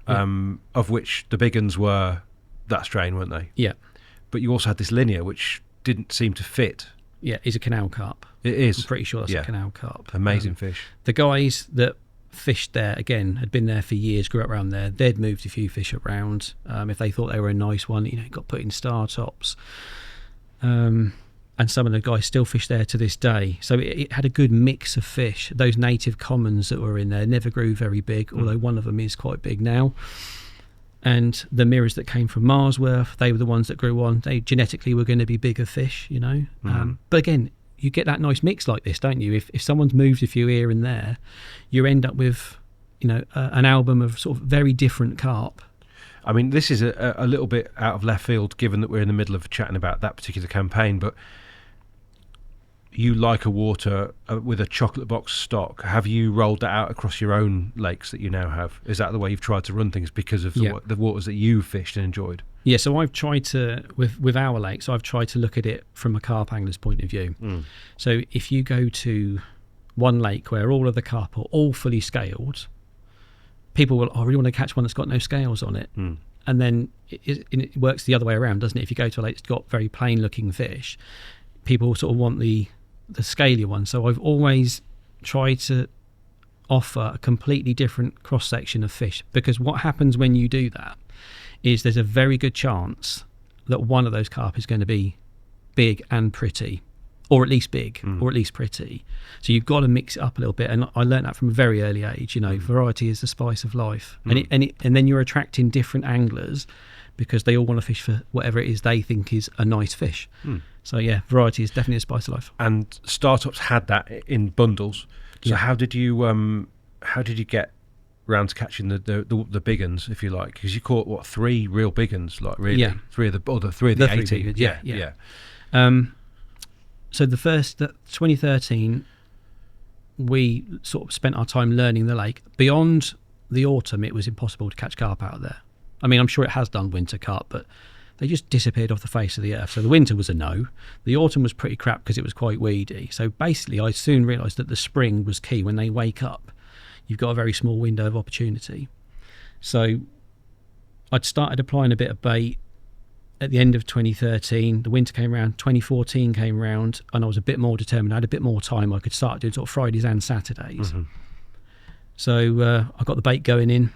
Yes. Of which the big uns were that strain, weren't they? Yeah. But you also had this linear, which didn't seem to fit. Yeah, it's a canal carp. It is. I'm pretty sure that's a canal carp. Amazing fish. The guys that fished there, again, had been there for years, grew up around there. They'd moved a few fish around. If they thought they were a nice one, got put in star tops. And some of the guys still fish there to this day. So it had a good mix of fish. Those native commons that were in there never grew very big, although one of them is quite big now. And the mirrors that came from Marsworth, they were the ones that grew on. They genetically were going to be bigger fish, But again, you get that nice mix like this, don't you? If someone's moved a few here and there, you end up with, an album of sort of very different carp. I mean, this is a little bit out of left field, given that we're in the middle of chatting about that particular campaign, but you like a water with a chocolate box stock. Have you rolled that out across your own lakes that you now have? Is that the way you've tried to run things because of the waters that you fished and enjoyed? Yeah, so I've tried to, with our lakes, I've tried to look at it from a carp angler's point of view. So if you go to one lake where all of the carp are all fully scaled, people will, I really want to catch one that's got no scales on it. and then it works the other way around, doesn't it? If you go to a lake that's got very plain looking fish, people sort of want the scalier one. So I've always tried to offer a completely different cross section of fish, because what happens when you do that is there's a very good chance that one of those carp is going to be big and pretty, or at least big, or at least pretty. So you've got to mix it up a little bit, and I learned that from a very early age. Variety is the spice of life, and then you're attracting different anglers because they all want to fish for whatever it is they think is a nice fish. So yeah, variety is definitely a spice of life. And startups had that in bundles. So how did you get round to catching the big uns, if you like? Because you caught 3 real big uns, like really? Yeah. Three of the 18. Yeah. So the first 2013, we sort of spent our time learning the lake. Beyond the autumn, it was impossible to catch carp out of there. I mean, I'm sure it has done winter carp, but they just disappeared off the face of the earth. So the winter was a no. The autumn was pretty crap because it was quite weedy. So basically, I soon realised that the spring was key. When they wake up, you've got a very small window of opportunity. So I'd started applying a bit of bait at the end of 2013. The winter came around, 2014 came around, and I was a bit more determined. I had a bit more time. I could start doing sort of Fridays and Saturdays. So I got the bait going in,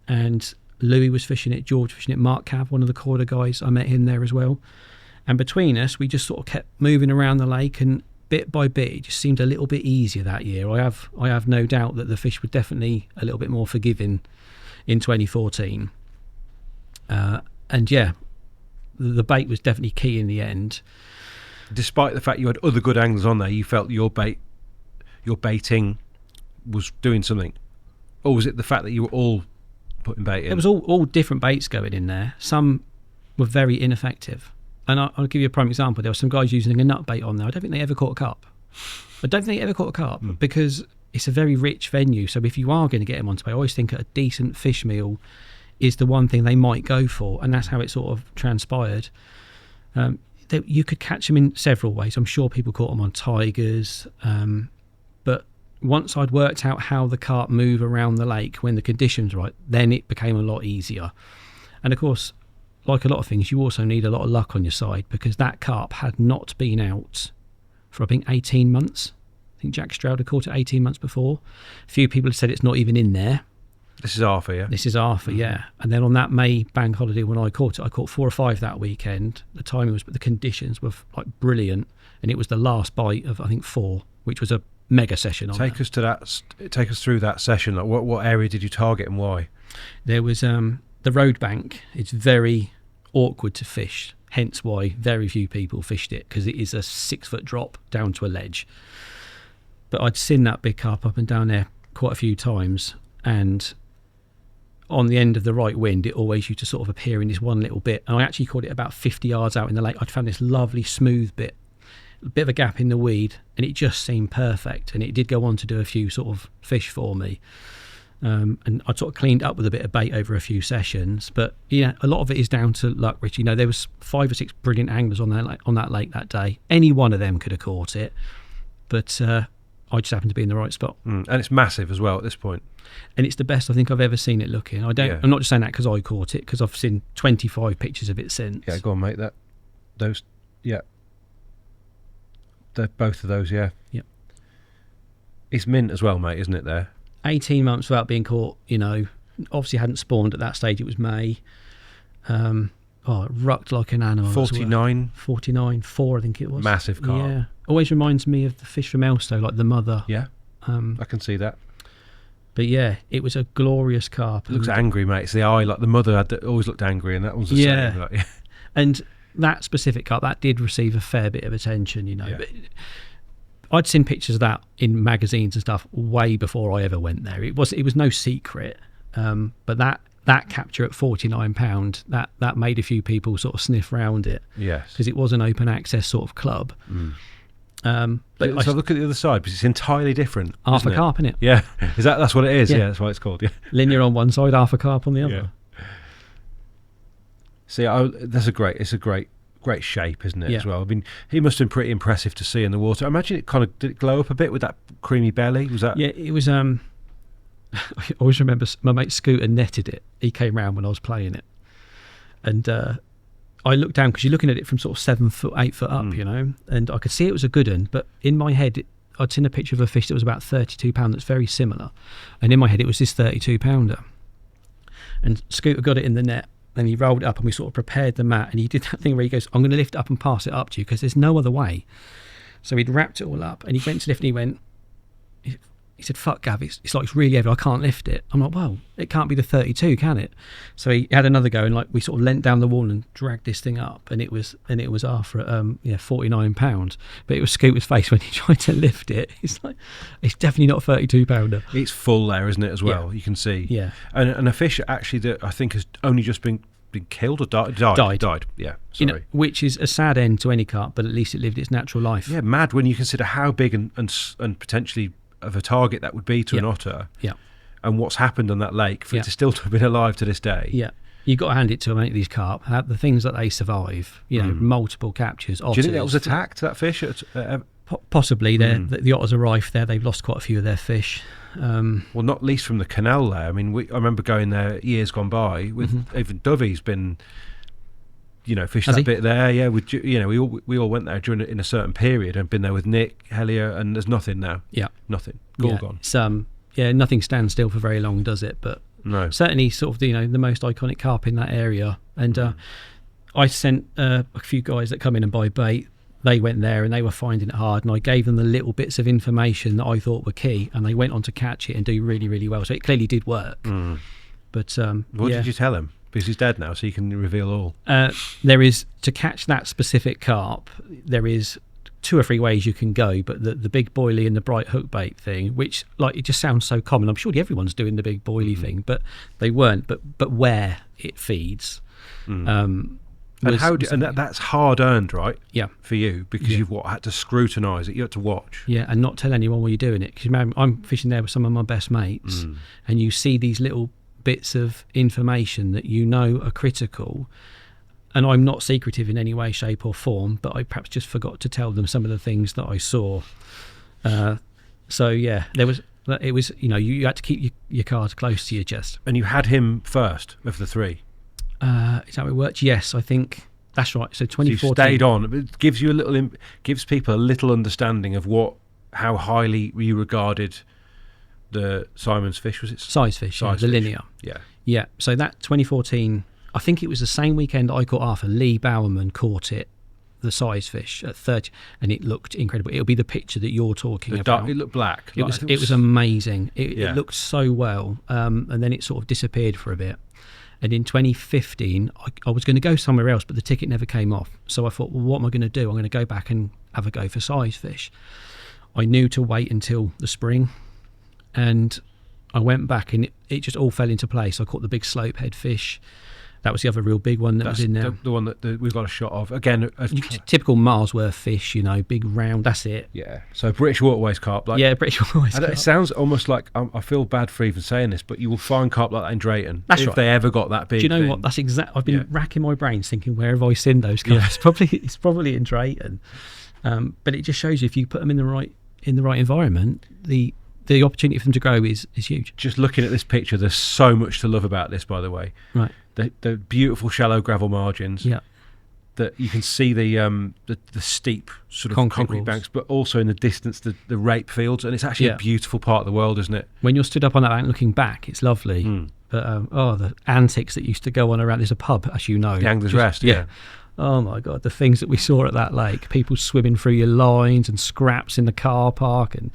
and Louis was fishing it, George fishing it, Mark Cav, one of the Korda guys, I met him there as well. And between us, we just sort of kept moving around the lake, and bit by bit, it just seemed a little bit easier that year. I have no doubt that the fish were definitely a little bit more forgiving in 2014. And yeah, the bait was definitely key in the end. Despite the fact you had other good anglers on there, you felt your baiting was doing something? Or was it the fact that you were all putting bait in? It was all different baits going in there. Some were very ineffective. And I'll give you a prime example. There were some guys using a nut bait on there. I don't think they ever caught a carp. Because it's a very rich venue. So if you are going to get them onto bait, I always think a decent fish meal is the one thing they might go for. And that's how it sort of transpired. You could catch them in several ways. I'm sure people caught them on tigers. But once I'd worked out how the carp move around the lake when the conditions were right, then it became a lot easier. And of course, like a lot of things, you also need a lot of luck on your side, because that carp had not been out for, I think, 18 months. I think Jack Stroud had caught it 18 months before. A few people have said it's not even in there. This is Arthur, yeah? This is Arthur, yeah. And then on that May bank holiday when I caught it, I caught 4 or 5 that weekend. The timing was, but the conditions were like brilliant. And it was the last bite of, I think, 4, which was a mega session. Take us through that session. Like what area did you target and why? There was the road bank. It's very awkward to fish, hence why very few people fished it, because it is a 6-foot drop down to a ledge. But I'd seen that big carp up and down there quite a few times, and on the end of the right wind, it always used to sort of appear in this one little bit. And I actually caught it about 50 yards out in the lake. I'd found this lovely smooth bit, a bit of a gap in the weed, and it just seemed perfect. And it did go on to do a few sort of fish for me. And I sort of cleaned up with a bit of bait over a few sessions. But yeah, a lot of it is down to luck, Rich. There was 5 or 6 brilliant anglers on that lake that day. Any one of them could have caught it, but I just happened to be in the right spot. And it's massive as well at this point. And it's the best I think I've ever seen it looking. I'm not just saying that because I caught it, because I've seen 25 pictures of it since. Yeah, go on, mate. They're both of those, yeah. Yep. It's mint as well, mate, isn't it, there? 18 months without being caught, obviously hadn't spawned at that stage. It was May. It rucked like an animal. 49? 49, 4 I think it was. Massive carp. Yeah. Always reminds me of the fish from Elstow, like the mother. Yeah, I can see that. But yeah, it was a glorious carp. It looks angry, mate. It's the eye, like the mother always looked angry, and that one's the same. Like, And that specific carp, that did receive a fair bit of attention, Yeah. But I'd seen pictures of that in magazines and stuff way before I ever went there. It was no secret, but that capture at £49, that made a few people sort of sniff round it. Yes, because it was an open access sort of club. But so look at the other side, because it's entirely different. Half a carp, isn't it? Yeah, that's what it is? Yeah, that's what it's called. Yeah, linear on one side, half a carp on the other. Yeah. See, it's a great shape, isn't it? Yeah. As well. I mean, he must have been pretty impressive to see in the water. I imagine did it glow up a bit with that creamy belly? Was that? Yeah, it was. I always remember my mate Scooter netted it. He came round when I was playing it, And I looked down, because you're looking at it from sort of 7 foot, 8 foot up, you know, and I could see it was a good one. But in my head, I'd seen a picture of a fish that was about 32 pound that's very similar. And in my head, it was this 32 pounder. And Scooter got it in the net, and he rolled it up, and we sort of prepared the mat, and he did that thing where he goes, I'm going to lift it up and pass it up to you, because there's no other way. So he'd wrapped it all up, and he went to lift, and he said, fuck, Gav, it's like, it's really heavy, I can't lift it. I'm like, well, it can't be the 32, can it? So he had another go, and like we sort of leant down the wall and dragged this thing up, and it was after 49 pounds. But it was Scooter's face when he tried to lift it. It's like, it's definitely not a 32 pounder. It's full there, isn't it, as well? Yeah. You can see. Yeah. And a fish actually that I think has only just been killed or died. Yeah, sorry. You know, which is a sad end to any carp, but at least it lived its natural life. Yeah, mad when you consider how big and potentially of a target that would be to an otter. Yeah. And what's happened on that lake for it to still to have been alive to this day. Yeah. You've got to hand it to them, these carp. The things that they survive, you know, multiple captures. Otters. Do you think that was attacked, that fish? Possibly. The otters arrived there. They've lost quite a few of their fish. Well, not least from the canal there. I mean, I remember going there years gone by with even Dovey's been, you know, fished that bit there. Yeah, we all went there in a certain period and been there with Nick, Hellier, and there's nothing now. Yeah, nothing. All gone. It's, nothing stands still for very long, does it? But no, certainly sort of the most iconic carp in that area. And I sent a few guys that come in and buy bait. They went there and they were finding it hard, and I gave them the little bits of information that I thought were key, and they went on to catch it and do really, really well. So it clearly did work. But what did you tell him? Because he's dead now, so you can reveal all. There is, to catch that specific carp, there is 2 or 3 ways you can go, but the big boilie and the bright hook bait thing, which, like, it just sounds so common. I'm sure everyone's doing the big boilie thing, but they weren't. But where it feeds. That's hard earned, right? Yeah, for you, because you've had to scrutinise it. You had to watch. Yeah, and not tell anyone while you're doing it. Because I'm fishing there with some of my best mates, and you see these little bits of information that you know are critical. And I'm not secretive in any way, shape, or form, but I perhaps just forgot to tell them some of the things that I saw. So yeah, it was you had to keep your cards close to your chest. And you had him first of the 3. Is that how it worked? Yes, I think that's right. So 2014. So you stayed on. It gives you gives people a little understanding of how highly you regarded the Simon's fish. Was it size fish? The linear. Yeah. So that 2014, I think it was the same weekend I caught Arthur. Lee Bowerman caught it, the size fish at 30, and it looked incredible. It'll be the picture that you're talking about. It looked black. It was amazing. It looked so well, and then it sort of disappeared for a bit. And in 2015, I was going to go somewhere else, but the ticket never came off. So I thought, well, what am I going to do? I'm going to go back and have a go for size fish. I knew to wait until the spring, and I went back, and it just all fell into place. I caught the big slopehead fish. That was the other real big one that was in there. The one that we've got a shot of. Again, typical Marsworth fish, big round, that's it. Yeah. So British waterways carp. British waterways carp. It sounds almost like, I feel bad for even saying this, but you will find carp like that in Drayton. That's if right. they ever got that big. Do you know what? That's exact. I've been racking my brains thinking, where have I seen those carp? It's probably in Drayton. But it just shows you, if you put them in the right environment, the opportunity for them to grow is huge. Just looking at this picture, there's so much to love about this, by the way. Right. The beautiful shallow gravel margins. Yeah. That you can see the steep sort of concrete banks, but also in the distance the rape fields, and it's actually a beautiful part of the world, isn't it? When you're stood up on that bank looking back, it's lovely. But the antics that used to go on around. There's a pub, as you know, the Angler's Rest. Yeah. Oh my God, the things that we saw at that lake, people swimming through your lines and scraps in the car park, and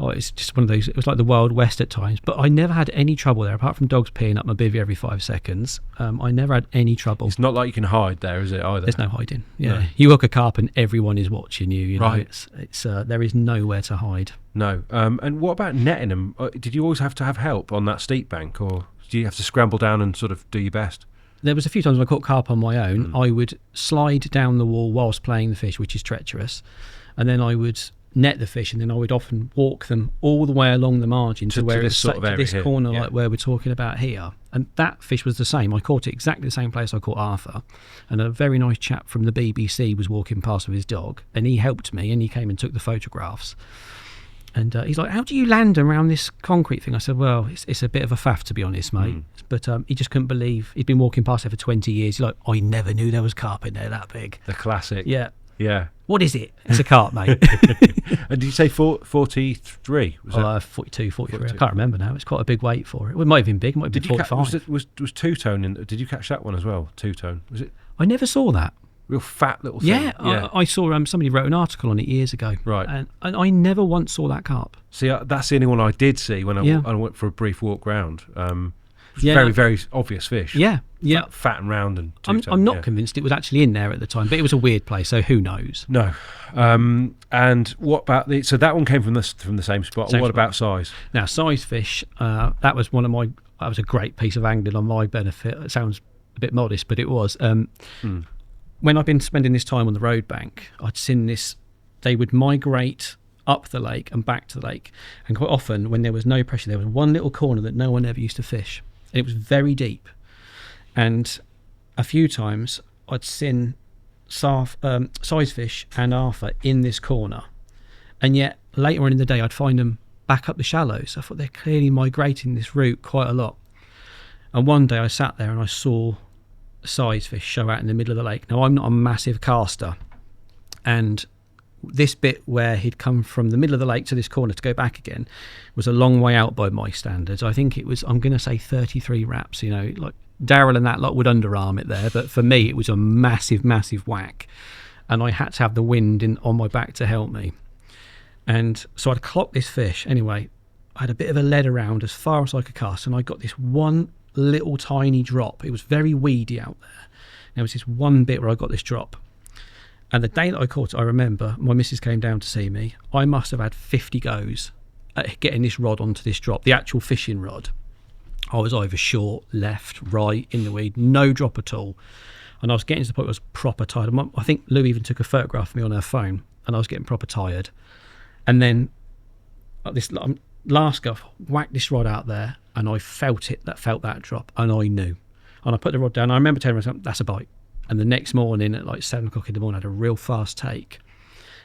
it's just one of those. It was like the Wild West at times, but I never had any trouble there, apart from dogs peeing up my bivvy every 5 seconds. I never had any trouble. It's not like you can hide there, is it, either? There's no hiding. Yeah, no. You hook a carp and everyone is watching you. Right. It's there is nowhere to hide. No. And what about netting them? Did you always have to have help on that steep bank, or do you have to scramble down and sort of do your best? There was a few times when I caught carp on my own. I would slide down the wall whilst playing the fish, which is treacherous, and then I would net the fish, and then I would often walk them all the way along the margin to where it's this corner, like where we're talking about here. And that fish was the same. I caught it exactly the same place I caught Arthur, and a very nice chap from the BBC was walking past with his dog, and he helped me, and he came and took the photographs. And he's like, how do you land around this concrete thing? I said, well, it's a bit of a faff, to be honest, mate. But he just couldn't believe. He'd been walking past there for 20 years. He's like, I never knew there was carp in there that big. The classic. Yeah. Yeah. What is it? It's a carp, mate. And did you say 43? Was it? 42, 43. I can't remember now. It's quite a big weight for it. It might have been big. It might have been 45. Was two-tone in? Did you catch that one as well? Two-tone. Was it? I never saw that. Real fat little thing. Yeah. I saw somebody wrote an article on it years ago. Right. And I never once saw that carp. See, that's the only one I did see when I went for a brief walk round. Yeah. Very, very obvious fish. Yeah. Yeah. Fat and round and I'm not convinced it was actually in there at the time, but it was a weird place, so who knows? No. And what about so that one came from the same spot. What about size? Now, size fish, that was a great piece of angling on my benefit. It sounds a bit modest, but it was. When I've been spending this time on the road bank, I'd seen this. They would migrate up the lake and back to the lake, and quite often when there was no pressure, there was one little corner that no one ever used to fish. It was very deep, and a few times I'd seen size fish and Arthur in this corner, and yet later on in the day I'd find them back up the shallows. I thought they're clearly migrating this route quite a lot. And one day I sat there and I saw size fish show out in the middle of the lake. Now, I'm not a massive caster, and this bit where he'd come from the middle of the lake to this corner to go back again was a long way out by my standards. I think it was, I'm going to say 33 wraps, like Darryl and that lot would underarm it there, but for me it was a massive whack, and I had to have the wind on my back to help me. And so I'd clocked this fish. Anyway, I had a bit of a lead around as far as I could cast, and I got this one little tiny drop. It was very weedy out there. There was this one bit where I got this drop. And the day that I caught it, I remember my missus came down to see me. I must have had 50 goes at getting this rod onto this drop, the actual fishing rod. I was either short, left, right, in the weed, no drop at all. And I was getting to the point where I was proper tired. I think Lou even took a photograph of me on her phone, and I was getting proper tired. And then this last guff whacked this rod out there, and I felt that drop, and I knew. And I put the rod down. I remember telling myself, that's a bite. And the next morning at like 7 o'clock in the morning, I had a real fast take.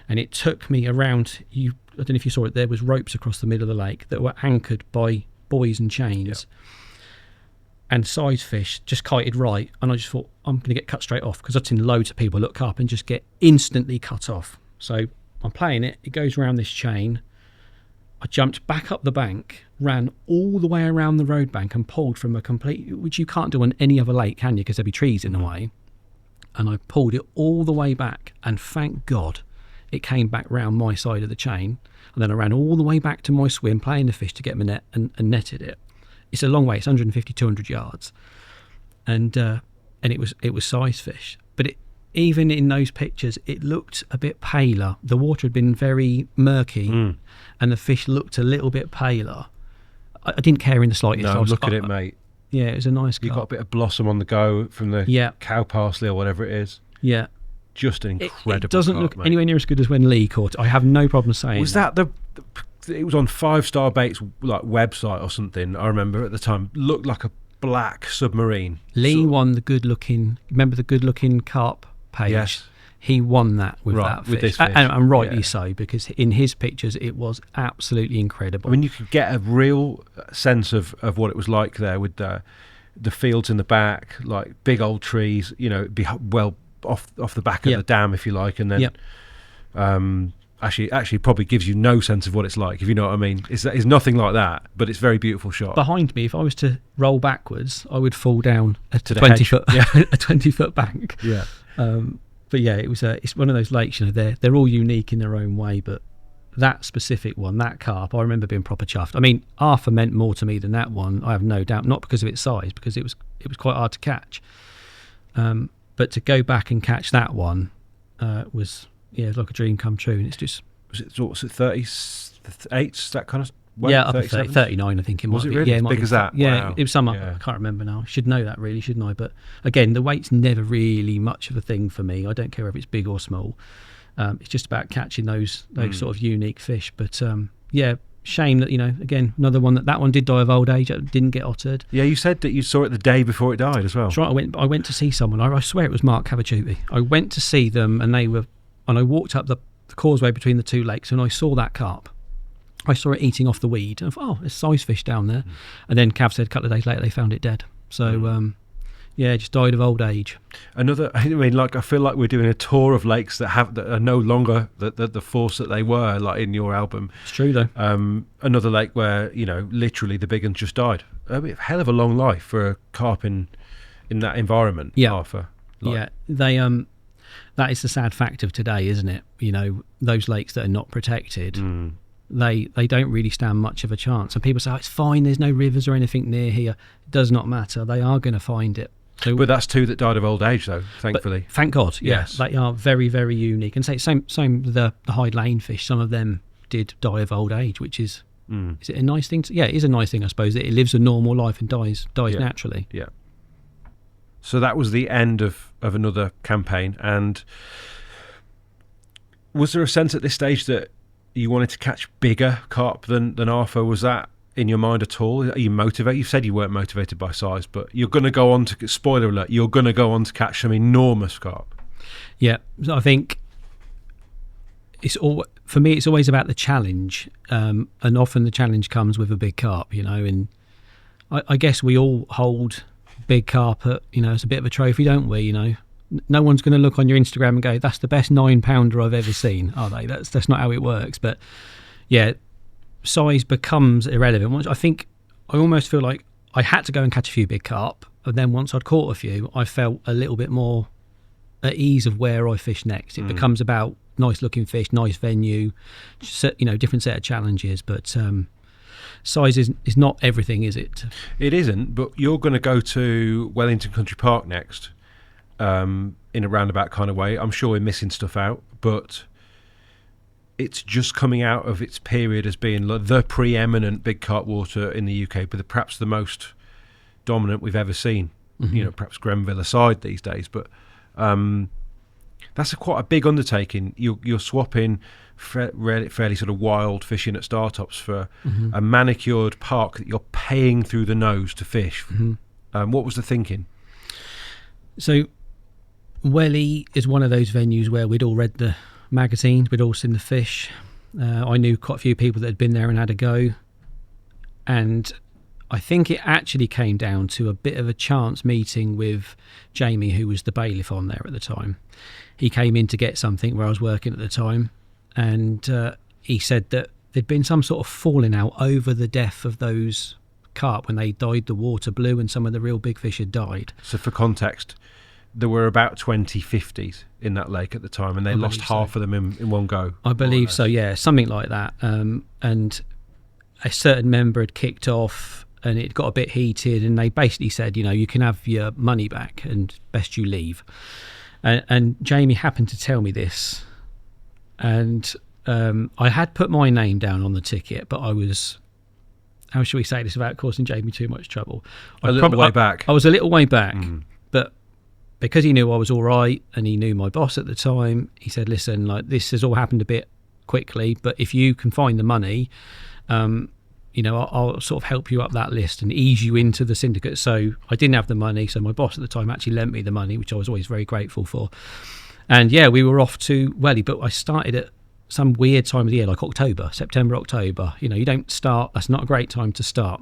And it took me around, I don't know if you saw it, there was ropes across the middle of the lake that were anchored by buoys and chains. Yep. And size fish just kited right. And I just thought, I'm going to get cut straight off, because I've seen loads of people look up and just get instantly cut off. So I'm playing it. It goes around this chain. I jumped back up the bank, ran all the way around the road bank and pulled from a complete, which you can't do on any other lake, can you? Because there'd be trees in the way. And I pulled it all the way back, and thank God it came back round my side of the chain. And then I ran all the way back to my swim, playing the fish to get my net, and netted it. It's a long way. It's 150, 200 yards. And it was size fish. But even in those pictures, it looked a bit paler. The water had been very murky, and the fish looked a little bit paler. I didn't care in the slightest. No, look at it, mate. Yeah, it was a nice carp. You got a bit of blossom on the go from the cow parsley or whatever it is. Yeah. Just an incredible It doesn't carp, look mate. anywhere near as good as when Lee caught it. I have no problem saying Was that it was on 5 Star Baits like website or something, I remember at the time. Looked like a black submarine. Lee won the good-looking, remember the good-looking carp page? Yes. He won that with that fish. With this fish. And rightly so, because in his pictures it was absolutely incredible. I mean, you could get a real sense of what it was like there with the fields in the back, like big old trees, be well off the back of the dam, if you like, and then actually probably gives you no sense of what it's like, if you know what I mean. It's nothing like that, but it's a very beautiful shot. Behind me, if I was to roll backwards, I would fall down a To the 20 hedge. foot a 20-foot bank. Yeah. But yeah, it's one of those lakes, they're all unique in their own way, but that specific one, that carp, I remember being proper chuffed. I mean, Arthur meant more to me than that one, I have no doubt, not because of its size, because it was quite hard to catch. But to go back and catch that one was like a dream come true. And it's just, was it 38s, that kind of weight? Yeah, up at 37s? 39, I think it might Was it be. really? Yeah, As might big be. as that? Yeah, Wow. it was some. Yeah. I can't remember now. I should know that really, shouldn't I? But again, the weight's never really much of a thing for me. I don't care if it's big or small. It's just about catching those sort of unique fish. But shame that, again, another one that one did die of old age. It didn't get ottered. Yeah, you said that you saw it the day before it died as well. That's right. I went to see someone. I swear it was Mark Cavaciuti. I went to see them, and I walked up the causeway between the two lakes, and I saw that carp. I saw it eating off the weed. I thought, there's size fish down there. And then Cav said a couple of days later they found it dead. So, it just died of old age. I feel like we're doing a tour of lakes that are no longer the force that they were, like in your album. It's true, though. Another lake where, literally the big ones just died. A hell of a long life for a carp in that environment, Arthur. They that is the sad fact of today, isn't it? Those lakes that are not protected, they don't really stand much of a chance. And people say, it's fine, there's no rivers or anything near here. It does not matter. They are going to find it. So, but that's two that died of old age, though, thankfully. Thank God, yes. They are very, very unique. And same with the Hyde Lane fish. Some of them did die of old age, which is it a nice thing? It is a nice thing, I suppose, that it lives a normal life and dies naturally. Yeah. So that was the end of another campaign. And was there a sense at this stage that you wanted to catch bigger carp than Arthur? Was that in your mind at all? Are you motivated? You said you weren't motivated by size, but you're going to go on to, spoiler alert, you're going to go on to catch some enormous carp. Yeah, I think for me it's always about the challenge, and often the challenge comes with a big carp, and I guess we all hold big carp at, it's a bit of a trophy, don't we? No one's going to look on your Instagram and go, that's the best 9-pounder I've ever seen, are they? That's not how it works. But yeah, size becomes irrelevant. I almost feel like I had to go and catch a few big carp, and then once I'd caught a few, I felt a little bit more at ease of where I fish next. It becomes about nice looking fish, nice venue, different set of challenges. But size is not everything, is it? It isn't, but you're going to go to Wellington Country Park next, in a roundabout kind of way. I'm sure we're missing stuff out, but it's just coming out of its period as being the preeminent big carp water in the UK, but perhaps the most dominant we've ever seen. Perhaps Grenville aside these days, but that's quite a big undertaking. You're swapping fairly sort of wild fishing at Startops for a manicured park that you're paying through the nose to fish. What was the thinking? So Welly is one of those venues where we'd all read the magazines, we'd all seen the fish. I knew quite a few people that had been there and had a go, and I think it actually came down to a bit of a chance meeting with Jamie, who was the bailiff on there at the time. He came in to get something where I was working at the time, and he said that there'd been some sort of falling out over the death of those carp when they dyed the water blue and some of the real big fish had died. So for context, there were about 20 50s in that lake at the time, and they lost half of them in one go. I believe so, yeah, something like that. And a certain member had kicked off and it got a bit heated, and they basically said, you can have your money back and best you leave. And Jamie happened to tell me this, and I had put my name down on the ticket, but I was, how should we say this without causing Jamie too much trouble? I was a little way back, but because he knew I was all right and he knew my boss at the time, he said, listen, like, this has all happened a bit quickly, but if you can find the money, I'll sort of help you up that list and ease you into the syndicate. So I didn't have the money, so my boss at the time actually lent me the money, which I was always very grateful for. And yeah, we were off to Welly, but I started at some weird time of the year, like September, October. You don't start, that's not a great time to start,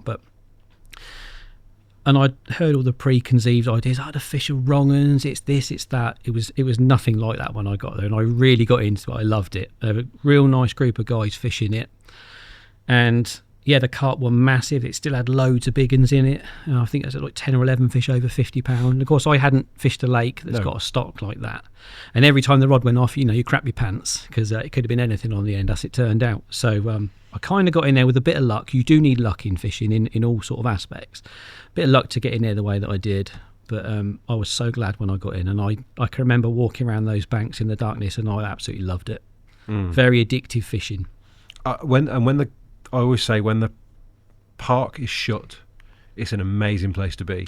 and I'd heard all the preconceived ideas. The fish are wrong uns, it's this, it's that. It was nothing like that when I got there, and I really got into it. I loved it. There were a real nice group of guys fishing it, and yeah, the carp were massive. It still had loads of big uns in it. I think there's like 10 or 11 fish over 50 pounds. Of course, I hadn't fished a lake that's got a stock like that. And every time the rod went off, you crap your pants, because it could have been anything on the end, as it turned out. So I kind of got in there with a bit of luck. You do need luck in fishing in all sort of aspects. A bit of luck to get in there the way that I did. But I was so glad when I got in. And I can remember walking around those banks in the darkness, and I absolutely loved it. Very addictive fishing. I always say when the park is shut, it's an amazing place to be.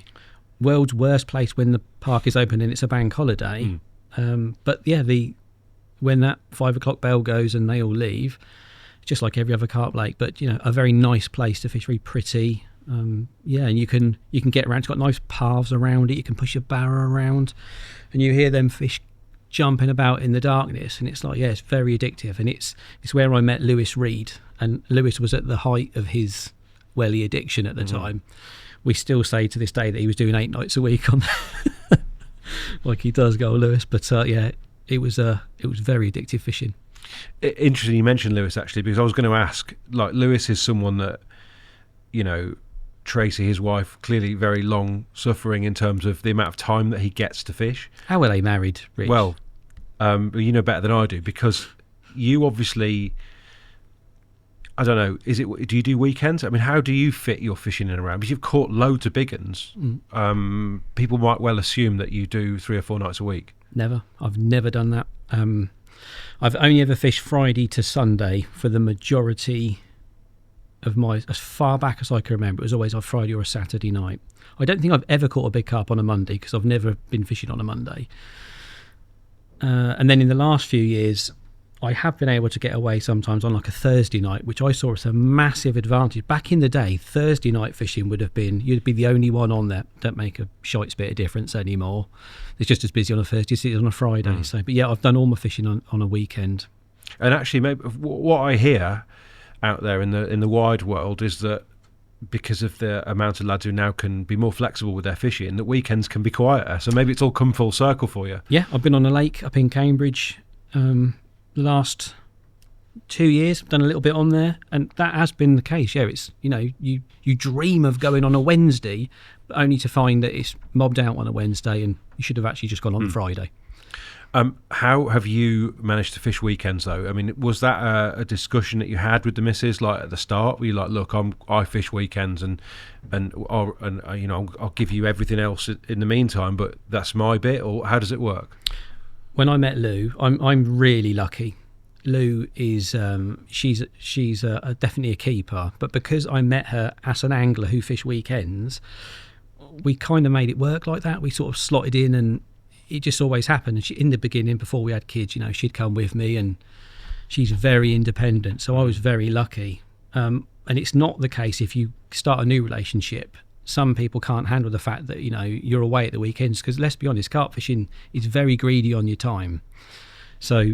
World's worst place when the park is open and it's a bank holiday. But yeah, when that 5 o'clock bell goes and they all leave, just like every other carp lake, but a very nice place to fish, very pretty. And you can get around. It's got nice paths around it. You can push your barrow around, and you hear them fish jumping about in the darkness, and it's like, yeah, it's very addictive. And it's where I met Lewis Reed, and Lewis was at the height of his welly addiction at the time. We still say to this day that he was doing 8 nights a week on like he does go Lewis. But yeah, it was very addictive fishing. Interesting you mentioned Lewis, actually, because I was going to ask, like, Lewis is someone that, you know, Tracy, his wife, clearly very long suffering in terms of the amount of time that he gets to fish. How were they married, Rich? Well, you know better than I do, because you obviously, I don't know, do you do weekends? I mean, how do you fit your fishing in around? Because you've caught loads of big uns. People might well assume that you do 3 or 4 nights a week. Never. I've never done that. I've only ever fished Friday to Sunday for the majority of my, as far back as I can remember. It was always a Friday or a Saturday night. I don't think I've ever caught a big carp on a Monday, because I've never been fishing on a Monday. And then in the last few years, I have been able to get away sometimes on like a Thursday night, which I saw as a massive advantage. Back in the day, Thursday night fishing would have been, you'd be the only one on there. Don't make a shite's bit of difference anymore. It's just as busy on a Thursday as it is on a Friday. So, but yeah, I've done all my fishing on a weekend. And actually, maybe what I hear out there in the wide world is that because of the amount of lads who now can be more flexible with their fishing, that weekends can be quieter. So maybe it's all come full circle for you. Yeah, I've been on a lake up in Cambridge the last 2 years. I've done a little bit on there, and that has been the case. Yeah, it's, you know, you dream of going on a Wednesday, but only to find that it's mobbed out on a Wednesday, and you should have actually just gone on the Friday. How have you managed to fish weekends, though? I mean, was that a discussion that you had with the missus, like at the start? Were you like, look, I fish weekends, and you know, I'll give you everything else in the meantime, but that's my bit, or how does it work? When I met Lou, I'm really lucky. Lou is she's definitely a keeper, but because I met her as an angler who fished weekends, we kind of made it work like that. We sort of slotted in, and it just always happened. And in the beginning, before we had kids, you know, she'd come with me, and she's very independent, so I was very lucky. And it's not the case if you start a new relationship. Some people can't handle the fact that, you know, you're away at the weekends, because let's be honest, carp fishing is very greedy on your time. So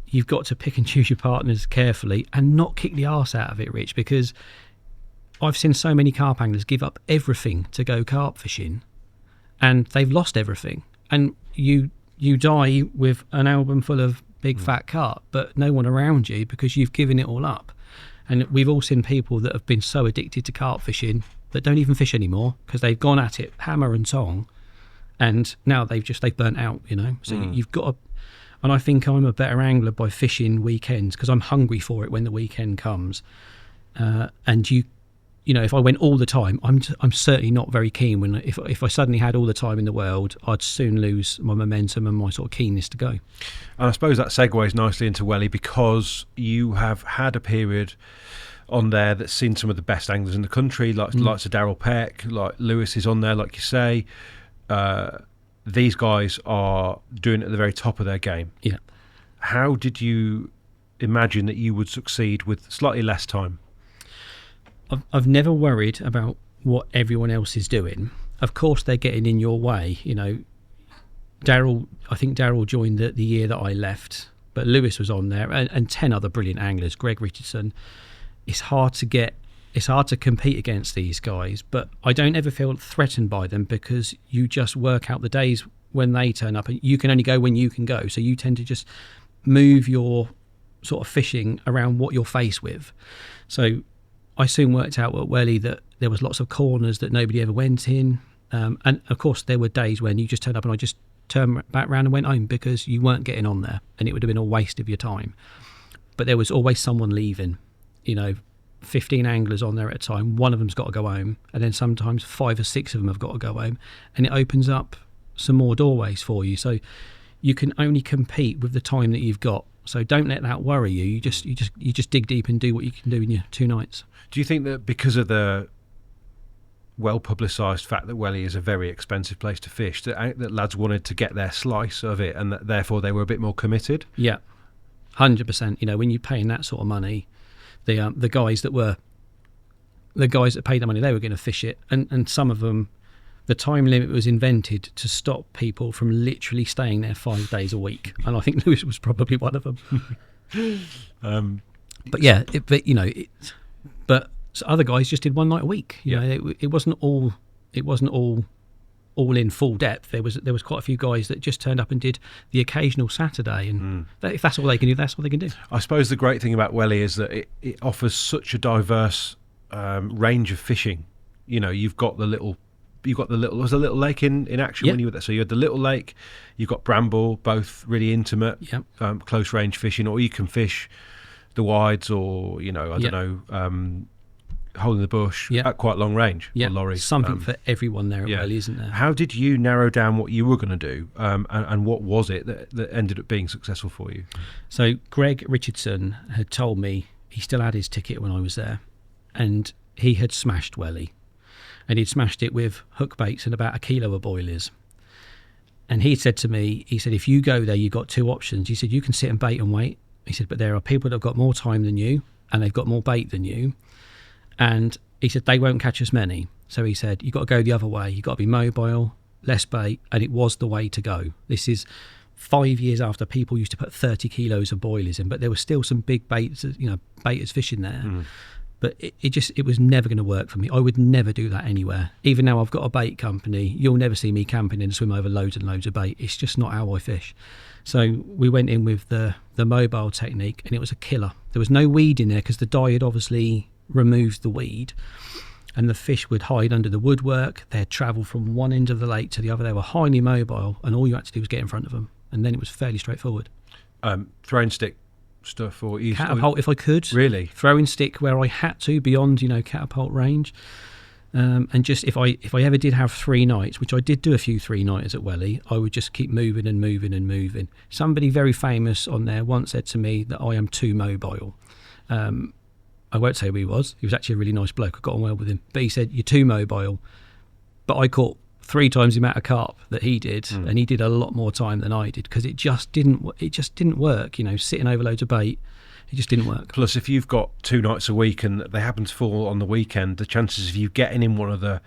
you've got to pick and choose your partners carefully and not kick the arse out of it, Rich, because I've seen so many carp anglers give up everything to go carp fishing, and they've lost everything. And you die with an album full of big fat carp, but no one around you, because you've given it all up. And we've all seen people that have been so addicted to carp fishing that don't even fish anymore, because they've gone at it hammer and tong, and now they've burnt out, you know. So you've got to, and I think I'm a better angler by fishing weekends, because I'm hungry for it when the weekend comes. And you know, if I went all the time, I'm certainly not very keen. When if I suddenly had all the time in the world, I'd soon lose my momentum and my sort of keenness to go. And I suppose that segues nicely into Welly, because you have had a period on there that's seen some of the best anglers in the country, like likes of Darryl Peck, like Lewis is on there, like you say. These guys are doing it at the very top of their game. Yeah. How did you imagine that you would succeed with slightly less time? I've never worried about what everyone else is doing. Of course, they're getting in your way. You know, I think Darryl joined the year that I left, but Lewis was on there, and 10 other brilliant anglers, Greg Richardson. It's hard to compete against these guys, but I don't ever feel threatened by them, because you just work out the days when they turn up, and you can only go when you can go. So you tend to just move your sort of fishing around what you're faced with. So I soon worked out at Welly that there was lots of corners that nobody ever went in. And of course, there were days when you just turned up and I just turned back around and went home, because you weren't getting on there, and it would have been a waste of your time. But there was always someone leaving. You know, 15 anglers on there at a time, one of them's got to go home, and then sometimes 5 or 6 of them have got to go home, and it opens up some more doorways for you. So you can only compete with the time that you've got. So don't let that worry you. You just dig deep and do what you can do in your 2 nights. Do you think that because of the well-publicised fact that Welly is a very expensive place to fish, that lads wanted to get their slice of it, and that therefore they were a bit more committed? Yeah, 100%. You know, when you're paying that sort of money, the guys that paid the money, they were going to fish it, and some of them, the time limit was invented to stop people from literally staying there 5 days a week, and I think Lewis was probably one of them. But yeah, but other guys just did one night a week. You know, it wasn't all in full depth. There was quite a few guys that just turned up and did the occasional Saturday, and if that's all they can do, that's all they can do. I suppose the great thing about Welly is that it offers such a diverse range of fishing. You know, there's a little lake in action when you were there. So you had the little lake, you've got Bramble, both really intimate, close range fishing, or you can fish the wides, or hole in the bush at quite long range. Or lorry. Something for everyone there at Welly, isn't there? How did you narrow down what you were going to do, and what was it that ended up being successful for you? So Greg Richardson had told me he still had his ticket when I was there, and he had smashed Welly, and he'd smashed it with hook baits and about 1 kilo of boilies. And he said to me, if you go there, you've got two options. He said, you can sit and bait and wait. He said, but there are people that have got more time than you, and they've got more bait than you. And he said, they won't catch as many. So he said, you've got to go the other way. You've got to be mobile, less bait, and it was the way to go. This is 5 years after people used to put 30 kilos of boilies in, but there were still some big baits, baiters fishing there. But it was never going to work for me. I would never do that anywhere. Even now I've got a bait company, you'll never see me camping and swim over loads and loads of bait. It's just not how I fish. So we went in with the mobile technique, and it was a killer. There was no weed in there because the dye had obviously removed the weed, and the fish would hide under the woodwork. They'd travel from one end of the lake to the other. They were highly mobile, and all you had to do was get in front of them, and then it was fairly straightforward. Throwing stick stuff, or catapult if I could. Really? Throwing stick where I had to, beyond catapult range. And just if I ever did have 3 nights, which I did do a few 3-nighters at Welly, I would just keep moving and moving and moving. Somebody very famous on there once said to me that I am too mobile. I won't say who he was. He was actually a really nice bloke. I got on well with him. But he said, you're too mobile. But I caught 3 times the amount of carp that he did, and he did a lot more time than I did, because it just didn't work. Sitting over loads of bait, it just didn't work. Plus, if you've got 2 nights a week and they happen to fall on the weekend, the chances of you getting in one of the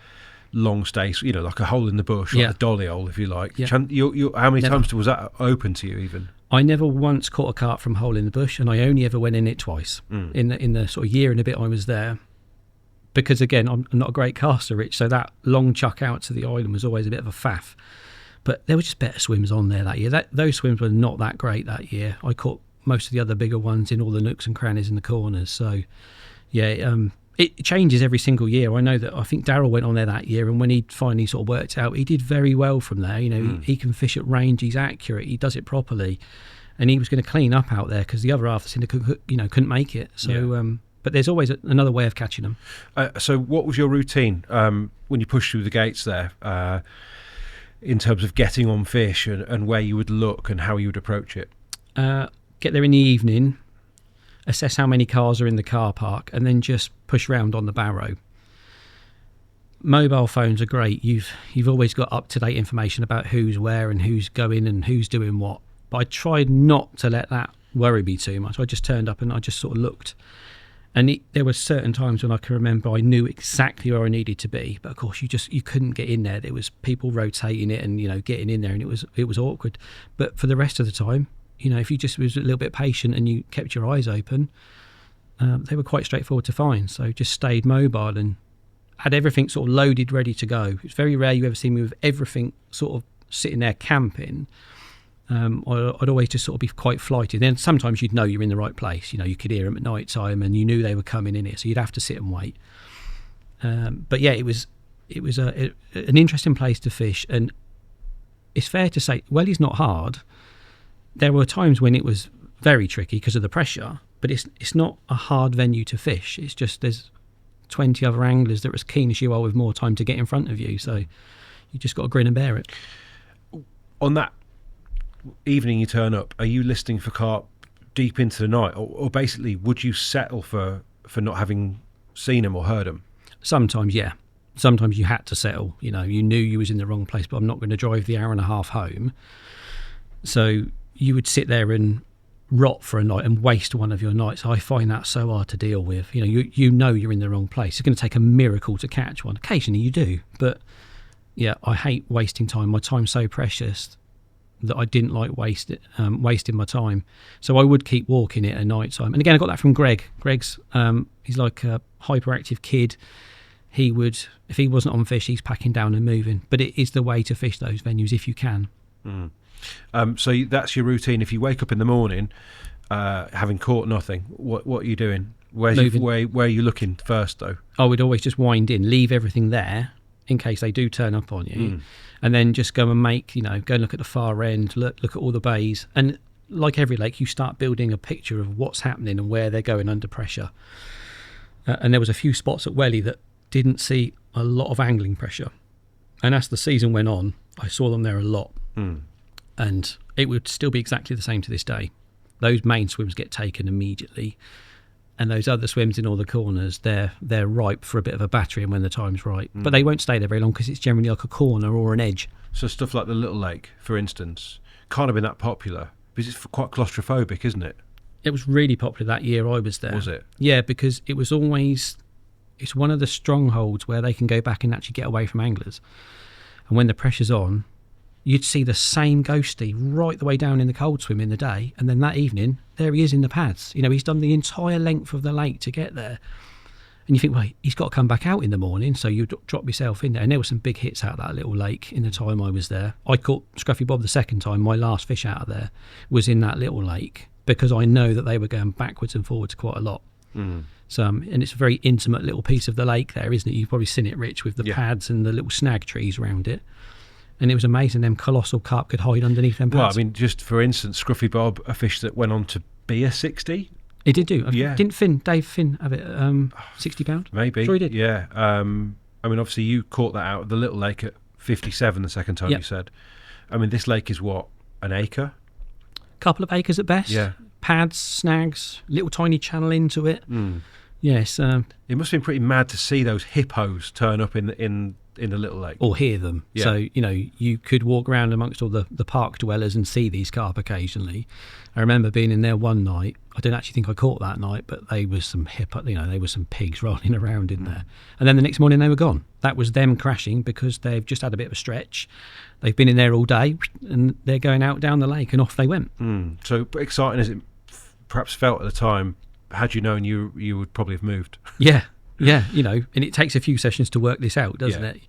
long stays, like a hole in the bush, like a dolly hole, if you like. How many times was that open to you even? I never once caught a carp from hole in the bush, and I only ever went in it twice in the sort of year and a bit I was there. Because again, I'm not a great caster, Rich, so that long chuck out to the island was always a bit of a faff. But there were just better swims on there that year. Those swims were not that great that year. I caught most of the other bigger ones in all the nooks and crannies in the corners. So, it changes every single year. I know that I think Darryl went on there that year, and when he finally sort of worked out, he did very well from there. He can fish at range, he's accurate, he does it properly, and he was going to clean up out there because the other half of the syndicate, couldn't make it. So, but there's always another way of catching them. So what was your routine when you pushed through the gates there, in terms of getting on fish and where you would look and how you would approach it? Get there in the evening, assess how many cars are in the car park, and then just push round on the barrow. Mobile phones are great. You've always got up-to-date information about who's where and who's going and who's doing what. But I tried not to let that worry me too much. I just turned up and I just sort of looked. And there were certain times when I can remember I knew exactly where I needed to be, but of course you couldn't get in there. There was people rotating it and getting in there, and it was awkward. But for the rest of the time, if you just was a little bit patient and you kept your eyes open, they were quite straightforward to find. So just stayed mobile and had everything sort of loaded, ready to go. It's very rare you ever see me with everything sort of sitting there camping. I'd always just sort of be quite flighty. Then sometimes you'd know you're in the right place. You could hear them at night time, and you knew they were coming in here, so you'd have to sit and wait. But yeah, it was an interesting place to fish, and it's fair to say, Welly's not hard. There were times when it was very tricky because of the pressure, but it's not a hard venue to fish. It's just there's 20 other anglers that are as keen as you are with more time to get in front of you, so you just got to grin and bear it. On that evening you turn up, are you listening for carp deep into the night, or basically would you settle for not having seen them or heard them? Sometimes, yeah. Sometimes you had to settle. You knew you was in the wrong place, but I'm not going to drive the hour and a half home. So you would sit there and rot for a night and waste one of your nights. I find that so hard to deal with. You know you're in the wrong place. It's going to take a miracle to catch one. Occasionally you do, but yeah, I hate wasting time. My time's so precious that I didn't like wasting my time. So I would keep walking it at night time. And again, I got that from Greg. Greg's, he's like a hyperactive kid. He would, if he wasn't on fish, he's packing down and moving. But it is the way to fish those venues if you can. So that's your routine. If you wake up in the morning, having caught nothing, what are you doing? Where are you looking first, though? I would always just wind in, leave everything there in case they do turn up on you, and then just go and go and look at the far end, look at all the bays. And like every lake, you start building a picture of what's happening and where they're going under pressure. And there was a few spots at Welly that didn't see a lot of angling pressure. And as the season went on, I saw them there a lot. And it would still be exactly the same to this day. Those main swims get taken immediately. And those other swims in all the corners, they're ripe for a bit of a battering when the time's right. But they won't stay there very long because it's generally like a corner or an edge. So stuff like the Little Lake, for instance, can't have been that popular because it's quite claustrophobic, isn't it? It was really popular that year I was there. Was it? Yeah, because it was always... It's one of the strongholds where they can go back and actually get away from anglers. And when the pressure's on, you'd see the same ghostie right the way down in the cold swim in the day, and then that evening there he is in the pads. He's done the entire length of the lake to get there, and you think, well, he's got to come back out in the morning, so you drop yourself in there. And there were some big hits out of that little lake in the time I was there. I caught Scruffy Bob the second time. My last fish out of there was in that little lake because I know that they were going backwards and forwards quite a lot. So, and it's a very intimate little piece of the lake there, isn't it? You've probably seen it, Rich, with the pads and the little snag trees around it. And it was amazing, them colossal carp could hide underneath them pads. Well, I mean, just for instance, Scruffy Bob, a fish that went on to be a 60. It did do. Yeah. Didn't Dave Finn have it 60 pound? Maybe. Sure he did. Yeah. I mean, obviously you caught that out of the Little Lake at 57 the second time you said. I mean, this lake is what, an acre? Couple of acres at best. Yeah. Pads, snags, little tiny channel into it. Yes. It must have been pretty mad to see those hippos turn up in the Little Lake. Or hear them. Yeah. So, you could walk around amongst all the park dwellers and see these carp occasionally. I remember being in there one night. I don't actually think I caught that night, but they were some they were some pigs rolling around in there. And then the next morning they were gone. That was them crashing because they've just had a bit of a stretch. They've been in there all day and they're going out down the lake, and off they went. So exciting as it perhaps felt at the time, had you known, you would probably have moved. Yeah, and it takes a few sessions to work this out, doesn't it?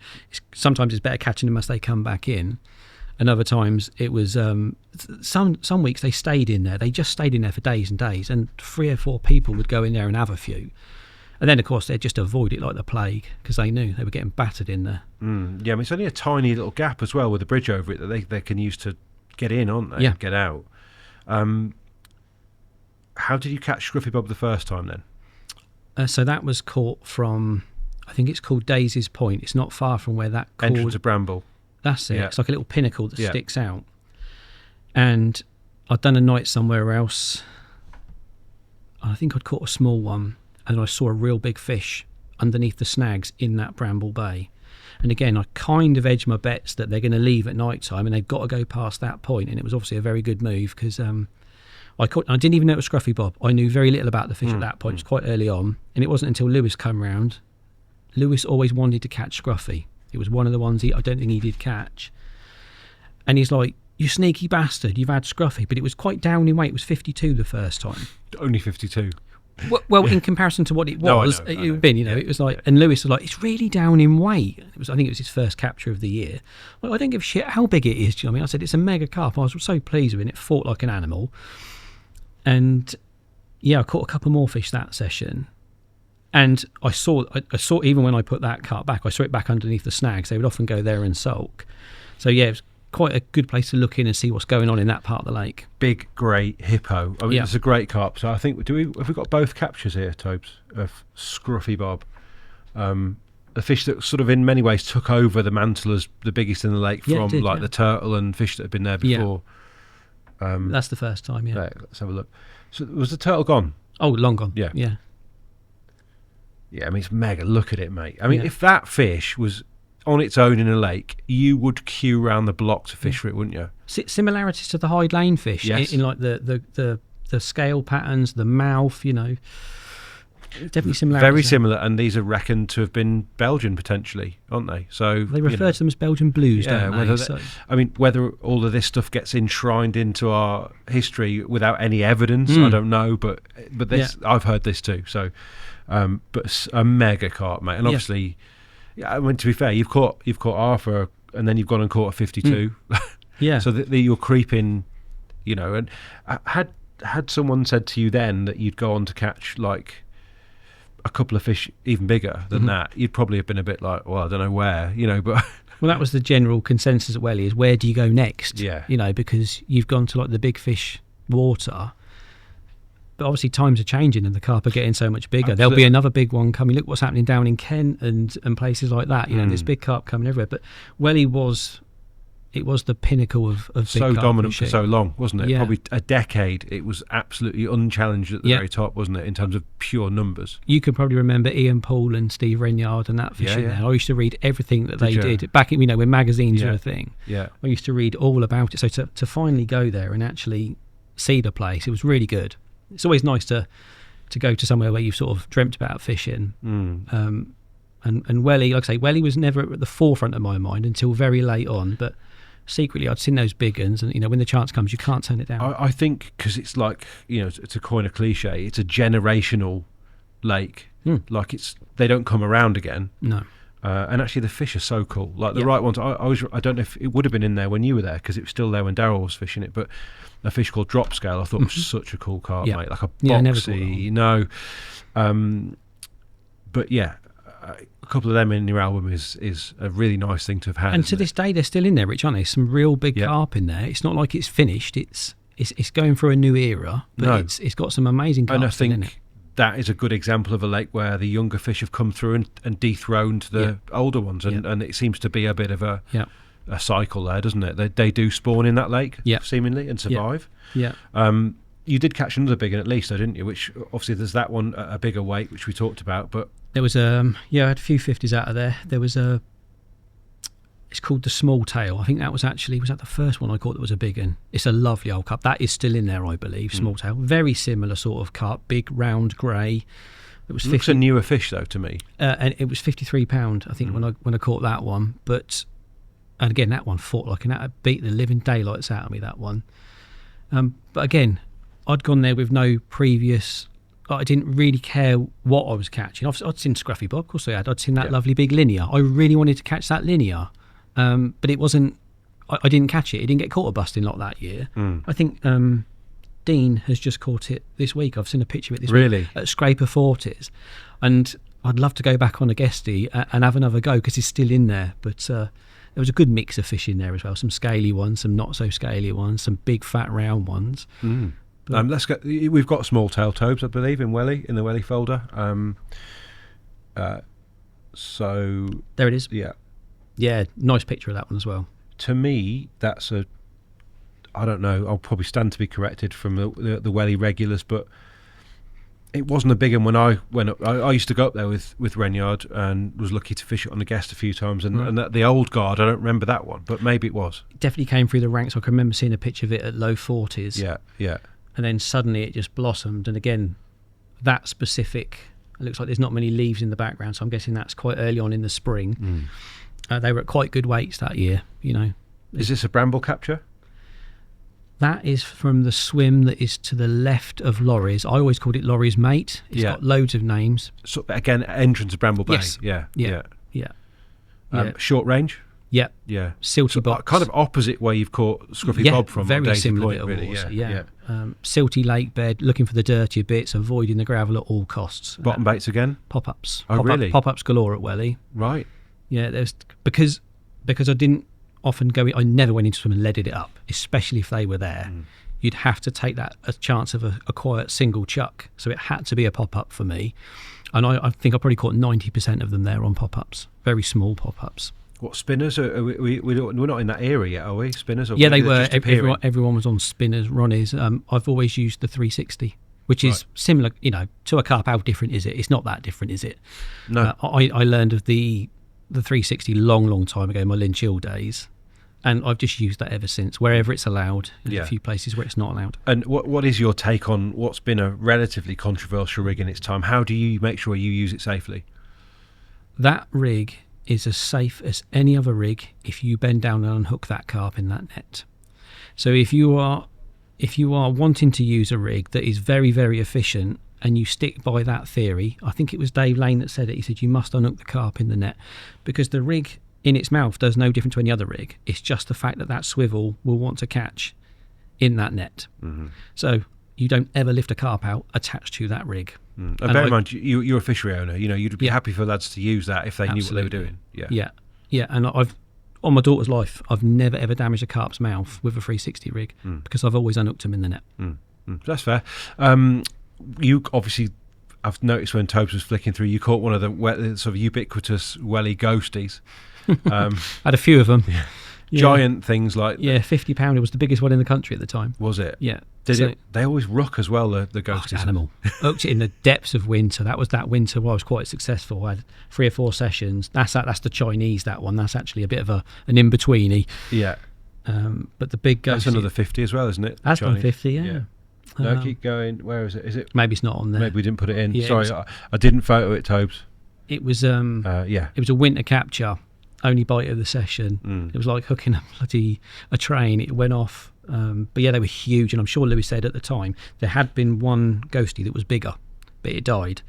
Sometimes it's better catching them as they come back in, and other times it was some weeks they stayed in there. They just stayed in there for days and days, and 3 or 4 people would go in there and have a few. And then, of course, they'd just avoid it like the plague because they knew they were getting battered in there. Yeah, I mean, it's only a tiny little gap as well with a bridge over it that they can use to get in, aren't they? Yeah. Get out. How did you catch Scruffy Bob the first time then? So that was caught from, I think it's called Daisy's Point. It's not far from where that entrance of Bramble. That's it. Yeah. It's like a little pinnacle that sticks out. And I'd done a night somewhere else. I think I'd caught a small one, and I saw a real big fish underneath the snags in that Bramble Bay. And again, I kind of edged my bets that they're going to leave at night time and they've got to go past that point. And it was obviously a very good move because I didn't even know it was Scruffy Bob. I knew very little about the fish at that point. It was quite early on. And it wasn't until Lewis came round. Lewis always wanted to catch Scruffy. It was one of the ones I don't think he did catch. And he's like, "You sneaky bastard, you've had Scruffy." But it was quite down in weight. It was 52 the first time. Only 52. Well, in comparison to what it was, I know. it would have been, it was like, and Lewis was like, "It's really down in weight." I think it was his first capture of the year. Well, I don't give a shit how big it is. Do you know what I mean? I said, it's a mega carp. I was so pleased with it. It fought like an animal. And yeah, I caught a couple more fish that session. And I saw even when I put that carp back, I saw it back underneath the snags. They would often go there and sulk. So yeah, it was quite a good place to look in and see what's going on in that part of the lake. Big grey hippo. I mean, it's a great carp. So I think have we got both captures here, Tobes, of Scruffy Bob, a fish that sort of in many ways took over the mantle as the biggest in the lake from the turtle and fish that had been there before. That's the first time. Yeah. Right, let's have a look. So was the turtle gone? Oh, long gone. Yeah. Yeah. Yeah, I mean, it's mega. Look at it, mate. I mean, if that fish was on its own in a lake, you would queue around the block to fish for it, wouldn't you? Similarities to the Hyde Lane fish, yes. in like the scale patterns, the mouth, definitely similar. Very similar, and these are reckoned to have been Belgian potentially, aren't they? So They refer to them as Belgian blues, yeah, don't they? I mean, whether all of this stuff gets enshrined into our history without any evidence, I don't know. But this, I've heard this too. So, but a mega carp, mate, and obviously, I mean, to be fair, you've caught Arthur, and then you've gone and caught a 52. Yeah. So that you're creeping, you know. And had someone said to you then that you'd go on to catch like a couple of fish even bigger than that, you'd probably have been a bit like, well, I don't know where, you know. But well, that was the general consensus at Welly, is where do you go next? Yeah. You know, because you've gone to like the big fish water, but obviously times are changing and the carp are getting so much bigger. Absolutely. There'll be another big one coming. Look what's happening down in Kent and places like that. You know, there's big carp coming everywhere. But Welly was the pinnacle of big so carp dominant fishing. for so long, wasn't it? Yeah. Probably a decade. It was absolutely unchallenged at the very top, wasn't it, in terms of pure numbers? You could probably remember Ian Paul and Steve Renyard and that fishing there. I used to read everything that they did back in, you know, when magazines were a thing. Yeah. I used to read all about it. So to finally go there and actually see the place, it was really good. It's always nice to go to somewhere where you've sort of dreamt about fishing. And Welly, like I say, Welly was never at the forefront of my mind until very late on, but secretly I'd seen those big uns, and you know, when the chance comes, you can't turn it down. I think because it's like, you know, to coin a cliche, it's a generational lake. Like they don't come around again. No. And actually the fish are so cool, like the right ones. I don't know if it would have been in there when you were there, because it was still there when Darryl was fishing it, but a fish called drop scale I thought was such a cool carp, mate, like a boxy, but yeah, a couple of them in your album is a really nice thing to have had. And to this day, they're still in there, Rich, aren't they? Some real big carp in there. It's not like it's finished. It's going through a new era, but it's got some amazing carp and I still in it. think that is a good example of a lake where the younger fish have come through and dethroned the older ones, and it seems to be a bit of a cycle there, doesn't it? They do spawn in that lake, seemingly, and survive. You did catch another big one at least, though, didn't you? Which obviously there's that one, a bigger weight, which we talked about, but there was I had a few 50s out of there. There was it's called the small tail. I think that was that the first one I caught that was a big one. It's a lovely old carp. That is still in there, I believe. Small tail, very similar sort of carp, big round grey. It was 50. Looks a newer fish though to me. And it was £53, I think, when I caught that one. But and again, that one fought like an beat the living daylights out of me. That one. But again, I'd gone there with no previous. I didn't really care what I was catching. I'd seen Scruffy Bob, of course I had. I'd seen that lovely big linear. I really wanted to catch that linear, but it wasn't. I didn't catch it. It didn't get caught a busting lot that year. I think Dean has just caught it this week. I've seen a picture of it this week at Scraper Forties, and I'd love to go back on a guestie and have another go because it's still in there. But there was a good mix of fish in there as well. Some scaly ones, some not so scaly ones, some big fat round ones. Let's go. We've got small tail tobes, I believe, in the Welly folder. So there it is. Yeah, nice picture of that one as well. To me, that's I don't know. I'll probably stand to be corrected from the Welly regulars, but it wasn't a big one when I went up. I used to go up there with Renyard and was lucky to fish it on the guest a few times. And the old guard, I don't remember that one, but maybe it was. It definitely came through the ranks. I can remember seeing a picture of it at low 40s. Yeah. And then suddenly it just blossomed. And again, that specific, it looks like there's not many leaves in the background, so I'm guessing that's quite early on in the spring. They were at quite good weights that year, you know. Is this a bramble capture? That is from the swim that is to the left of Laurie's. I always called it Laurie's Mate. It's got loads of names. So again, entrance of Bramble Bay. Yes. Yeah. Short range? Yeah. Silty box. Kind of opposite where you've caught Scruffy Bob from. Very Daisy similar Point, bit of really. water. Yeah. Silty lake bed, looking for the dirtier bits, avoiding the gravel at all costs. Bottom baits again? Pop-ups. Oh, really? Pop-ups galore at Welly. Right. Yeah, there's because I didn't often go in, I never went into swim and leaded it up, especially if they were there. You'd have to take a chance of a quiet single chuck. So it had to be a pop-up for me. And I think I probably caught 90% of them there on pop-ups, very small pop-ups. What, spinners? We're not in that era yet, are we? Spinners? Or they were. Everyone was on spinners, Ronnie's. I've always used the 360, which is similar, you know, to a carp. How different is it? It's not that different, is it? No. I learned of the 360 long time ago, my Lynn Chill days. And I've just used that ever since, wherever it's allowed. There's a few places where it's not allowed. And what is your take on what's been a relatively controversial rig in its time? How do you make sure you use it safely? That rig is as safe as any other rig if you bend down and unhook that carp in that net. So if you are wanting to use a rig that is very, very efficient and you stick by that theory, I think it was Dave Lane that said it. He said you must unhook the carp in the net, because the rig in its mouth does no different to any other rig. It's just the fact that that swivel will want to catch in that net. Mm-hmm. So you don't ever lift a carp out attached to that rig. And bear in mind, you're a fishery owner. You'd be happy for lads to use that if they knew what they were doing. Yeah. And I've, on my daughter's life, I've never ever damaged a carp's mouth with a 360 rig because I've always unhooked them in the net. That's fair. You obviously, I've noticed when Tobes was flicking through, you caught one of the sort of ubiquitous welly ghosties. Had a few of them. Giant things like... Yeah, 50-pounder was the biggest one in the country at the time. Was it? Yeah. They always rock as well, the ghosties. Animal. Hooked it in the depths of winter. That was that winter where I was quite successful. I had 3 or 4 sessions. That's the Chinese, that one. That's actually a bit of an in-betweeny. Yeah. But the big ghosty... That's another 50 as well, isn't it? That's 150, yeah. No, keep going. Where is it? Is it? Maybe it's not on there. Maybe we didn't put it in. Yeah, sorry, I didn't photo it, Tobes. It was it was a winter capture, only bite of the session. It was like hooking a train. It went off. But yeah, they were huge, and I'm sure Louis said at the time there had been one ghosty that was bigger, but it died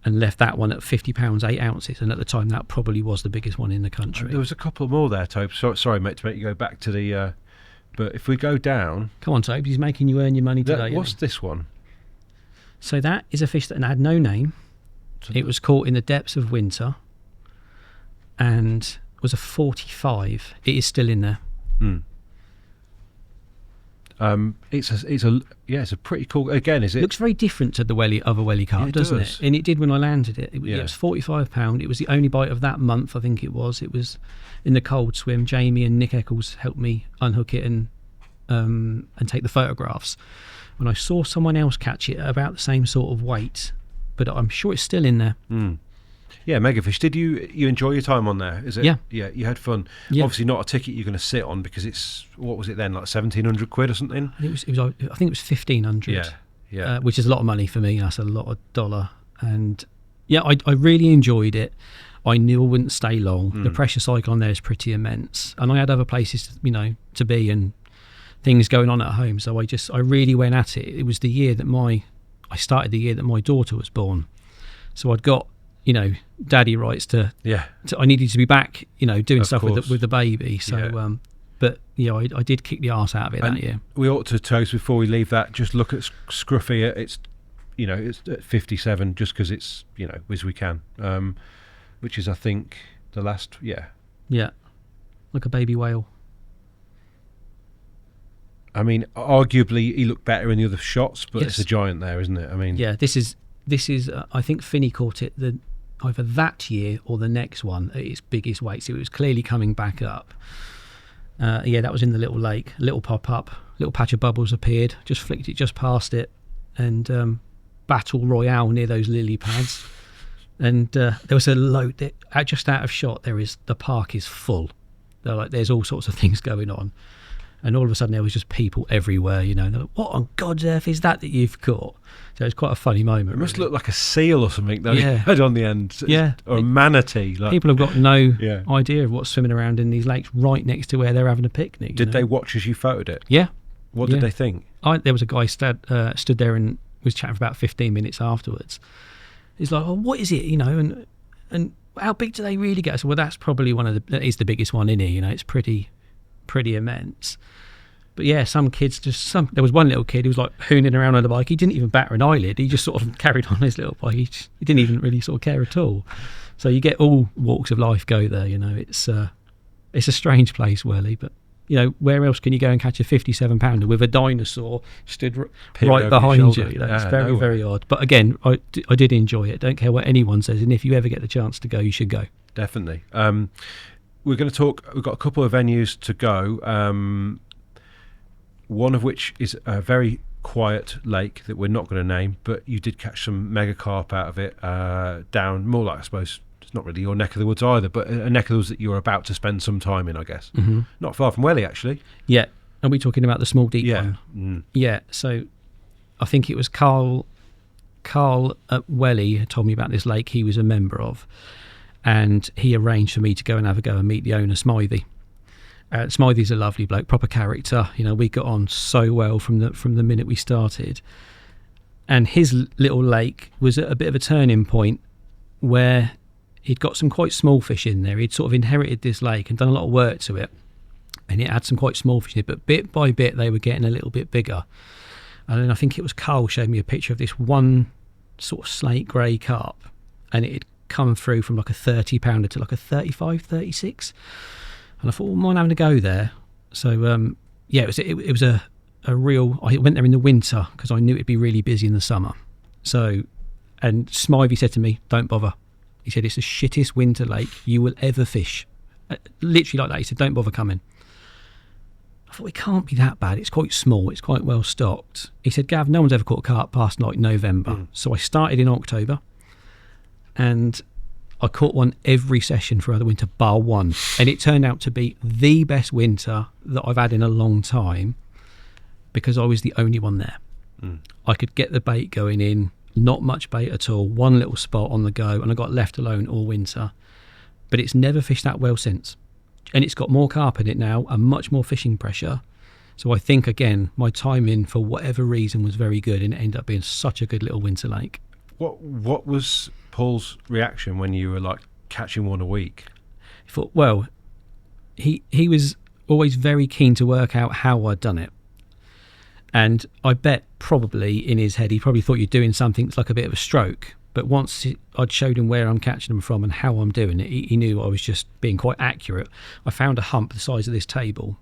and left that one at 50 pounds 8 ounces, and at the time that probably was the biggest one in the country. There was a couple more there, Tobes. Sorry, mate, to make you go back to the but if we go down... Come on, Tobes, he's making you earn your money today. What's this one? So that is a fish that had no name. It was caught in the depths of winter and was a 45. It is still in there. It's a pretty cool... Again, is it... Looks very different to the other welly carp, doesn't it? And it did when I landed it. It was £45. It was the only bite of that month, I think it was. It was in the cold swim. Jamie and Nick Eccles helped me unhook it and take the photographs. When I saw someone else catch it at about the same sort of weight, but I'm sure it's still in there. Yeah, Megafish. Did you enjoy your time on there? Is it? Yeah. Yeah, you had fun. Yeah. Obviously not a ticket you're going to sit on, because it's, what was it then, like 1,700 quid or something? I think it was 1,500. Yeah. Which is a lot of money for me. That's a lot of dollar. And yeah, I really enjoyed it. I knew I wouldn't stay long. The pressure cycle on there is pretty immense, and I had other places, to be and things going on at home. So I really went at it. It was the year that I started the year that my daughter was born. So I'd got, daddy rights to I needed to be back, doing of stuff course. with the baby. So, but I did kick the arse out of it that year. We ought to, Toast, before we leave that, just look at Scruffy. It's at 57, just because it's as we can, which is, I think, the last. Yeah, like a baby whale. I mean, arguably he looked better in the other shots, but Yes. It's a giant there, isn't it? I mean, Yeah, this is. I think Finney caught it either that year or the next one at its biggest weight. So it was clearly coming back up. That was in the little lake. A little pop up, little patch of bubbles appeared. Just flicked it just past it, and battle royale near those lily pads. And there was a load that, just out of shot. The park is full. There's all sorts of things going on. And all of a sudden there was just people everywhere, They're like, what on God's earth is that you've caught? So it's quite a funny moment. it must really. look like a seal or something that he had on the end. Yeah. Or a manatee. People have got no idea of what's swimming around in these lakes right next to where they're having a picnic. Did they watch as you photoed it? Yeah. What did they think? There was a guy stood there and was chatting for about 15 minutes afterwards. He's like, oh, what is it? And how big do they really get? So, well, that's probably that is the biggest one in here. It's pretty immense. But yeah, some kids there was one little kid who was like hooning around on the bike. He didn't even batter an eyelid. He just sort of carried on his little bike. He didn't even really sort of care at all. So you get all walks of life go there. It's a strange place, Welly, but where else can you go and catch a 57-pounder with a dinosaur stood right behind you? It's very, very odd. But again, I did enjoy it. Don't care what anyone says, and if you ever get the chance to go, you should go. Definitely. We're going to talk. We've got a couple of venues to go. One of which is a very quiet lake that we're not going to name, but you did catch some mega carp out of it, down more like, I suppose, it's not really your neck of the woods either, but a neck of the woods that you were about to spend some time in, I guess. Mm-hmm. Not far from Welly, actually. Yeah. Are we talking about the small deep Yeah. one? Mm. Yeah. So I think it was Carl at Welly had told me about this lake he was a member of, and he arranged for me to go and have a go and meet the owner, Smythe. Smythe's a lovely bloke, proper character. You know, we got on so well from the minute we started. And his little lake was at a bit of a turning point where he'd got some quite small fish in there. He'd sort of inherited this lake and done a lot of work to it, and it had some quite small fish in it, but bit by bit they were getting a little bit bigger. And then I think it was Carl showed me a picture of this one sort of slate grey carp, and it had come through from like a 30 pounder to like a 35, 36. And I thought, well, mind having a go there. So it was a real. I went there in the winter because I knew it'd be really busy in the summer. So, and Smythe said to me, "Don't bother." He said, "It's the shittest winter lake you will ever fish." Literally like that. He said, "Don't bother coming." I thought, it can't be that bad. It's quite small. It's quite well stocked. He said, "Gav, no one's ever caught a carp past like November." So I started in October, and I caught one every session throughout the winter, bar one. And it turned out to be the best winter that I've had in a long time because I was the only one there. I could get the bait going in, not much bait at all, one little spot on the go, and I got left alone all winter. But it's never fished that well since. And it's got more carp in it now and much more fishing pressure. So I think, again, my timing, for whatever reason, was very good, and it ended up being such a good little winter lake. What was Paul's reaction when you were like catching one a week? He thought, well, he was always very keen to work out how I'd done it. And I bet probably in his head, he probably thought you're doing something that's like a bit of a stroke. But once I'd showed him where I'm catching them from and how I'm doing it, he knew I was just being quite accurate. I found a hump the size of this table,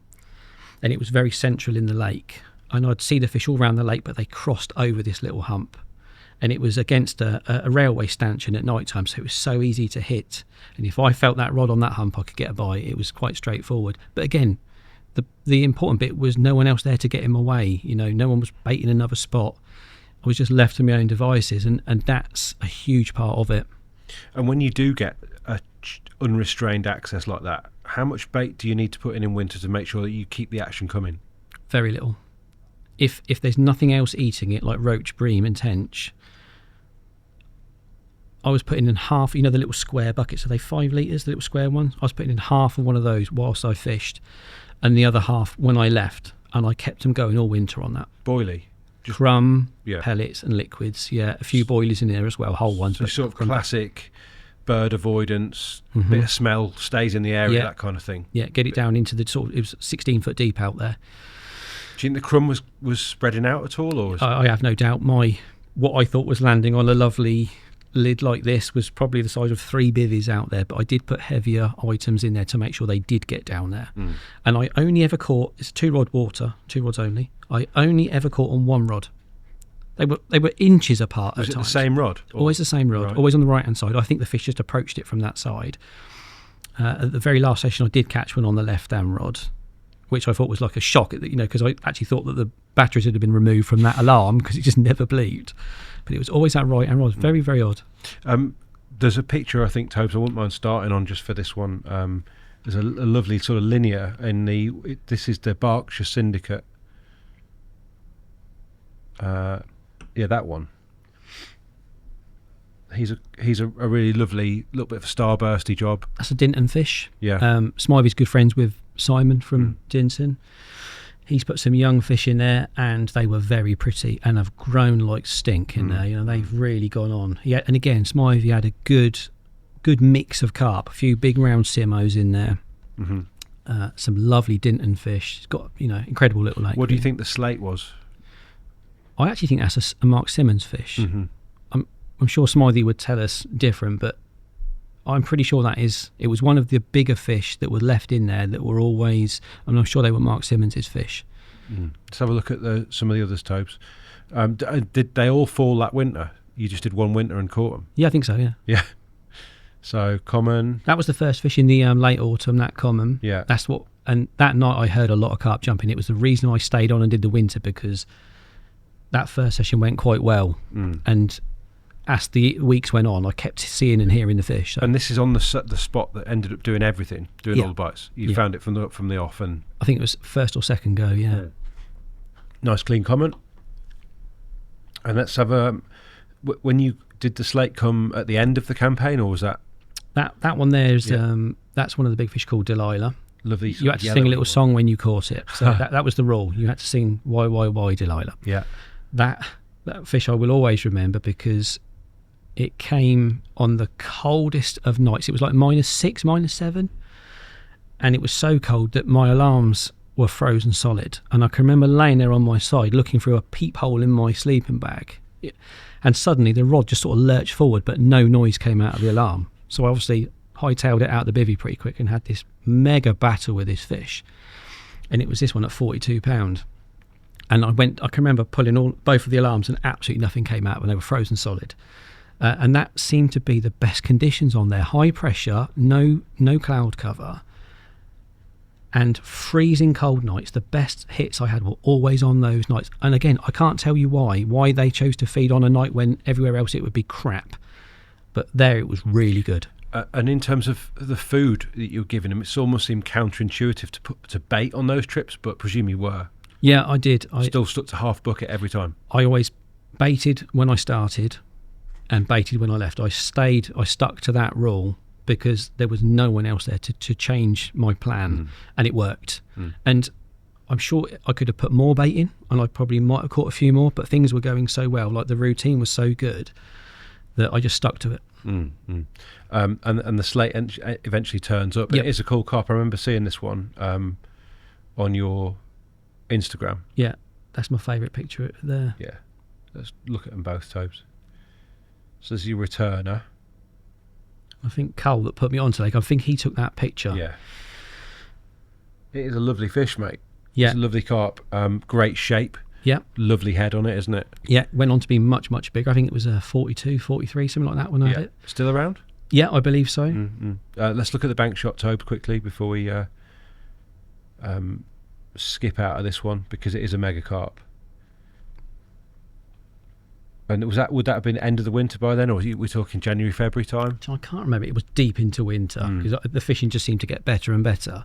and it was very central in the lake. And I'd see the fish all around the lake, but they crossed over this little hump. And it was against a railway stanchion at night time, so it was so easy to hit. And if I felt that rod on that hump, I could get a bite. It was quite straightforward. But again, the important bit was no one else there to get him away. You know, no one was baiting another spot. I was just left to my own devices, and that's a huge part of it. And when you do get unrestrained access like that, how much bait do you need to put in winter to make sure that you keep the action coming? Very little. If there's nothing else eating it, like roach, bream and tench, I was putting in half, the little square buckets, are they 5 litres, the little square ones? I was putting in half of one of those whilst I fished, and the other half when I left, and I kept them going all winter on that. Boilie? Crumb, pellets and liquids, a few boilies in there as well, whole ones. So sort of classic bird avoidance, bit of smell, stays in the area, that kind of thing. Yeah, get it down into the it was 16 foot deep out there. Do you think the crumb was spreading out at all? Or I have no doubt what I thought was landing on a lovely lid like this was probably the size of 3 bivvies out there, but I did put heavier items in there to make sure they did get down there. And I only ever caught, it's 2-rod water, 2 rods only, I only ever caught on 1 rod. They were inches apart at times. Was it the same rod? Always the same rod, right. Always on the right hand side. I think the fish just approached it from that side. At the very last session I did catch one on the left hand rod, which I thought was like a shock, because I actually thought that the batteries had been removed from that alarm because it just never bleeped. But it was always that right hand rod. Very, very odd. There's a picture, I think, Tobes, I wouldn't mind starting on just for this one. There's a lovely sort of linear this is the Berkshire Syndicate. That one. He's a really lovely little bit of a starbursty job. That's a Dinton fish. Yeah. Smythe's good friends with Simon from Dinton. He's put some young fish in there, and they were very pretty and have grown like stink in there. They've really gone on. Yeah, and again, Smythe had a good mix of carp. A few big round simmos in there. Some lovely Dinton fish. It's got incredible little lake. What do you think the slate was? I actually think that's a Mark Simmons fish. I'm sure Smythe would tell us different, but I'm pretty sure it was one of the bigger fish that were left in there that were always, and I'm sure they were Mark Simmons' fish. Let's have a look at some of the others, Tobes. Did they all fall that winter? You just did one winter and caught them? Yeah, I think so, yeah. Yeah. So, common. That was the first fish in the late autumn, that common. Yeah. And that night I heard a lot of carp jumping. It was the reason I stayed on and did the winter, because that first session went quite well, and as the weeks went on, I kept seeing and hearing the fish. So. And this is on the spot that ended up doing everything, doing all the bites. You found it from the off, and I think it was first or second go. Yeah. Nice clean comment. And let's have a. When you did the slate come at the end of the campaign, or was that one? There's that's one of the big fish called Delilah. Lovely. You had to sing a little song when you caught it. So that was the rule. You had to sing why Delilah. Yeah. That fish I will always remember because it came on the coldest of nights. It was like -6, -7, and it was so cold that my alarms were frozen solid. And I can remember laying there on my side, looking through a peephole in my sleeping bag, and suddenly the rod just sort of lurched forward, but no noise came out of the alarm. So I obviously hightailed it out the bivvy pretty quick and had this mega battle with this fish. And it was this one at 42 pound. And I can remember pulling both of the alarms, and absolutely nothing came out when they were frozen solid. And that seemed to be the best conditions on there. High pressure, no cloud cover, and freezing cold nights. The best hits I had were always on those nights. And again, I can't tell you why they chose to feed on a night when everywhere else it would be crap. But there it was really good. And in terms of the food that you were giving them, it almost seemed counterintuitive to put to bait on those trips, but presume you were. Yeah, I did. I still stuck to half bucket every time. I always baited when I started and baited when I left. I stuck to that rule because there was no one else there to change my plan, and it worked. And I'm sure I could have put more bait in, and I probably might have caught a few more, but things were going so well, like the routine was so good that I just stuck to it. And the slate eventually turns up. Yep. It is a cool carp. I remember seeing this one on your Instagram. Yeah, that's my favourite picture there. Yeah, let's look at them both, Tobes. So this is your returner. I think Cole that put me onto Lake, I think he took that picture. Yeah. It is a lovely fish, mate. Yeah. It's a lovely carp. Great shape. Yeah. Lovely head on it, isn't it? Yeah, went on to be much, much bigger. I think it was 42, 43, something like that when I had it. Still around? Yeah, I believe so. Let's look at the bank shot, Tobe, quickly before we skip out of this one, because it is a mega carp. And would that have been end of the winter by then, or we're talking January, February time? So I can't remember. It was deep into winter because the fishing just seemed to get better and better.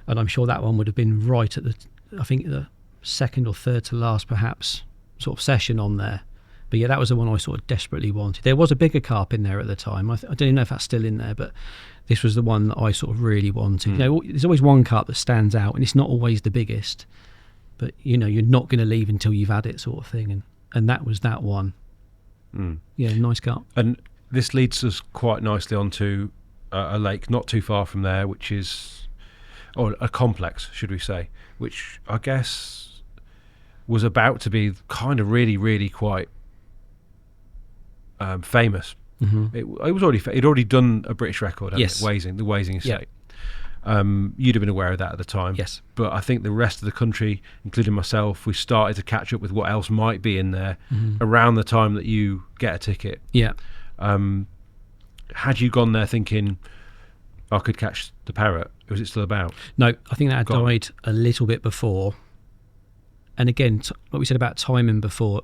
And I'm sure that one would have been right at the second or third to last, perhaps, sort of session on there. But yeah, that was the one I sort of desperately wanted. There was a bigger carp in there at the time. I don't even know if that's still in there, but this was the one that I sort of really wanted. You know, there's always one carp that stands out, and it's not always the biggest, but you know, you're not going to leave until you've had it, sort of thing. And that was that one. Yeah, nice carp. And this leads us quite nicely onto a lake not too far from there, which is, or a complex, should we say, which I guess was about to be kind of really, really quite famous. It was already it'd already done a British record, hadn't Yes. it? The Wazing estate. Yeah. You'd have been aware of that at the time. Yes. But I think the rest of the country, including myself, we started to catch up with what else might be in there around the time that you get a ticket. Yeah. Had you gone there thinking I could catch the parrot? Was it still about? No, I think that had Gone. died a little bit before. And again, like we said about timing before,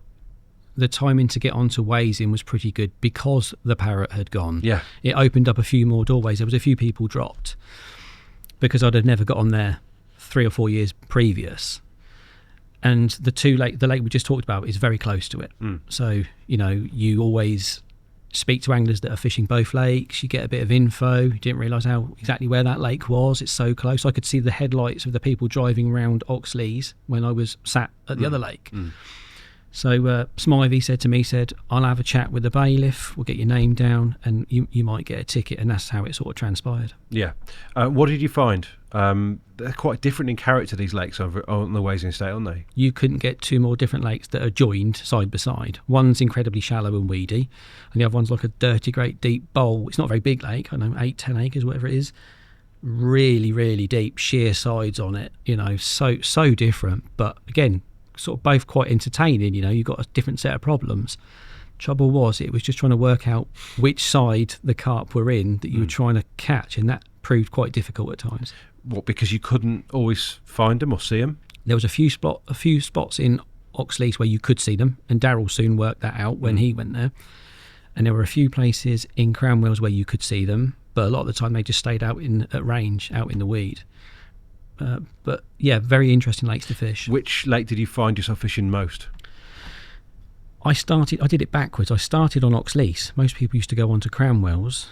the timing to get onto Wazing was pretty good because the parrot had gone. Yeah. It opened up a few more doorways. There was a few people dropped because I'd have never got on there 3 or 4 years previous. And the lake we just talked about is very close to it. So, you know, you always speak to anglers that are fishing both lakes. You get a bit of info. You didn't realise exactly where that lake was. It's so close. I could see the headlights of the people driving around Oxleys when I was sat at the other lake. So Smivey said, I'll have a chat with the bailiff, we'll get your name down, and you might get a ticket. And that's how it sort of transpired. Yeah. What did you find? They're quite different in character, these lakes on the Wazing estate, aren't they? You couldn't get two more different lakes that are joined side by side. One's incredibly shallow and weedy, and the other one's like a dirty, great deep bowl. It's not a very big lake, I don't know, 8-10 acres, whatever it is. Really, really deep, sheer sides on it, you know, so different. But again, sort of both quite entertaining. You know, you've got a different set of problems. Trouble was, it was just trying to work out which side the carp were in that you were trying to catch, and that proved quite difficult at times. What, because you couldn't always find them or see them? There was a few spots in Oxleas where you could see them, and Darryl soon worked that out when he went there. And there were a few places in Cranwells where you could see them, but a lot of the time they just stayed out at range, out in the weed. But yeah, very interesting lakes to fish. Which lake did you find yourself fishing most? I did it backwards. I started on Oxleas. Most people used to go on to Cranwells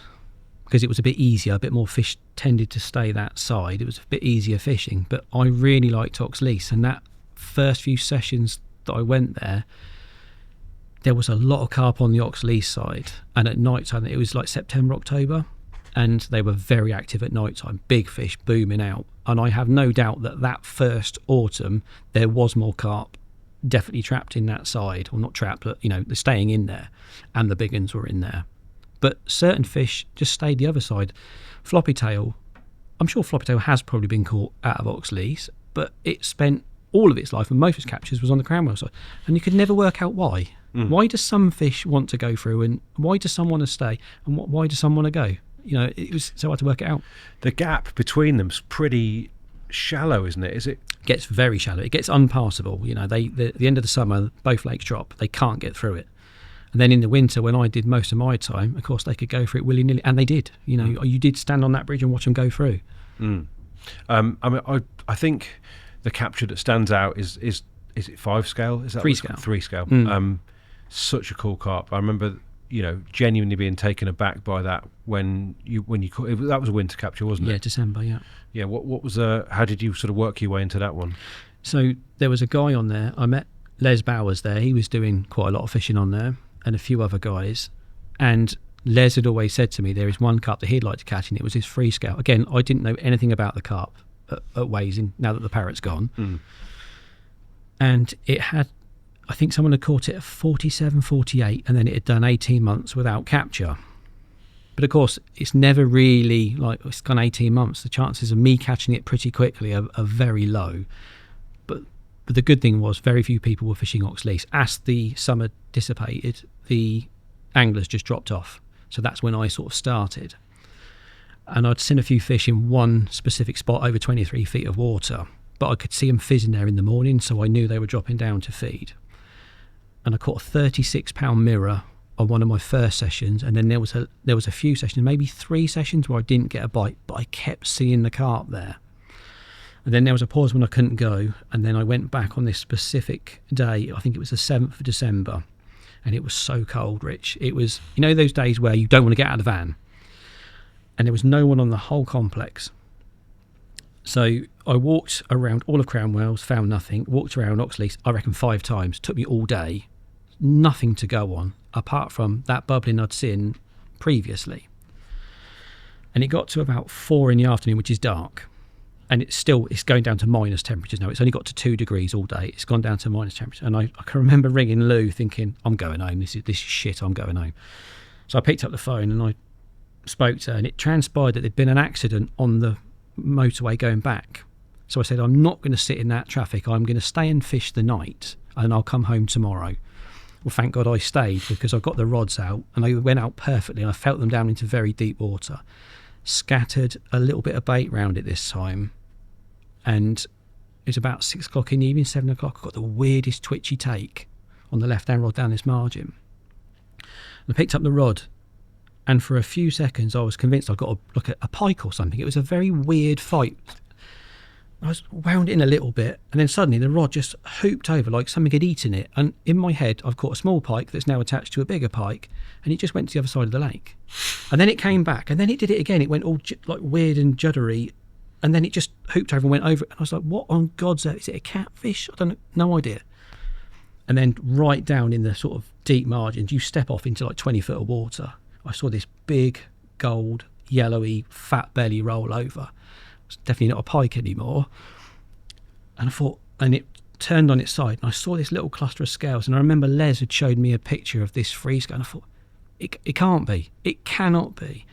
because it was a bit easier, a bit more fish tended to stay that side. It was a bit easier fishing, but I really liked Oxleas, and that first few sessions that I went there was a lot of carp on the Oxleas side, and at night time, it was like September, October, and they were very active at night time, big fish booming out. And I have no doubt that first autumn there was more carp definitely trapped in that side, or not trapped, but they're staying in there, and the big uns were in there. But certain fish just stayed the other side. Floppy tail, I'm sure floppy tail has probably been caught out of Oxleas, but it spent all of its life, and most of its captures was on the Cranwell side, and you could never work out why. Why do some fish want to go through, and why do some want to stay, and why do some want to go? It was so hard to work it out. The gap between them's pretty shallow, isn't it? It gets very shallow. It gets unpassable. The end of the summer, both lakes drop. They can't get through it. And then in the winter, when I did most of my time, of course, they could go through it willy-nilly, and they did. You did stand on that bridge and watch them go through. I think the capture that stands out is it 5 scale? Is that 3 scale? 3 scale. Such a cool carp. I remember, genuinely being taken aback by that when you caught it. That was a winter capture, wasn't it? Yeah, December. Yeah. Yeah. What was how did you sort of work your way into that one? So there was a guy on there. I met Les Bowers there. He was doing quite a lot of fishing on there, and a few other guys. And Les had always said to me there is one carp that he'd like to catch, and it was his 3 scale. Again, I didn't know anything about the carp at Wasing now that the parrot's gone. And it had, I think someone had caught it at 47, 48, and then it had done 18 months without capture. But of course, it's never really, it's gone 18 months. The chances of me catching it pretty quickly are very low. But the good thing was very few people were fishing Oxleas. As the summer dissipated, the anglers just dropped off. So that's when I sort of started. And I'd seen a few fish in one specific spot over 23 feet of water, but I could see them fizzing there in the morning, so I knew they were dropping down to feed. And I caught a 36-pound mirror on one of my first sessions, and then there was a few sessions, maybe 3 sessions, where I didn't get a bite, but I kept seeing the carp there. And then there was a pause when I couldn't go, and then I went back on this specific day. I think it was the 7th of December, and it was so cold, Rich. It was, those days where you don't want to get out of the van, and there was no one on the whole complex. So I walked around all of Cranwells, found nothing, walked around Oxleas, I reckon 5 times, took me all day, nothing to go on, apart from that bubbling I'd seen previously. And it got to about 4 in the afternoon, which is dark, and it's going down to minus temperatures now. It's only got to 2 degrees all day. It's gone down to minus temperatures. And I can remember ringing Lou thinking, I'm going home, this is shit, I'm going home. So I picked up the phone and I spoke to her, and it transpired that there'd been an accident on the motorway going back. So I said, I'm not going to sit in that traffic. I'm going to stay and fish the night, and I'll come home tomorrow. Well, thank God I stayed, because I got the rods out and they went out perfectly, and I felt them down into very deep water. Scattered a little bit of bait round it this time, and it was about 6 o'clock in the evening, 7 o'clock. I got the weirdest twitchy take on the left hand rod down this margin. And I picked up the rod, and for a few seconds I was convinced I got a pike or something. It was a very weird fight. I was wound in a little bit, and then suddenly the rod just hooped over like something had eaten it, and in my head I've caught a small pike that's now attached to a bigger pike, and it just went to the other side of the lake. And then it came back, and then it did it again. It went all like weird and juddery, and then it just hooped over and went over it. And I was like, what on God's earth? Is it a catfish? I don't know, no idea. And then right down in the sort of deep margins, you step off into like 20 foot of water. I saw this big gold yellowy fat belly roll over. It's definitely not a pike anymore. And I thought, and it turned on its side, and I saw this little cluster of scales, and I remember Les had showed me a picture of this free scale, and I thought, it can't be, it cannot be.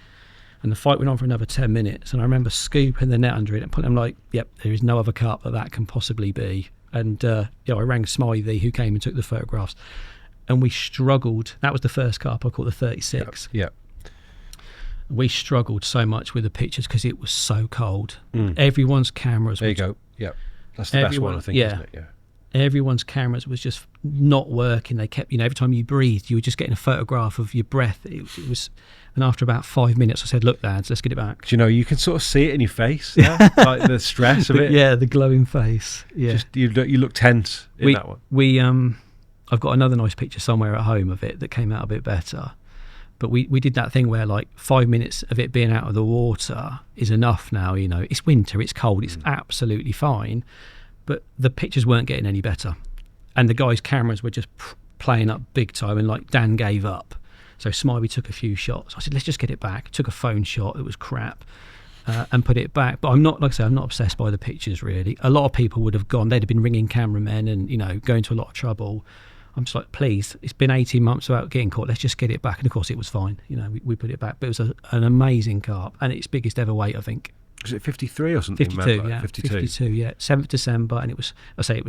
And the fight went on for another 10 minutes, and I remember scooping the net under it and putting, I'm like, yep, there is no other carp that can possibly be. And I rang Smythe, who came and took the photographs, and we struggled. That was the first carp I caught, the 36. Yep. We struggled so much with the pictures because it was so cold. Everyone's cameras. There you go. Yeah, that's the best one, I think, isn't it? Yeah. everyone's cameras was just not working. They kept, every time you breathed, you were just getting a photograph of your breath. It was, and after about 5 minutes, I said, "Look, lads, let's get it back." Do you know, you can sort of see it in your face, like the stress of it. Yeah, the glowing face. Yeah, just you look tense in that one. I've got another nice picture somewhere at home of it that came out a bit better. But we did that thing where like 5 minutes of it being out of the water is enough now. It's winter, it's cold, it's absolutely fine. But the pictures weren't getting any better, and the guys' cameras were just playing up big time. And like Dan gave up, so Smiley took a few shots. I said, "Let's just get it back." Took a phone shot. It was crap, and put it back. But I'm not, like I say, I'm not obsessed by the pictures really. A lot of people would have gone. They'd have been ringing cameramen and going to a lot of trouble. I'm just like, please, it's been 18 months without getting caught. Let's just get it back. And of course, it was fine. We put it back. But it was an amazing carp, and its biggest ever weight, I think. Was it 53 or something? 52, yeah. 52, yeah. 7th December, and it was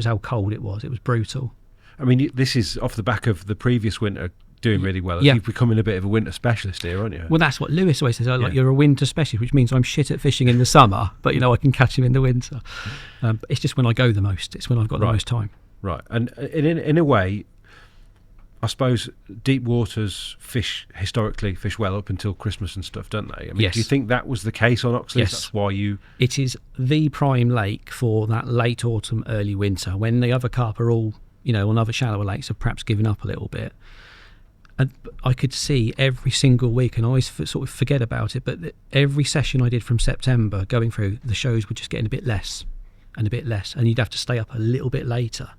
how cold it was. It was brutal. I mean, this is off the back of the previous winter doing really well. Yeah. You're becoming a bit of a winter specialist here, aren't you? Well, that's what Lewis always says. You're a winter specialist, which means I'm shit at fishing in the summer, but I can catch him in the winter. It's just when I go the most. It's when I've got the most time. Right, and in a way, I suppose deep waters historically fish well up until Christmas and stuff, don't they? I mean, yes. Do you think that was the case on Oxley? Yes. That's why It is the prime lake for that late autumn, early winter, when the other carp are all, on other shallower lakes have perhaps given up a little bit. And I could see every single week, and I always sort of forget about it, but every session I did from September going through, the shows were just getting a bit less and a bit less, and you'd have to stay up a little bit later.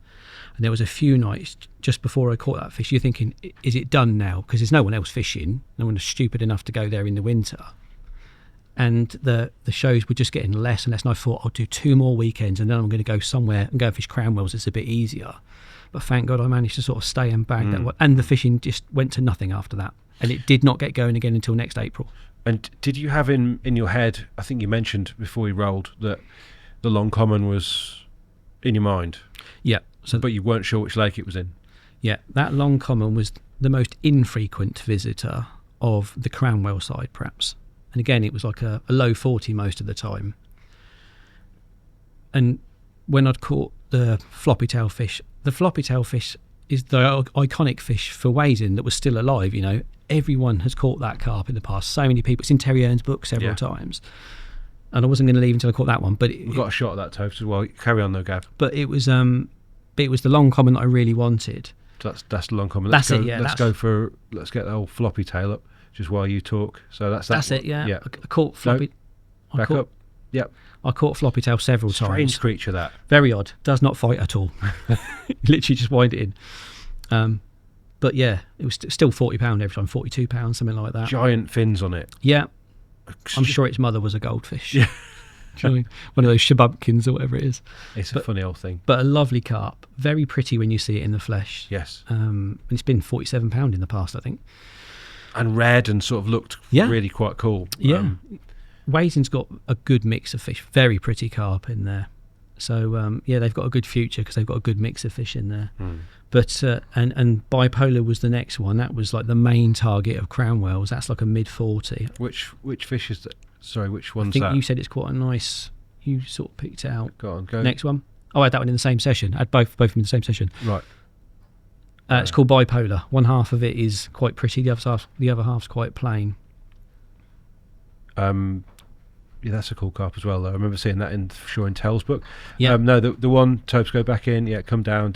And there was a few nights just before I caught that fish, you're thinking, is it done now? Because there's no one else fishing. No one is stupid enough to go there in the winter. And the shows were just getting less and less. And I thought, I'll do 2 more weekends and then I'm going to go somewhere and go and fish Cranwells. It's a bit easier. But thank God I managed to sort of stay and bag that one. And the fishing just went to nothing after that. And it did not get going again until next April. And did you have in your head, I think you mentioned before we rolled, that the Long Common was in your mind? Yeah. But you weren't sure which lake it was in? Yeah, that Long Common was the most infrequent visitor of the Cranwell side, perhaps. And again, it was like a low 40 most of the time. And when I'd caught the floppy tail fish is the iconic fish for wading that was still alive. Everyone has caught that carp in the past. So many people. It's in Terry Earn's book several times. And I wasn't going to leave until I caught that one. But we've got a shot at that toast as well. Carry on though, Gav. But it was the Long Common that I really wanted. So that's the Long Common. Let's get the whole floppy tail up just while you talk. So that's it. Yeah. I caught floppy. Back up. Yep. I caught floppy tail several times. Strange creature that. Very odd. Does not fight at all. Literally just wind it in. But yeah, it was still £40 every time, £42, something like that. Giant fins on it. Yeah. I'm sure its mother was a goldfish. Yeah. One of those shabumpkins or whatever it is. It's a funny old thing. But a lovely carp. Very pretty when you see it in the flesh. Yes. And it's been £47 in the past, I think. And red and sort of looked really quite cool. Yeah. Wazen's got a good mix of fish. Very pretty carp in there. So, they've got a good future because they've got a good mix of fish in there. But, and Bipolar was the next one. That was like the main target of Cranwells. That's like a mid-40. Which fish is that? Sorry, which one's that? I think that? you said it's quite a nice... You sort of picked it out. Go on. Next one. Oh, I had that one in the same session. I had both of them in the same session. Right. It's called Bipolar. One half of it is quite pretty. The other half's quite plain. Yeah, that's a cool carp as well, though. I remember seeing that in Shaw and Tell's book. Yeah. No, the one, Topes go back in. Yeah, come down.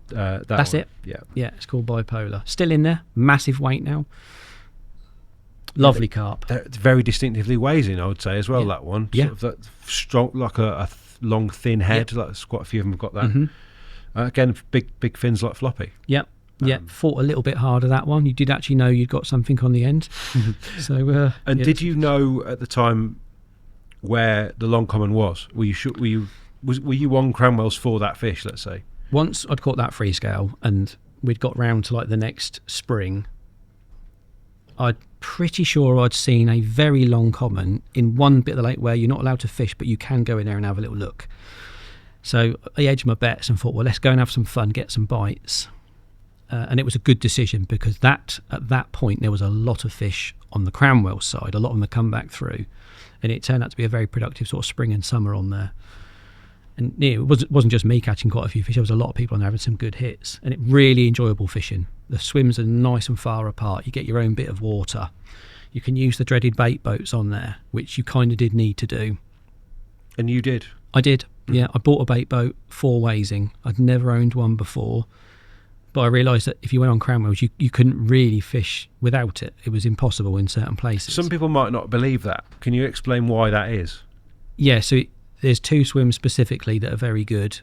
That's it. Yeah. Yeah, it's called Bipolar. Still in there. Massive weight now. Lovely carp. It's very distinctively Wazing, I would say, as well, that one. Yeah. Sort of that strong, like a long, thin head. Like, quite a few of them have got that. Mm-hmm. Again, big fins like floppy. Yep. Yeah, fought a little bit harder that one. You did actually know you'd got something on the end. So, did you know at the time where the Long Common was? Were you on Cranwells for that fish? Let's say once I'd caught that free scale, and we'd got round to like the next spring. I'm pretty sure I'd seen a very Long Common in one bit of the lake where you're not allowed to fish, but you can go in there and have a little look. So I edged my bets and thought, well, let's go and have some fun, get some bites. And it was a good decision because at that point there was a lot of fish on the Cranwell side. A lot of them had come back through, and it turned out to be a very productive sort of spring and summer on there. And it wasn't just me catching quite a few fish. There was a lot of people on there having some good hits, and it really enjoyable fishing. The swims are nice and far apart. You get your own bit of water. You can use the dreaded bait boats on there, which you kind of did need to do. And you did? I did, yeah. I bought a bait boat for Wasing. I'd never owned one before, but I realised that if you went on Cranwells, you couldn't really fish without it. It was impossible in certain places. Some people might not believe that. Can you explain why that is? Yeah, so there's two swims specifically that are very good.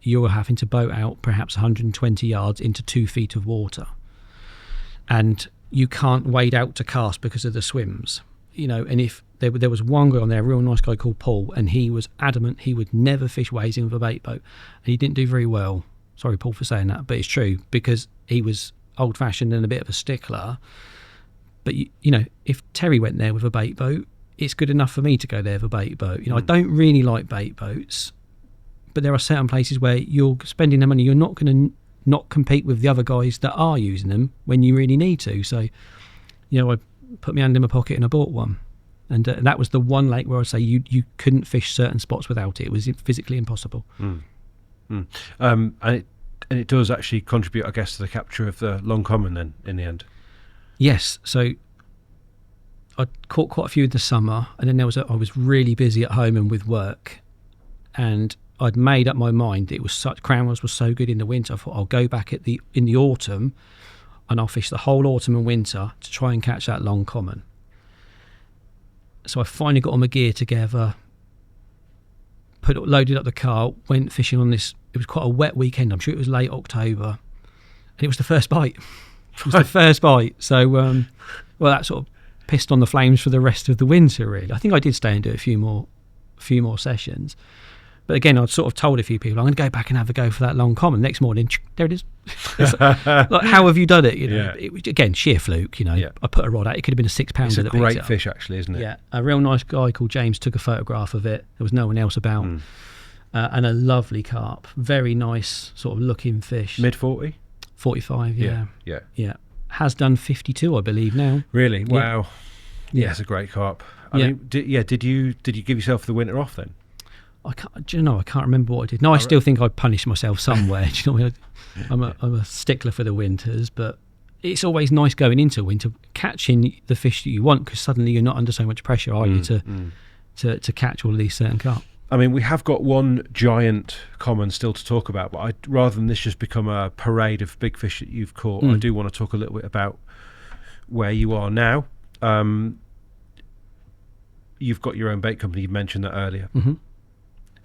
You're having to boat out perhaps 120 yards into 2 feet of water. And you can't wade out to cast because of the swims. And if there was one guy on there, a real nice guy called Paul, and he was adamant he would never fish Wasing with a bait boat. And he didn't do very well. Sorry, Paul, for saying that, but it's true, because he was old-fashioned and a bit of a stickler. But, if Terry went there with a bait boat, it's good enough for me to go there with a bait boat. I don't really like bait boats, but there are certain places where you're spending the money. You're not going to not compete with the other guys that are using them when you really need to. So, I put my hand in my pocket and I bought one. And that was the one lake where I'd say you couldn't fish certain spots without it. It was physically impossible. And it does actually contribute, I guess, to the capture of the long common then, in the end. Yes. So I caught quite a few in the summer, and then I was really busy at home and with work, and I'd made up my mind. Cranwells was so good in the winter. I thought I'll go back in the autumn, and I'll fish the whole autumn and winter to try and catch that long common. So I finally got all my gear together, loaded up the car, went fishing on this. It was quite a wet weekend. I'm sure it was late October, and it was the first bite. It was the first bite. So, that sort of pissed on the flames for the rest of the winter, really. I think I did stay and do a few more sessions. But again, I'd sort of told a few people, I'm going to go back and have a go for that long common. Next morning, there it is. Like, how have you done it? Yeah. It was, again, sheer fluke. Yeah. I put a rod out. It could have been a 6 pounder. It's a great fish, actually, isn't it? Yeah. A real nice guy called James took a photograph of it. There was no one else about. And a lovely carp. Very nice sort of looking fish. Mid-40? 45, yeah. Yeah. Has done 52, I believe, now. Really? Wow. Yeah. It's a great carp. I mean, did you give yourself the winter off then? I can't remember what I did. No, I still think I punished myself somewhere. Do you know what I mean? I'm a stickler for the winters, but it's always nice going into winter, catching the fish that you want, because suddenly you're not under so much pressure, are you, to catch all of these certain carp. I mean, we have got one giant common still to talk about, but rather than this just become a parade of big fish that you've caught, I do want to talk a little bit about where you are now. You've got your own bait company. You mentioned that earlier. Mm-hmm.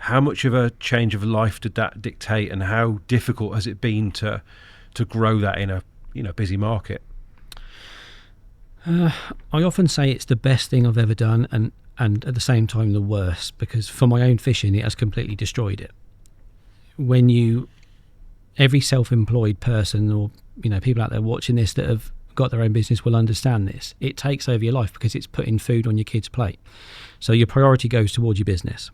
How much of a change of life did that dictate, and how difficult has it been to grow that in a busy market? I often say it's the best thing I've ever done, and at the same time the worst, because for my own fishing it has completely destroyed it. Every self-employed person, or people out there watching this that have got their own business will understand this. It takes over your life because it's putting food on your kid's plate. So your priority goes towards your business.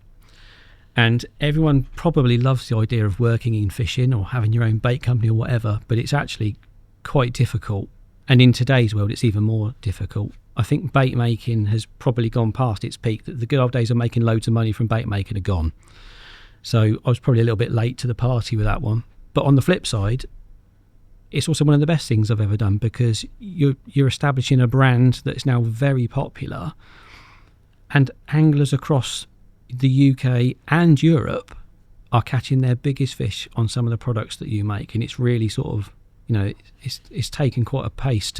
And everyone probably loves the idea of working in fishing or having your own bait company or whatever, but it's actually quite difficult. And in today's world, it's even more difficult. I think bait making has probably gone past its peak. The good old days of making loads of money from bait making are gone. So I was probably a little bit late to the party with that one. But on the flip side, it's also one of the best things I've ever done, because you're establishing a brand that's now very popular, and anglers across the UK and Europe are catching their biggest fish on some of the products that you make. And it's really sort of, it's taken quite a pace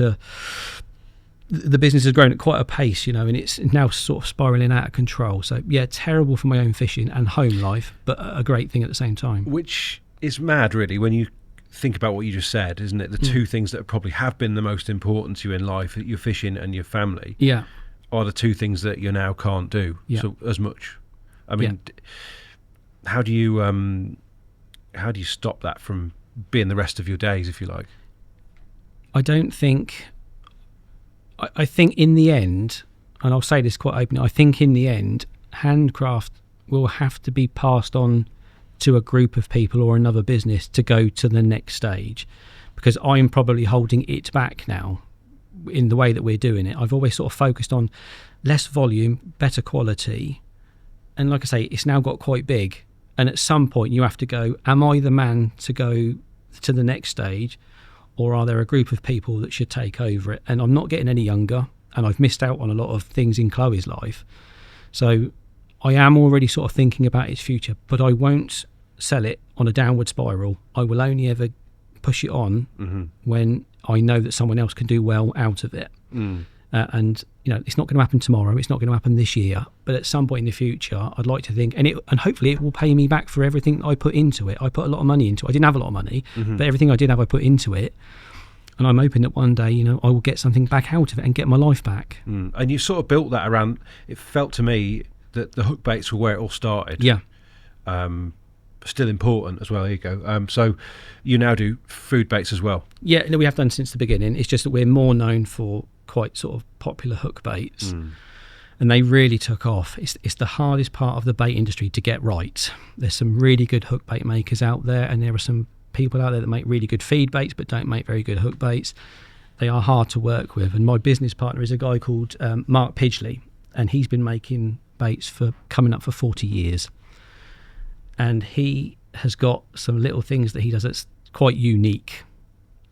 the business has grown at quite a pace, and it's now sort of spiraling out of control. So yeah, terrible for my own fishing and home life, but a great thing at the same time. Which is mad, really, when you think about what you just said, isn't it? The two things that probably have been the most important to you in life, your fishing and your family, are the two things that you now can't do so as much. I mean, how do you stop that from being the rest of your days, if you like? I think in the end, and I'll say this quite openly, I think in the end, Handcraft will have to be passed on to a group of people or another business to go to the next stage, because I'm probably holding it back now in the way that we're doing it. I've always sort of focused on less volume, better quality, and like I say, it's now got quite big, And at some point you have to go, am I the man to go to the next stage, or are there a group of people that should take over it? And I'm not getting any younger, and I've missed out on a lot of things in Chloe's life. So I am already sort of thinking about its future, but I won't sell it on a downward spiral. I will only ever push it on when I know that someone else can do well out of it. And it's not going to happen tomorrow, it's not going to happen this year, but at some point in the future I'd like to think, and hopefully it will pay me back for everything I put into it. I put a lot of money into it. I didn't have a lot of money, but everything I did have I put into it, and I'm hoping that one day I will get something back out of it and get my life back. And you sort of built that around, it felt to me that the hook baits were where it all started. Still important as well. There you go. So you now do food baits as well? Yeah, we have done since the beginning. It's just that we're more known for quite sort of popular hook baits, and they really took off. It's the hardest part of the bait industry to get right. There's some really good hook bait makers out there, and there are some people out there that make really good feed baits but don't make very good hook baits. They are hard to work with, and my business partner is a guy called Mark Pidgley, and he's been making baits for coming up for 40 years. And he has got some little things that he does that's quite unique,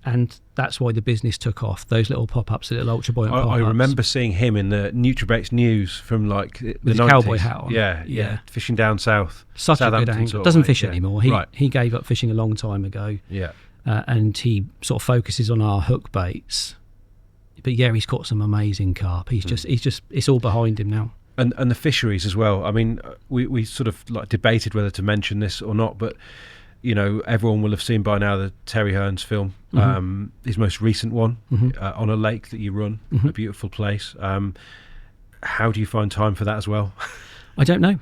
and that's why the business took off. Those little pop-ups, the little ultra buoyant pop-ups. I remember seeing him in the NutriBaits news from like the with 90s. Cowboy hat on. Yeah, fishing down south. Such a good angler. Doesn't fish anymore. He gave up fishing a long time ago. And he sort of focuses on our hook baits. But yeah, he's got some amazing carp. He's just it's all behind him now. And the fisheries as well. I mean, we sort of like debated whether to mention this or not, but everyone will have seen by now the Terry Hearns film, his most recent one, on a lake that you run, a beautiful place. How do you find time for that as well? I don't know.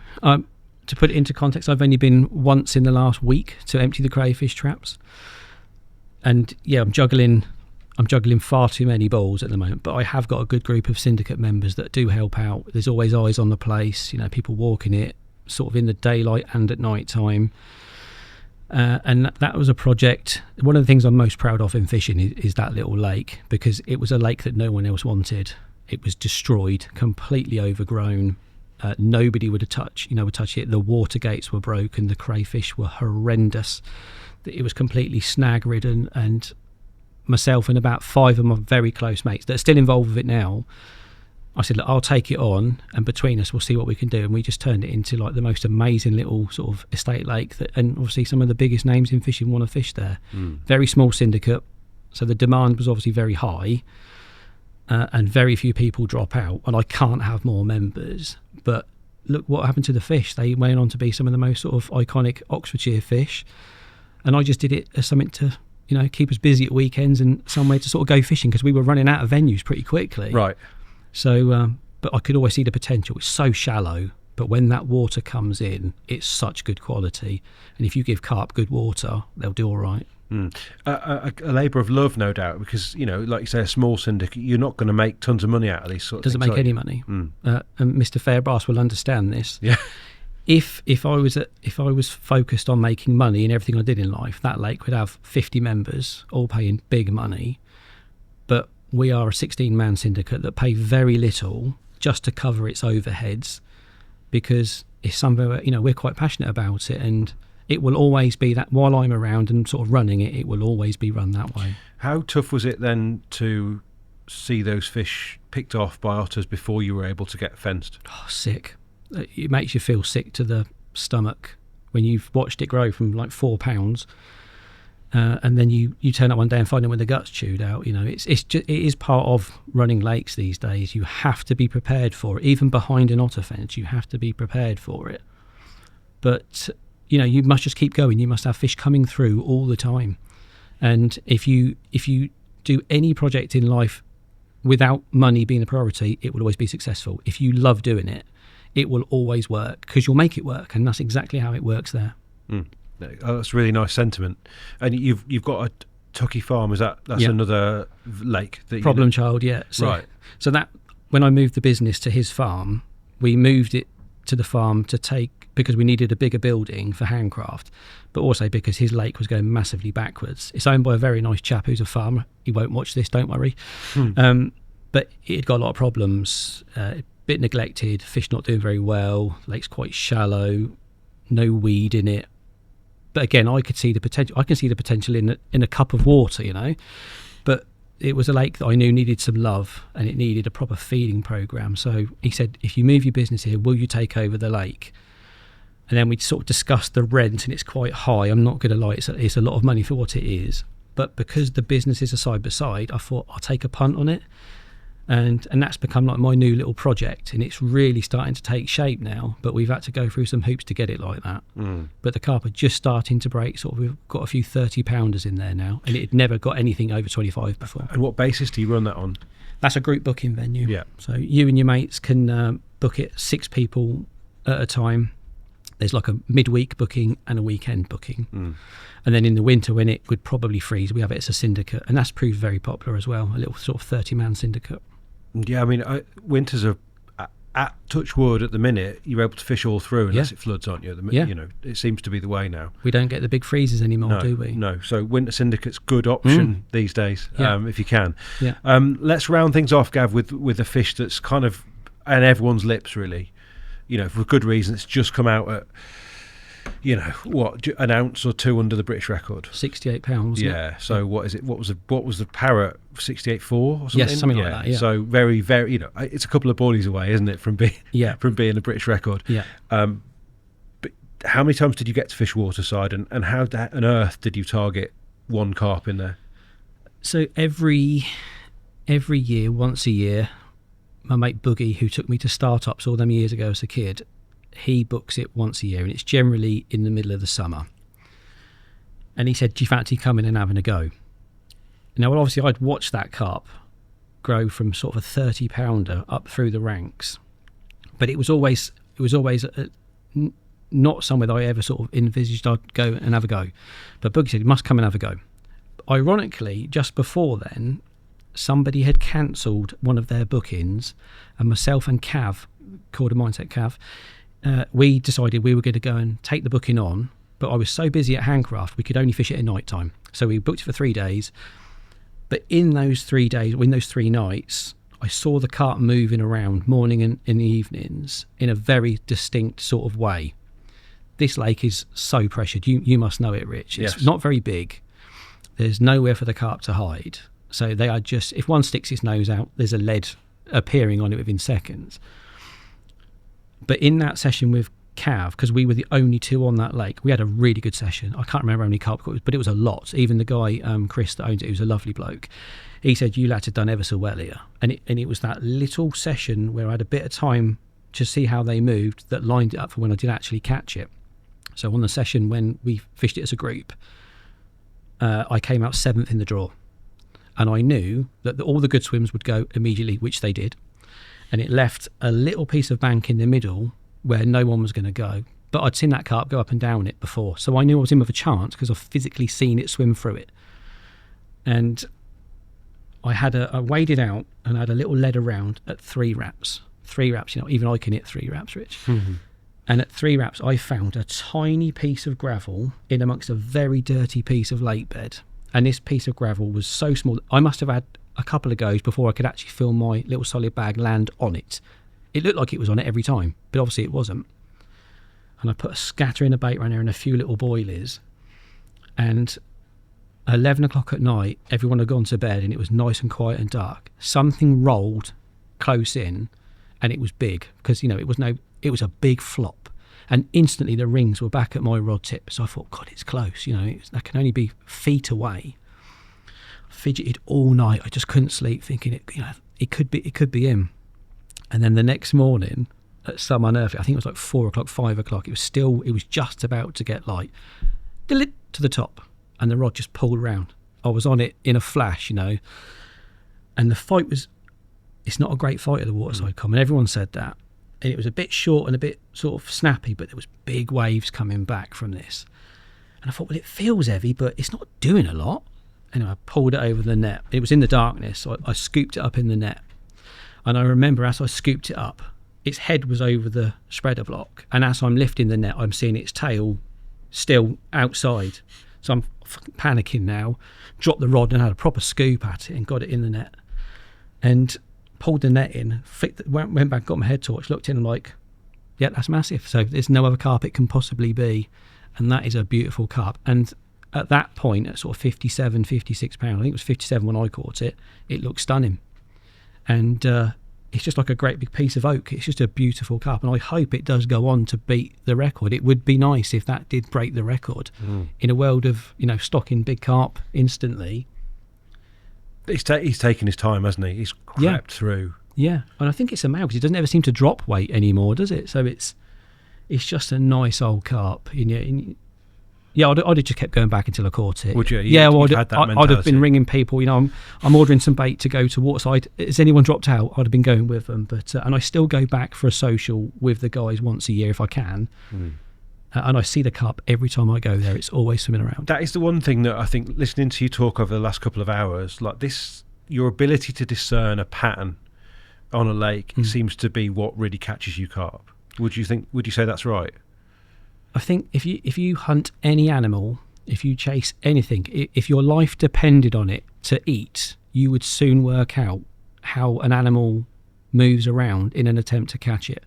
To put it into context, I've only been once in the last week to empty the crayfish traps, and yeah, I'm juggling far too many balls at the moment, but I have got a good group of syndicate members that do help out. There's always eyes on the place, people walking it sort of in the daylight and at night time. And that was a project. One of the things I'm most proud of in fishing is that little lake, because it was a lake that no one else wanted. It was destroyed, completely overgrown. Nobody would touch it. The water gates were broken. The crayfish were horrendous. It was completely snag ridden, and myself and about 5 of my very close mates that are still involved with it now, I said, look, I'll take it on, and between us we'll see what we can do. And we just turned it into like the most amazing little sort of estate lake and obviously some of the biggest names in fishing want to fish there. Very small syndicate, so the demand was obviously very high, and very few people drop out, and I can't have more members. But look what happened to the fish. They went on to be some of the most sort of iconic Oxfordshire fish, and I just did it as something to keep us busy at weekends and somewhere to sort of go fishing, because we were running out of venues pretty quickly. Right. So, but I could always see the potential. It's so shallow, but when that water comes in, it's such good quality. And if you give carp good water, they'll do all right. A labour of love, no doubt, because, like you say, a small syndicate, you're not going to make tons of money out of these sorts of things. Doesn't make any money. And Mr. Fairbrass will understand this. Yeah. If I was focused on making money in everything I did in life, that lake would have 50 members, all paying big money. But we are a 16-man syndicate that pay very little just to cover its overheads, because it's something where, we're quite passionate about it, and it will always be that while I'm around and sort of running it, it will always be run that way. How tough was it then to see those fish picked off by otters before you were able to get fenced? Oh, sick. It makes you feel sick to the stomach when you've watched it grow from like 4 pounds, and then you turn up one day and find it with the guts chewed out. It is part of running lakes these days. You have to be prepared for it. Even behind an otter fence, you have to be prepared for it. But you must just keep going. You must have fish coming through all the time. And if you do any project in life without money being a priority, it will always be successful. If you love doing it, it will always work, because you'll make it work, and that's exactly how it works there. Oh, that's a really nice sentiment. And you've got a Tucky Farm. That's another lake that problem child? Yeah. Right. So that when I moved the business to his farm, we moved it to the farm because we needed a bigger building for Handcraft, but also because his lake was going massively backwards. It's owned by a very nice chap who's a farmer. He won't watch this, don't worry. But it had got a lot of problems. Bit neglected, fish not doing very well, lake's quite shallow, no weed in it. But again, I could see the potential. I can see the potential in a cup of water, you know. But it was a lake that I knew needed some love, and it needed a proper feeding program. So he said, if you move your business here, will you take over the lake? And then we sort of discussed the rent, and it's quite high. I'm not going to lie, it's a lot of money for what it is. But because the businesses are side by side, I thought I'll take a punt on it. And that's become like my new little project, and it's really starting to take shape now. But we've had to go through some hoops to get it like that. But the carp are just starting to break. Sort of, we've got a few 30-pounders in there now, and it never got anything over 25 before. And what basis do you run that on? That's a group booking venue. Yeah. So you and your mates can book it 6 people at a time. There's like a midweek booking and a weekend booking. And then in the winter, when it would probably freeze, we have it as a syndicate, and that's proved very popular as well. A little sort of 30-man syndicate. Yeah, I mean, winters are at touch wood at the minute. You're able to fish all through unless it floods, aren't you? You know, it seems to be the way now. We don't get the big freezes anymore, do we? No. So winter syndicate's good option these days, if you can. Yeah. Let's round things off, Gav, with a fish that's kind of on everyone's lips, really. You know, for good reason. It's just come out at, you know, what, an ounce or two under the British record. 68 pounds. Yeah. So what is it? What was the parrot? 68.4 or something? Yes, something like that. Yeah. So very, very. You know, it's a couple of boilies away, isn't it, from being a British record? Yeah. But how many times did you get to fish waterside, and how on earth did you target one carp in there? So every year, once a year, my mate Boogie, who took me to startups all them years ago as a kid, he books it once a year, and it's generally in the middle of the summer. And he said, do you fancy coming and having a go? Now, well, obviously, I'd watched that carp grow from sort of a 30-pounder up through the ranks, but it was always not somewhere that I ever sort of envisaged I'd go and have a go. But Boogie said, you must come and have a go. Ironically, just before then, somebody had cancelled one of their bookings, and myself and Cav, Korda Mindset Cav, we decided we were going to go and take the booking on, but I was so busy at Handcraft we could only fish it at night time. So we booked it for 3 days. But in those 3 days, in those 3 nights, I saw the carp moving around morning and in the evenings in a very distinct sort of way. This lake is so pressured. You must know it, Rich. It's not very big. There's nowhere for the carp to hide. So they are just, if one sticks its nose out, there's a lead appearing on it within seconds. But in that session with Cav, because we were the only 2 on that lake, we had a really good session. I can't remember how many carp caught, but it was a lot. Even the guy, Chris, that owned it, who's a lovely bloke, he said, you lads had done ever so well here. And it was that little session where I had a bit of time to see how they moved that lined it up for when I did actually catch it. So on the session when we fished it as a group, I came out 7th in the draw. And I knew that all the good swims would go immediately, which they did. And it left a little piece of bank in the middle where no one was going to go. But I'd seen that carp go up and down it before. So I knew I was in with a chance because I've physically seen it swim through it. And I waded out and I had a little lead around at 3 wraps. 3 wraps, you know, even I can hit 3 wraps, Rich. Mm-hmm. And at 3 wraps, I found a tiny piece of gravel in amongst a very dirty piece of lake bed. And this piece of gravel was so small, I must have had a couple of goes before I could actually feel my little solid bag land on it. It looked like it was on it every time, but obviously it wasn't. And I put a scatter in a bait runner and a few little boilies. And 11 o'clock at night, everyone had gone to bed and it was nice and quiet and dark. Something rolled close in and it was big because, you know, it was a big flop. And instantly the rings were back at my rod tip. So I thought, God, it's close. You know, that can only be feet away. I fidgeted all night. I just couldn't sleep, thinking it could be him. And then the next morning, at some unearthly, I think it was like 4 o'clock, 5 o'clock. It was just about to get light. To the top, and the rod just pulled around. I was on it in a flash, you know. And the fight it's not a great fight at the waterside common. Everyone said that. And it was a bit short and a bit sort of snappy, but there was big waves coming back from this. And I thought, well, it feels heavy, but it's not doing a lot. Anyway, I pulled it over the net. It was in the darkness, so I scooped it up in the net. And I remember as I scooped it up, its head was over the spreader block. And as I'm lifting the net, I'm seeing its tail still outside. So I'm fucking panicking now. Dropped the rod and had a proper scoop at it and got it in the net. And pulled the net in, went back, got my head torch, looked in and like, Yeah, that's massive. So there's no other carp it can possibly be. And that is a beautiful carp. And at that point, at sort of 57, 56 pounds, I think it was 57 when I caught it, it looked stunning. And it's just like a great big piece of oak. It's just a beautiful carp. And I hope it does go on to beat the record. It would be nice if that did break the record. In a world of, stocking big carp instantly. He's taken his time, hasn't he? He's crept through. Yeah. And I think it's a male because it doesn't ever seem to drop weight anymore, does it? So it's just a nice old carp. I'd have just kept going back until I caught it. Would you? I'd have been ringing people. I'm ordering some bait to go to Waterside. Has anyone dropped out? I'd have been going with them. But and I still go back for a social with the guys once a year if I can. And I see the carp every time I go there. It's always swimming around. That is the one thing that I think, listening to you talk over the last couple of hours, like this, your ability to discern a pattern on a lake seems to be what really catches you carp. Would you say that's right? I think if you hunt any animal, if you chase anything, if your life depended on it to eat, you would soon work out how an animal moves around in an attempt to catch it.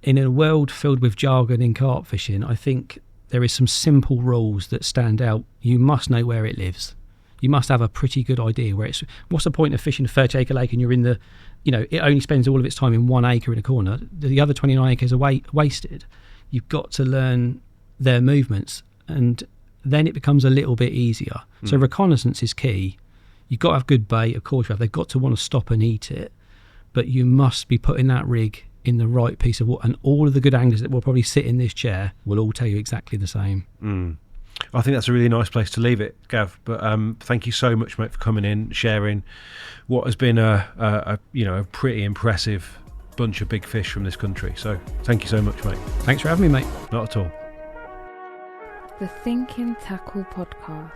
In a world filled with jargon in carp fishing, I think there is some simple rules that stand out. You must know where it lives. You must have a pretty good idea where it's. What's the point of fishing a 30-acre lake and you're in the, it only spends all of its time in 1 acre in a corner. The other 29 acres are wasted. You've got to learn their movements, and then it becomes a little bit easier. So reconnaissance is key. You've got to have good bait, of course. They've got to want to stop and eat it, but you must be putting that rig in the right piece of water. And all of the good anglers that will probably sit in this chair will all tell you exactly the same. I think that's a really nice place to leave it, Gav. But thank you so much, mate, for coming in, sharing what has been a pretty impressive bunch of big fish from this country. So thank you so much, mate. Thanks for having me, mate. Not at all. The Thinking Tackle Podcast.